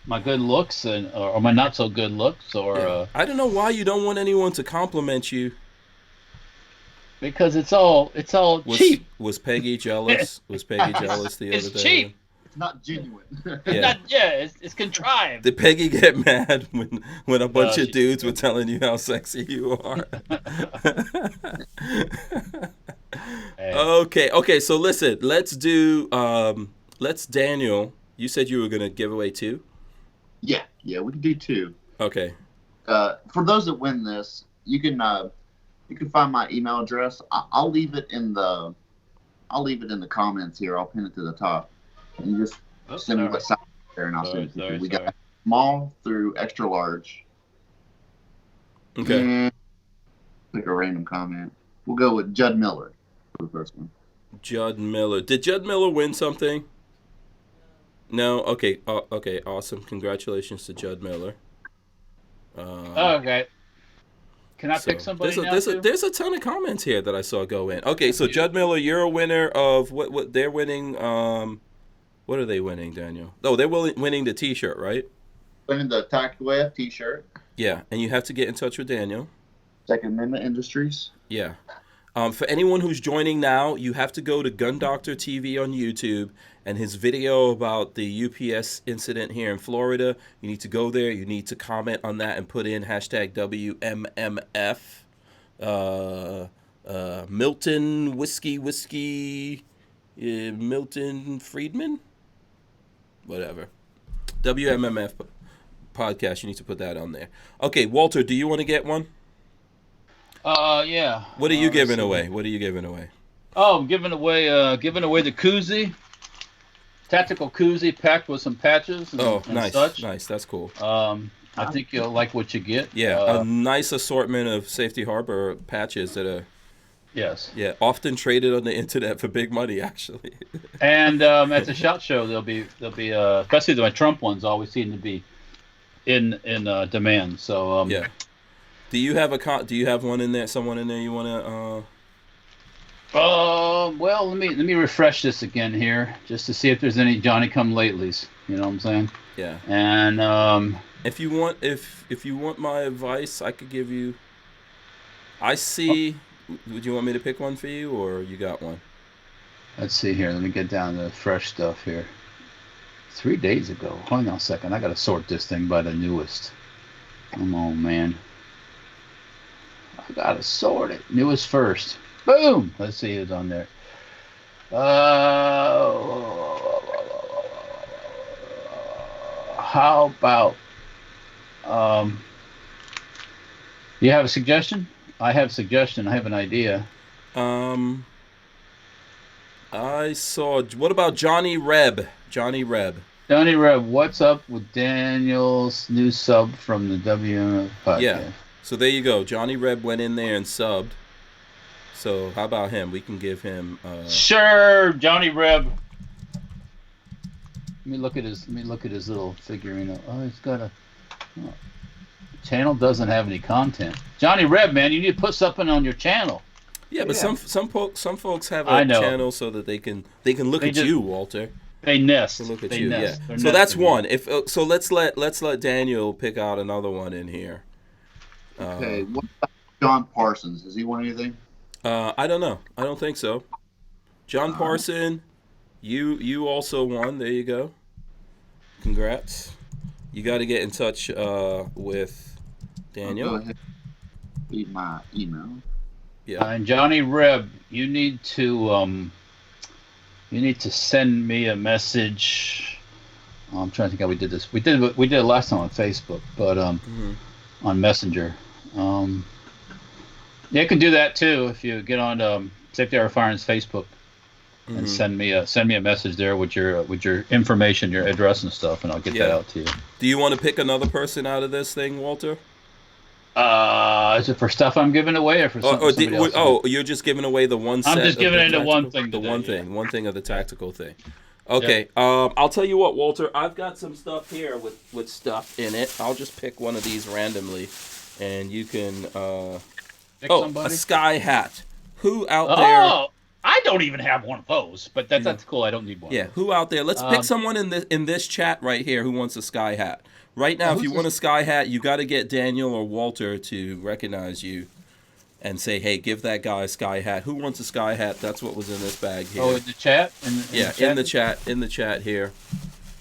my good looks or my not so good looks, or yeah. I don't know why you don't want anyone to compliment you. Because it's all cheap. Was Peggy jealous? Was Peggy jealous the other day? It's cheap. It's not genuine. It's contrived. Did Peggy get mad when a bunch of dudes were telling you how sexy you are? Hey. Okay. So listen, let's do. Let's Daniel. You said you were gonna give away 2. Yeah, we can do 2. Okay. For those that win this, you can find my email address. I'll leave it in the comments here. I'll pin it to the top, and you just send me what's out there, and I'll send it to you. We got small through extra large. Okay. And pick a random comment. We'll go with Judd Miller for the first one. Judd Miller. Did Judd Miller win something? No. Okay. Okay. Awesome. Congratulations to Judd Miller. Okay. Can I pick somebody now? There's a ton of comments here that I saw go in. Okay, so Judd Miller, you're a winner of what they're winning. What are they winning, Daniel? Oh, they're winning the T-shirt, right? Winning the Tactical AF T-shirt. Yeah, and you have to get in touch with Daniel. Second Amendment Industries. Yeah. For anyone who's joining now, you have to go to GunDoctorT.V on YouTube, and his video about the UPS incident here in Florida, you need to go there. You need to comment on that and put in hashtag WMMF. Milton Whiskey, Milton Friedman? Whatever. WMMF podcast, you need to put that on there. Okay, Walter, do you want to get one? Yeah. What are you giving away? What are you giving away? Oh, I'm giving away the koozie, tactical koozie packed with some patches and nice, such. Nice, that's cool. I think you'll like what you get. Yeah, a nice assortment of Safety Harbor patches that are often traded on the internet for big money, actually. And at the SHOT Show, they'll be especially my Trump ones always seem to be in demand. So yeah. Do you have one in there? Someone in there you want to? Well, let me refresh this again here, just to see if there's any Johnny Come Latelys. You know what I'm saying? Yeah. And if you want my advice, I could give you. I see. Would you want me to pick one for you, or you got one? Let's see here. Let me get down to the fresh stuff here. 3 days ago. Hold on a second. I got to sort this thing by the newest. Come on, man. I got to sort it. Newest first. Boom. Let's see who's on there. How about... you have a suggestion? I have a suggestion. I have an idea. I saw. What about Johnny Reb? Johnny Reb, what's up with Daniel's new sub from the WMMF podcast? Yeah. So there you go. Johnny Reb went in there and subbed. So how about him? We can give him. Sure, Johnny Reb. Let me look at his little figurine. Oh, he's got a. Oh, Channel doesn't have any content. Johnny Reb, man, you need to put something on your channel. Yeah, but some folks have I a know. channel so that they can look They at just- you, Walter. They nest. They look at They you. nest. Yeah. They're So that's nesting. one. If so, let's let Daniel pick out another one in here. Okay, what about John Parsons? Has he won anything? I don't know. I don't think so. John Parson, you also won. There you go. Congrats. You got to get in touch with Daniel. I'll go ahead and read my email. Yeah. And Johnny Reb, you need to send me a message. I'm trying to think how we did this. We did it last time on Facebook, but on Messenger. Yeah, you can do that too if you get on Safety Hour Firearms Facebook and send me a message there with your information, your address and stuff, and I'll get that out to you. Do you want to pick another person out of this thing, Walter? Is it for stuff I'm giving away or for somebody else? You're just giving away the one set. I'm just giving it the one thing. The today, one yeah. thing. One thing of the tactical thing. Okay. I'll tell you what, Walter. I've got some stuff here with stuff in it. I'll just pick one of these randomly, and you can. Pick a somebody? sky hat. Who out there? Oh, I don't even have one of those, but that's cool. I don't need one. Yeah, who out there? Let's pick someone in this chat right here who wants a sky hat. Right now, if you want a sky hat, you got to get Daniel or Walter to recognize you and say, "Hey, give that guy a sky hat." Who wants a sky hat? That's what was in this bag here. Oh, in the chat? In the chat here.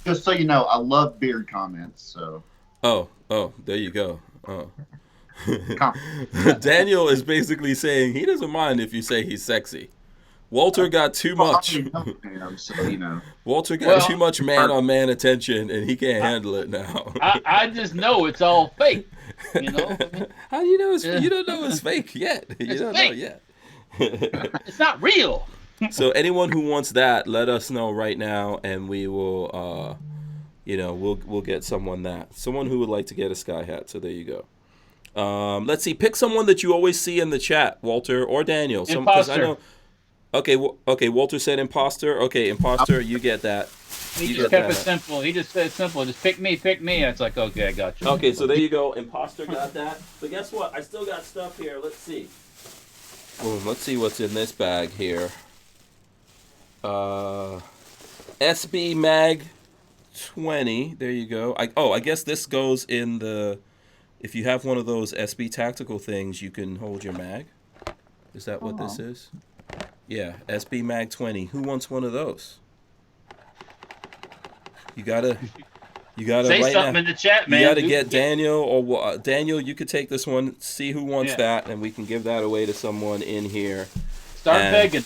Just so you know, I love beard comments. So. Oh, there you go. Oh. Daniel is basically saying he doesn't mind if you say he's sexy. Walter got too much. So, you know. Walter got too much man-on-man attention, and he can't handle it now. I just know it's all fake. You know? How do you know you don't know it's fake yet? You don't fake. know yet. It's not real. So anyone who wants that, let us know right now, and we will, we'll get someone who would like to get a sky hat. So there you go. Let's see. Pick someone that you always see in the chat, Walter or Daniel. Imposter. I know. Okay. Walter said imposter. Okay, imposter. You get that. He just kept it simple. He just said simple. Just pick me. It's like, okay, I got you. Okay, so there you go. Imposter got that. But guess what? I still got stuff here. Let's see. Boom. Let's see what's in this bag here. SB Mag 20. There you go. I guess this goes in the. If you have one of those SB tactical things, you can hold your mag. Is that what this is? Yeah, SB Mag 20. Who wants one of those? You gotta say right something now, in the chat, man. You gotta get Daniel or Daniel. You could take this one. See who wants that, and we can give that away to someone in here. Start begging.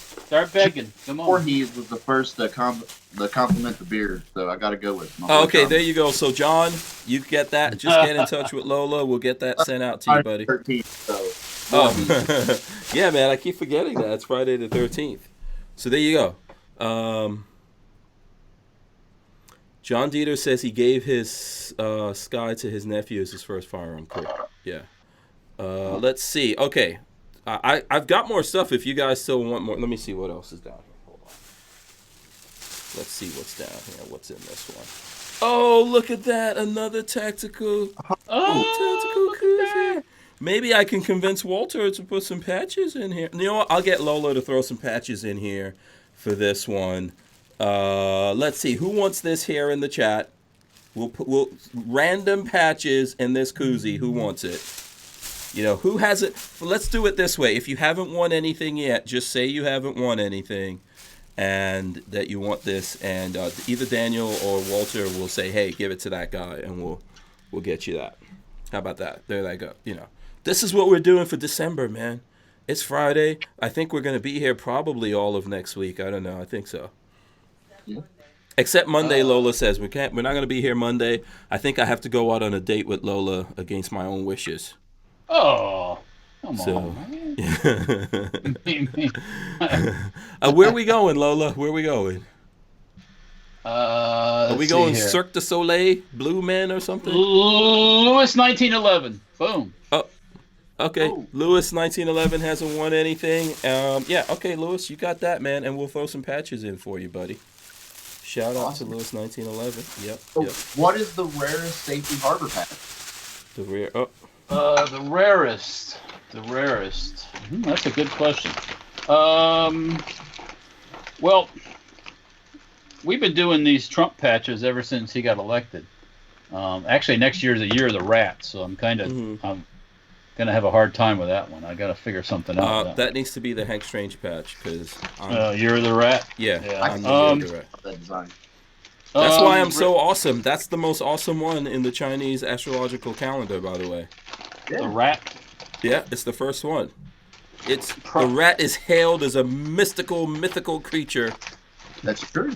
Come on. Voorhees was the first to compliment the beard, so I got to go with my Oh, okay, there you go. So John, you get that. Just get in touch with Lola. We'll get that sent out to you, buddy. 13th, so. Oh, yeah, man. I keep forgetting that it's Friday the 13th. So there you go. John Dieter says he gave his Sky to his nephew as his first firearm. Cool. Yeah. Let's see. Okay. I've got more stuff if you guys still want more. Let me see what else is down here. Hold on. Let's see what's down here. What's in this one? Oh, look at that. Another tactical. Tactical koozie. Maybe I can convince Walter to put some patches in here. You know what? I'll get Lola to throw some patches in here for this one. Let's see. Who wants this here in the chat? We'll random patches in this koozie. Who wants it? You know, who has it? Let's do it this way. If you haven't won anything yet, just say you haven't won anything and that you want this. And either Daniel or Walter will say, hey, give it to that guy, and we'll get you that. How about that? There they go. You know, this is what we're doing for December, man. It's Friday. I think we're going to be here probably all of next week. I don't know. I think so. Yeah. Except Monday, Lola says we're not going to be here Monday. I think I have to go out on a date with Lola against my own wishes. Oh, come on, man. Where are we going, Lola? Where are we going? Are we going Cirque du Soleil, Blue Men or something? Lewis 1911. Boom. Oh, okay. Ooh. Lewis 1911 hasn't won anything. Yeah, okay, Lewis, you got that, man, and we'll throw some patches in for you, buddy. Shout out to Lewis 1911. Yep. What is the rarest safety harbor patch? The rare. Oh, The rarest. That's a good question. Well, we've been doing these Trump patches ever since he got elected. Actually, next year is the year of the rat, so I'm gonna have a hard time with that one. I gotta figure something out. that needs to be the Hank Strange patch because year of the rat. yeah, Yeah. I'm the year of the rat. That design. That's why I'm so awesome. That's the most awesome one in the Chinese astrological calendar, by the way. The rat. Yeah, it's the first one. The rat is hailed as a mythical creature. That's true.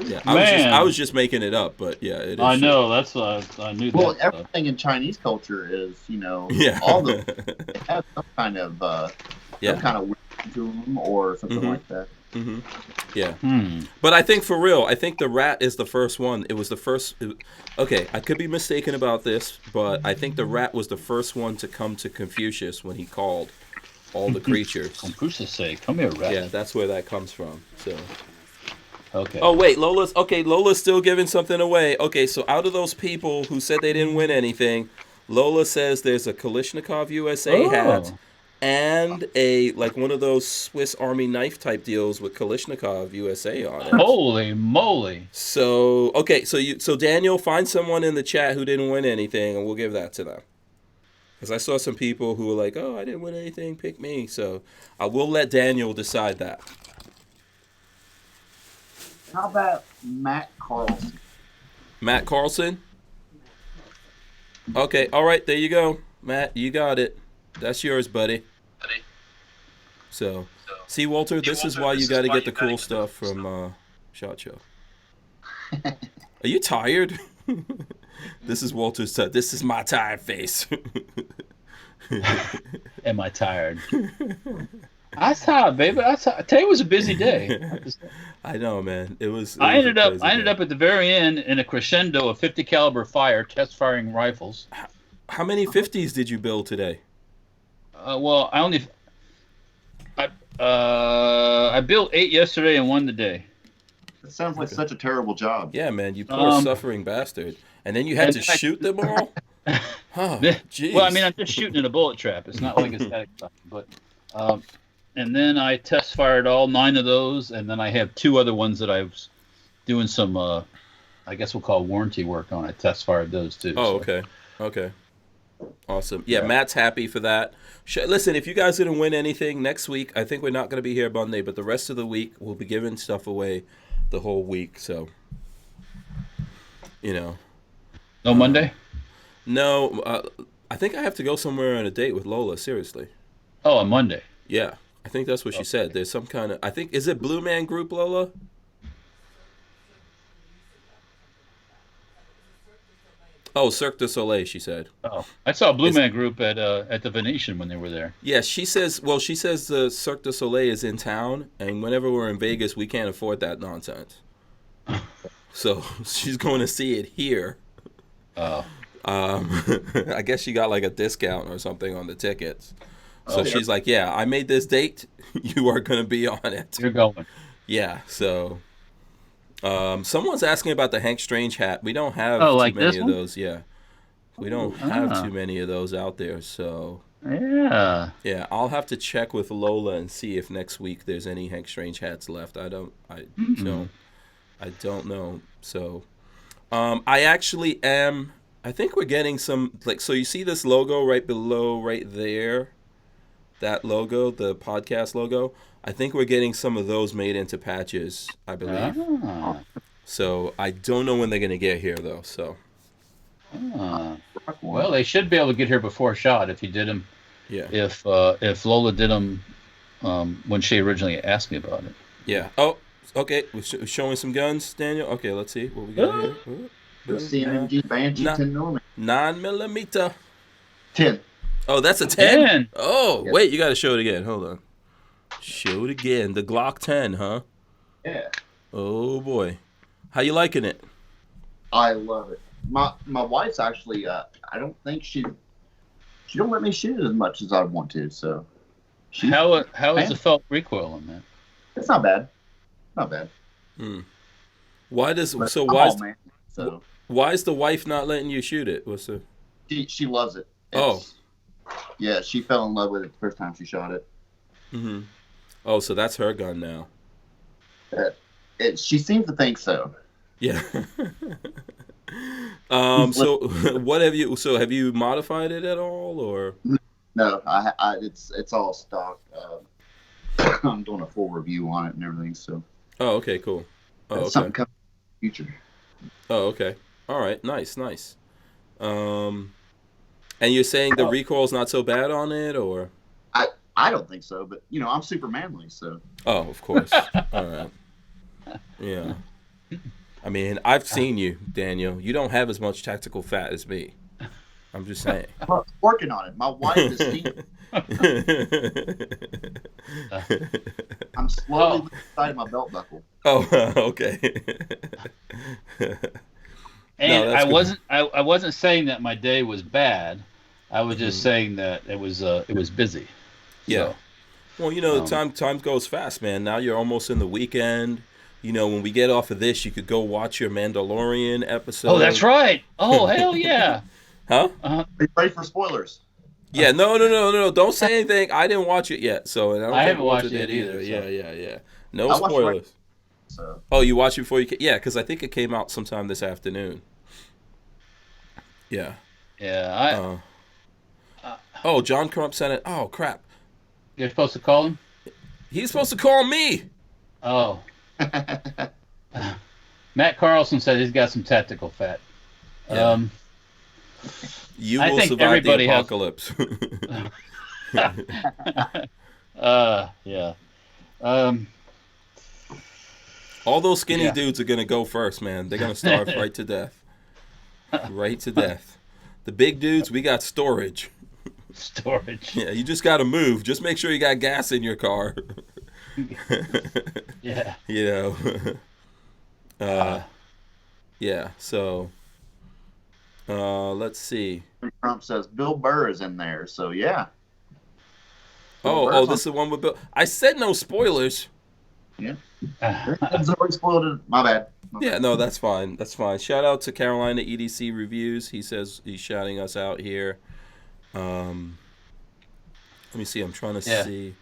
Yeah, Man. I was just making it up, but yeah, it is. I true. know. That's I knew Well, that. everything in Chinese culture is, Yeah. all the it has some kind of Yeah. wisdom to them or something like that. Mm-hmm. Yeah. But I think for real, I think the rat is the first one. It was the first. Okay, I could be mistaken about this, but I think the rat was the first one to come to Confucius when he called all the creatures. Confucius say, "Come here, rat." Yeah, that's where that comes from. So. Okay. Oh wait, Lola's still giving something away. Okay, so out of those people who said they didn't win anything, Lola says there's a Kalashnikov USA hat and one of those Swiss Army knife type deals with Kalashnikov USA on it. Holy moly! So so Daniel, find someone in the chat who didn't win anything, and we'll give that to them. Because I saw some people who were like, "Oh, I didn't win anything, pick me." So I will let Daniel decide that. How about Matt Carlson? Matt Carlson? Okay, all right, there you go. Matt, you got it. That's yours, buddy. So, see, Walter, this is why you got to get the cool stuff from SHOT Show. Are you tired? This is Walter's time. This is my tired face. Am I tired? I was tired, baby. Today was a busy day. I know, man. It was. I ended up at the very end in a crescendo of 50 caliber fire, test firing rifles. How many 50s did you build today? Well, I built 8 yesterday and 1 today. That sounds like such a terrible job. Yeah, man. You poor suffering bastard. And then you had to shoot them all. Huh, jeez. Well, I mean, I'm just shooting in a bullet trap. It's not like a static shot, but. And then I test fired all 9 of those, and then I have 2 other ones that I was doing some, I guess we'll call warranty work on. I test fired those too. Oh, so. okay. Awesome. Yeah, Matt's happy for that. Listen, if you guys didn't win anything next week, I think we're not going to be here Monday, but the rest of the week we'll be giving stuff away the whole week. So, No Monday? No, I think I have to go somewhere on a date with Lola. Seriously. Oh, on Monday. Yeah, I think that's what she said. There's some kind of, I think, is it Blue Man Group, Lola? Oh, Cirque du Soleil, she said. Oh, I saw Blue Man Group at the Venetian when they were there. Yeah, she says the Cirque du Soleil is in town, and whenever we're in Vegas, we can't afford that nonsense. So she's going to see it here. Oh. I guess she got like a discount or something on the tickets. So she's like, yeah, I made this date. You are going to be on it. You're going. Yeah, so someone's asking about the Hank Strange hat. We don't have like too many this of one? those. Yeah, we don't have too many of those out there. So yeah, I'll have to check with Lola and see if next week there's any Hank Strange hats left. I don't know. So I actually am. I think we're getting some, so you see this logo right below, right there, that logo, the podcast logo. I think we're getting some of those made into patches, I believe. So I don't know when they're going to get here, though. So. Well, they should be able to get here before SHOT if you did them. Yeah. If Lola did them when she originally asked me about it. Yeah. Oh, okay. We're showing some guns, Daniel. Okay, let's see what we got here. The CMG Banshee 10 millimeter. 9mm. 10. Oh, that's a 10? 10. Oh, Yes. Wait, you got to show it again. Hold on. Show it again. The Glock 10, huh? Yeah. Oh, boy. How you liking it? I love it. My wife's actually, I don't think she don't let me shoot it as much as I want to, so. How is the felt recoil on that? It's not bad. Not bad. Why does But so I'm why all is, man, so why is the wife not letting you shoot it? What's the She loves it. Oh. Yeah, she fell in love with it the first time she shot it. Mm-hmm. Oh, so that's her gun now. She seems to think so. Yeah. So what have you? So have you modified it at all, or? No, it's all stock. I'm doing a full review on it and everything. So. Oh, okay, cool. Oh, okay. Something coming in the future. Oh, okay. All right, nice. And you're saying the recoil's not so bad on it, or? I don't think so, but I'm super manly, so. Oh, of course. All right. Yeah. I mean, I've seen you, Daniel. You don't have as much tactical fat as me. I'm just saying. I'm working on it. My wife is seeing. I'm slowly inside my belt buckle. Oh, okay. And I wasn't saying that my day was bad. I was just saying that it was busy. Yeah. So, Well, time goes fast, man. Now you're almost in the weekend. When we get off of this, you could go watch your Mandalorian episode. Oh, that's right. Oh, hell yeah. Huh? Are you ready for spoilers? Yeah, no. Don't say anything. I didn't watch it yet, so I haven't watched it either. So. Yeah. No spoilers. So. Oh, you watched it before you came? Yeah, because I think it came out sometime this afternoon. Yeah. Yeah. Oh, John Crump sent it. Oh, crap. You're supposed to call him? He's supposed to call me. Oh. Matt Carlson said he's got some tactical fat. Yeah. You will survive the apocalypse. Yeah. All those skinny dudes are going to go first, man. They're going to starve right to death. Right to death. The big dudes, we got storage. Storage. Yeah, you just got to move. Just make sure you got gas in your car. Yeah. Yeah, so let's see. Trump says Bill Burr is in there, so yeah. Oh, this is the one with Bill. I said no spoilers. Yeah. It's already spoiled it. My bad. Yeah, no, that's fine. That's fine. Shout out to Carolina EDC Reviews. He says he's shouting us out here. Let me see. I'm trying to see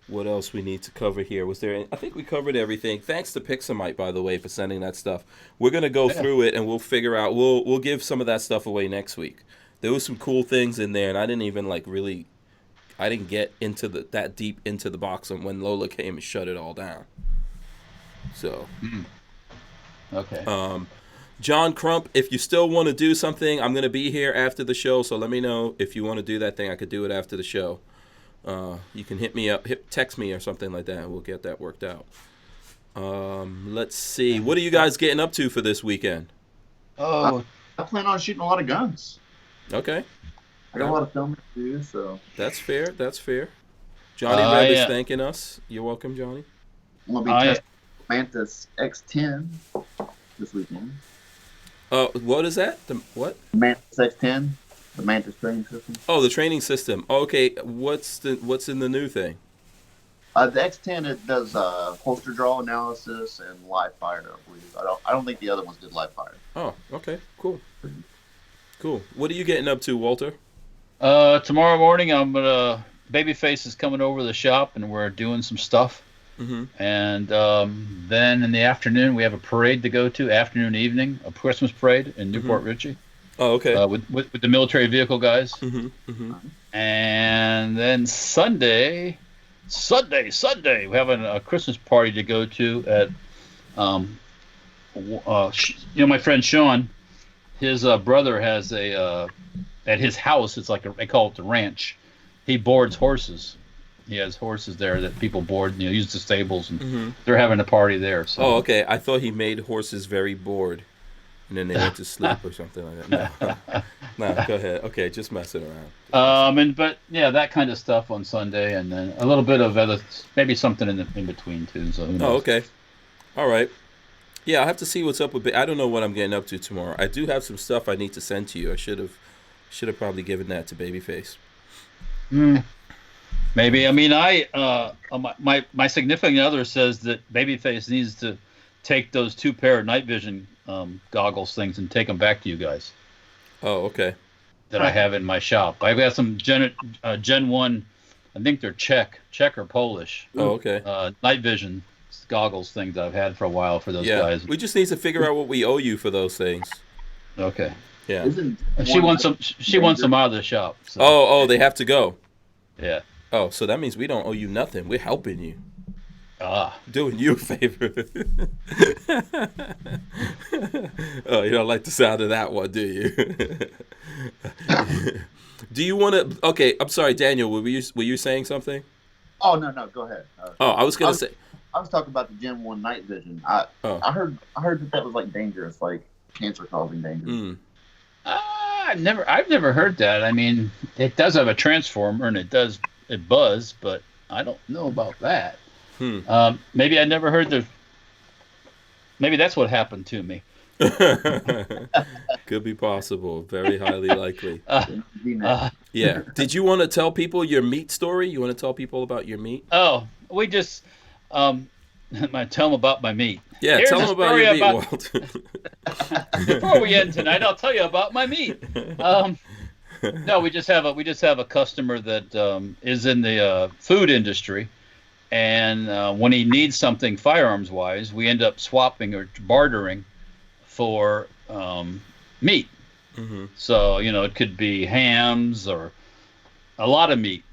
what else we need to cover here. Was there? I think we covered everything. Thanks to Pixamite, by the way, for sending that stuff. We're gonna go through it and we'll figure out. We'll give some of that stuff away next week. There was some cool things in there, and I didn't even really. I didn't get into that deep into the box when Lola came and shut it all down. So. Okay. John Crump, if you still want to do something, I'm going to be here after the show, so let me know if you want to do that thing. I could do it after the show. You can hit me up, text me or something like that, and we'll get that worked out. Let's see. What are you guys getting up to for this weekend? I plan on shooting a lot of guns. Okay. I got a lot of filming to do, so. That's fair. Johnny Reb is thanking us. You're welcome, Johnny. I'm going to be testing Mantis X10 this weekend. What is that? What? Mantis X10, the Mantis training system. Oh, the training system. Okay, what's in the new thing? The X10 it does holster draw analysis and live fire, I believe. I don't think the other ones did live fire. Oh, okay, cool. What are you getting up to, Walter? Tomorrow morning, Babyface is coming over to the shop, and we're doing some stuff. Mm-hmm. And then in the afternoon, we have a parade to go to, afternoon, evening, a Christmas parade in Newport Richey. Oh, okay. With the military vehicle guys. Mm-hmm. Mm-hmm. And then Sunday, we're having a Christmas party to go to at, my friend Sean, his brother has at his house, it's like they call it the ranch. He boards horses. He has horses there that people board, use the stables, and they're having a party there. So. Oh, okay. I thought he made horses very bored, and then they went to sleep or something like that. No, go ahead. Okay, just messing around. But that kind of stuff on Sunday, and then a little bit of maybe something in between too. So who knows? Oh, okay. All right. Yeah, I have to see what's up with. I don't know what I'm getting up to tomorrow. I do have some stuff I need to send to you. I should have probably given that to Babyface. Maybe. I mean, my significant other says that Babyface needs to take those 2 pair of night vision goggles things and take them back to you guys. Oh, okay. that I have in my shop. I've got some Gen 1, I think they're Czech or Polish. Oh, okay. Night vision goggles things I've had for a while for those Yeah. guys. We just need to figure out what we owe you for those things. Okay. Yeah. She wants them. She wants them out of the shop. So. Oh, they have to go. Yeah. Oh, so that means we don't owe you nothing. We're helping you. Doing you a favor. Oh, you don't like the sound of that one, do you? Do you want to? Okay, I'm sorry, Daniel. Were you saying something? Oh no, go ahead. I was gonna say. I was talking about the Gen 1 night vision. I heard that was like dangerous, like cancer causing danger. I've never heard that. I mean, it does have a transformer and it buzz, but I don't know about that. Maybe I never heard maybe that's what happened to me. Could be possible. Very highly likely. Yeah. Did you want to tell people your meat story? You want to tell people about your meat? Oh, we just I tell them about my meat. Yeah, Here's tell them about your meat, Walter. Before we end tonight, I'll tell you about my meat. No, we just have a customer that is in the food industry, and when he needs something firearms wise, we end up swapping or bartering for meat. Mm-hmm. So it could be hams or a lot of meat.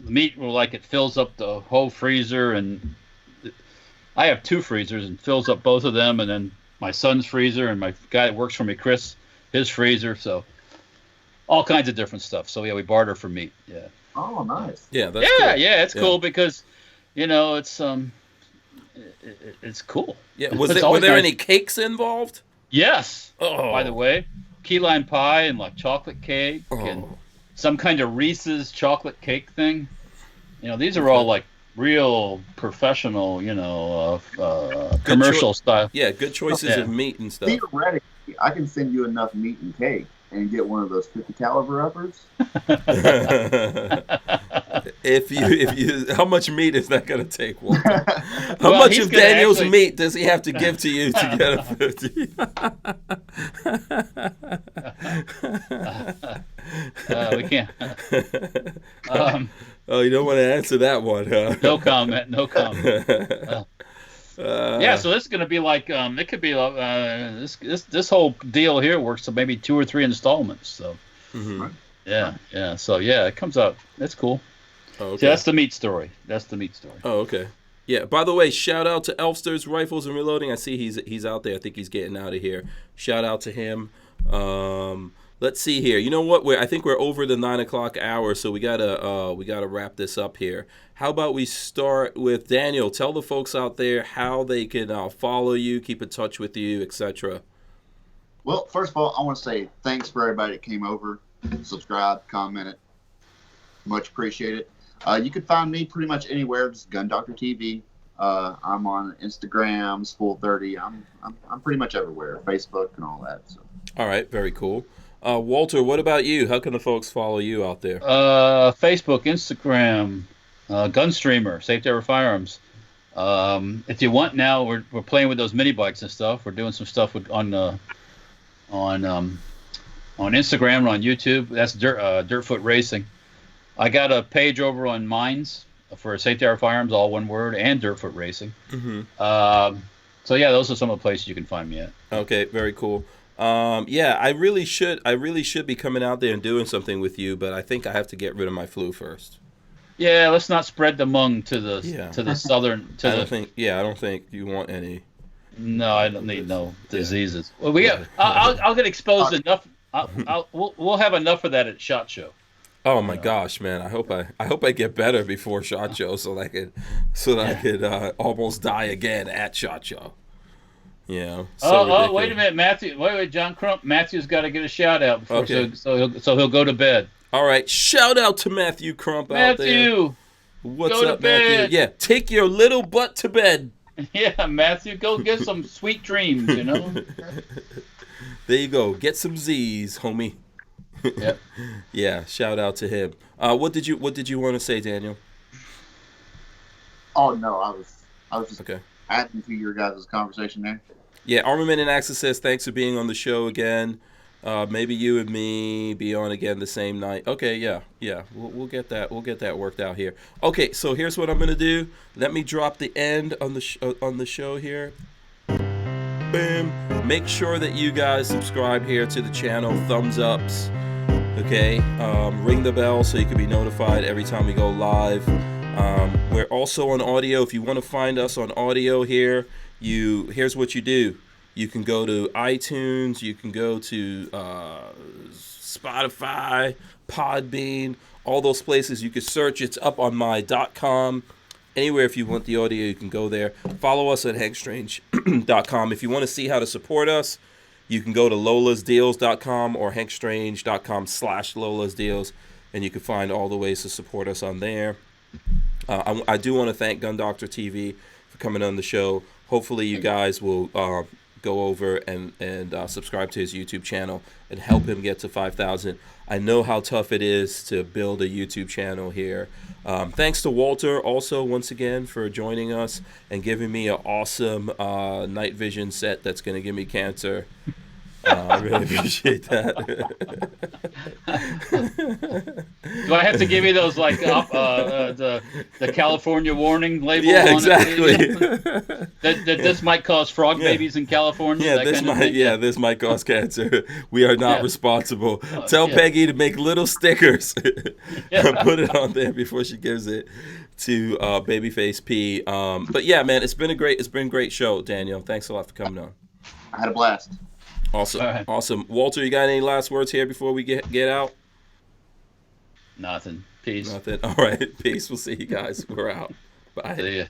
The meat it fills up the whole freezer, and I have 2 freezers and fills up both of them, and then my son's freezer and my guy that works for me, Chris, his freezer. So all kinds of different stuff. So yeah, we barter for meat. Yeah. Oh, nice. Yeah, that's cool. It's cool because it's it's cool. Yeah. Were there any cakes involved? Yes. Oh. By the way, key lime pie and like chocolate cake and some kind of Reese's chocolate cake thing. These are all like real professional, commercial style. Yeah, good choices of meat and stuff. Theoretically, I can send you enough meat and cake and get one of those 50 caliber uppers. If you, how much meat is that going to take, Walter? How much of Daniel's meat does he have to give to you to get a 50? We can't. Oh, you don't want to answer that one, huh? No comment. Yeah, so this is going to be like it could be this whole deal here works to maybe 2 or 3 installments. So yeah. So yeah, it comes out. That's cool. Oh, okay. See, that's the meat story. Oh, okay. Yeah. By the way, shout out to Elfsters Rifles and Reloading. I see he's out there. I think he's getting out of here. Shout out to him. Let's see here. You know what? I think we're over the 9 o'clock hour, so we gotta wrap this up here. How about we start with Daniel? Tell the folks out there how they can follow you, keep in touch with you, etc. Well, first of all, I want to say thanks for everybody that came over, subscribed, commented. Much appreciated. You can find me pretty much anywhere. Just GunDoctorT.V. I'm on Instagram, Spool30. I'm pretty much everywhere, Facebook and all that. So. All right, very cool. Walter, what about you? How can the folks follow you out there? Facebook, Instagram, Gunstreamer, Safe Tower Firearms. If you want now, we're playing with those mini bikes and stuff. We're doing some stuff on Instagram and on YouTube. That's Dirtfoot Racing. I got a page over on Mines for Safe Tower Firearms, all one word, and Dirtfoot Racing. Mm-hmm. So yeah, those are some of the places you can find me at. Okay, very cool. Yeah, I really should be coming out there and doing something with you, but I think I have to get rid of my flu first. Yeah, let's not spread the mung to the southern. I don't think you want any. No, I don't need no diseases. Well, I'll get exposed enough. We'll have enough of that at SHOT Show. Oh my gosh, man! I hope I get better before SHOT Show, so that I could almost die again at SHOT Show. Wait a minute, Matthew. Wait, John Crump. Matthew's got to get a shout out before, so he'll go to bed. All right, shout out to Matthew Crump out there. Matthew, what's up, Matthew? Yeah, take your little butt to bed. Yeah, Matthew, go get some sweet dreams. There you go. Get some Z's, homie. Yep. Yeah, shout out to him. What did you want to say, Daniel? Oh no, I was just adding to your guys' conversation there. Yeah, Armament and Access says thanks for being on the show again. Maybe you and me be on again the same night. Okay, yeah. We'll get that. We'll get that worked out here. Okay, so here's what I'm gonna do. Let me drop the end on the show here. Boom. Make sure that you guys subscribe here to the channel. Thumbs ups. Okay. Ring the bell so you can be notified every time we go live. We're also on audio. If you want to find us on audio here, here's what you do. You can go to iTunes. You can go to Spotify, Podbean, all those places. You can search. It's up on my.com. Anywhere if you want the audio, you can go there. Follow us at hankstrange.com. If you want to see how to support us, you can go to lolasdeals.com or hankstrange.com/lolasdeals, and you can find all the ways to support us on there. I do want to thank GunDoctorT.V for coming on the show. Hopefully you guys will go over and subscribe to his YouTube channel and help him get to 5,000. I know how tough it is to build a YouTube channel here. Thanks to Walter also once again for joining us and giving me an awesome night vision set that's going to give me cancer. I really appreciate that. Do I have to give you those like the California warning label? Yeah, on exactly. It? that this might cause frog babies in California. Yeah, this might cause cancer. We are not responsible. Tell Peggy to make little stickers and put it on there before she gives it to Babyface P. But yeah, man, it's been a great show, Daniel. Thanks a lot for coming on. I had a blast. Awesome. Right. Awesome. Walter, you got any last words here before we get out? Nothing. Peace. Nothing. All right. Peace. We'll see you guys. We're out. Bye. See ya.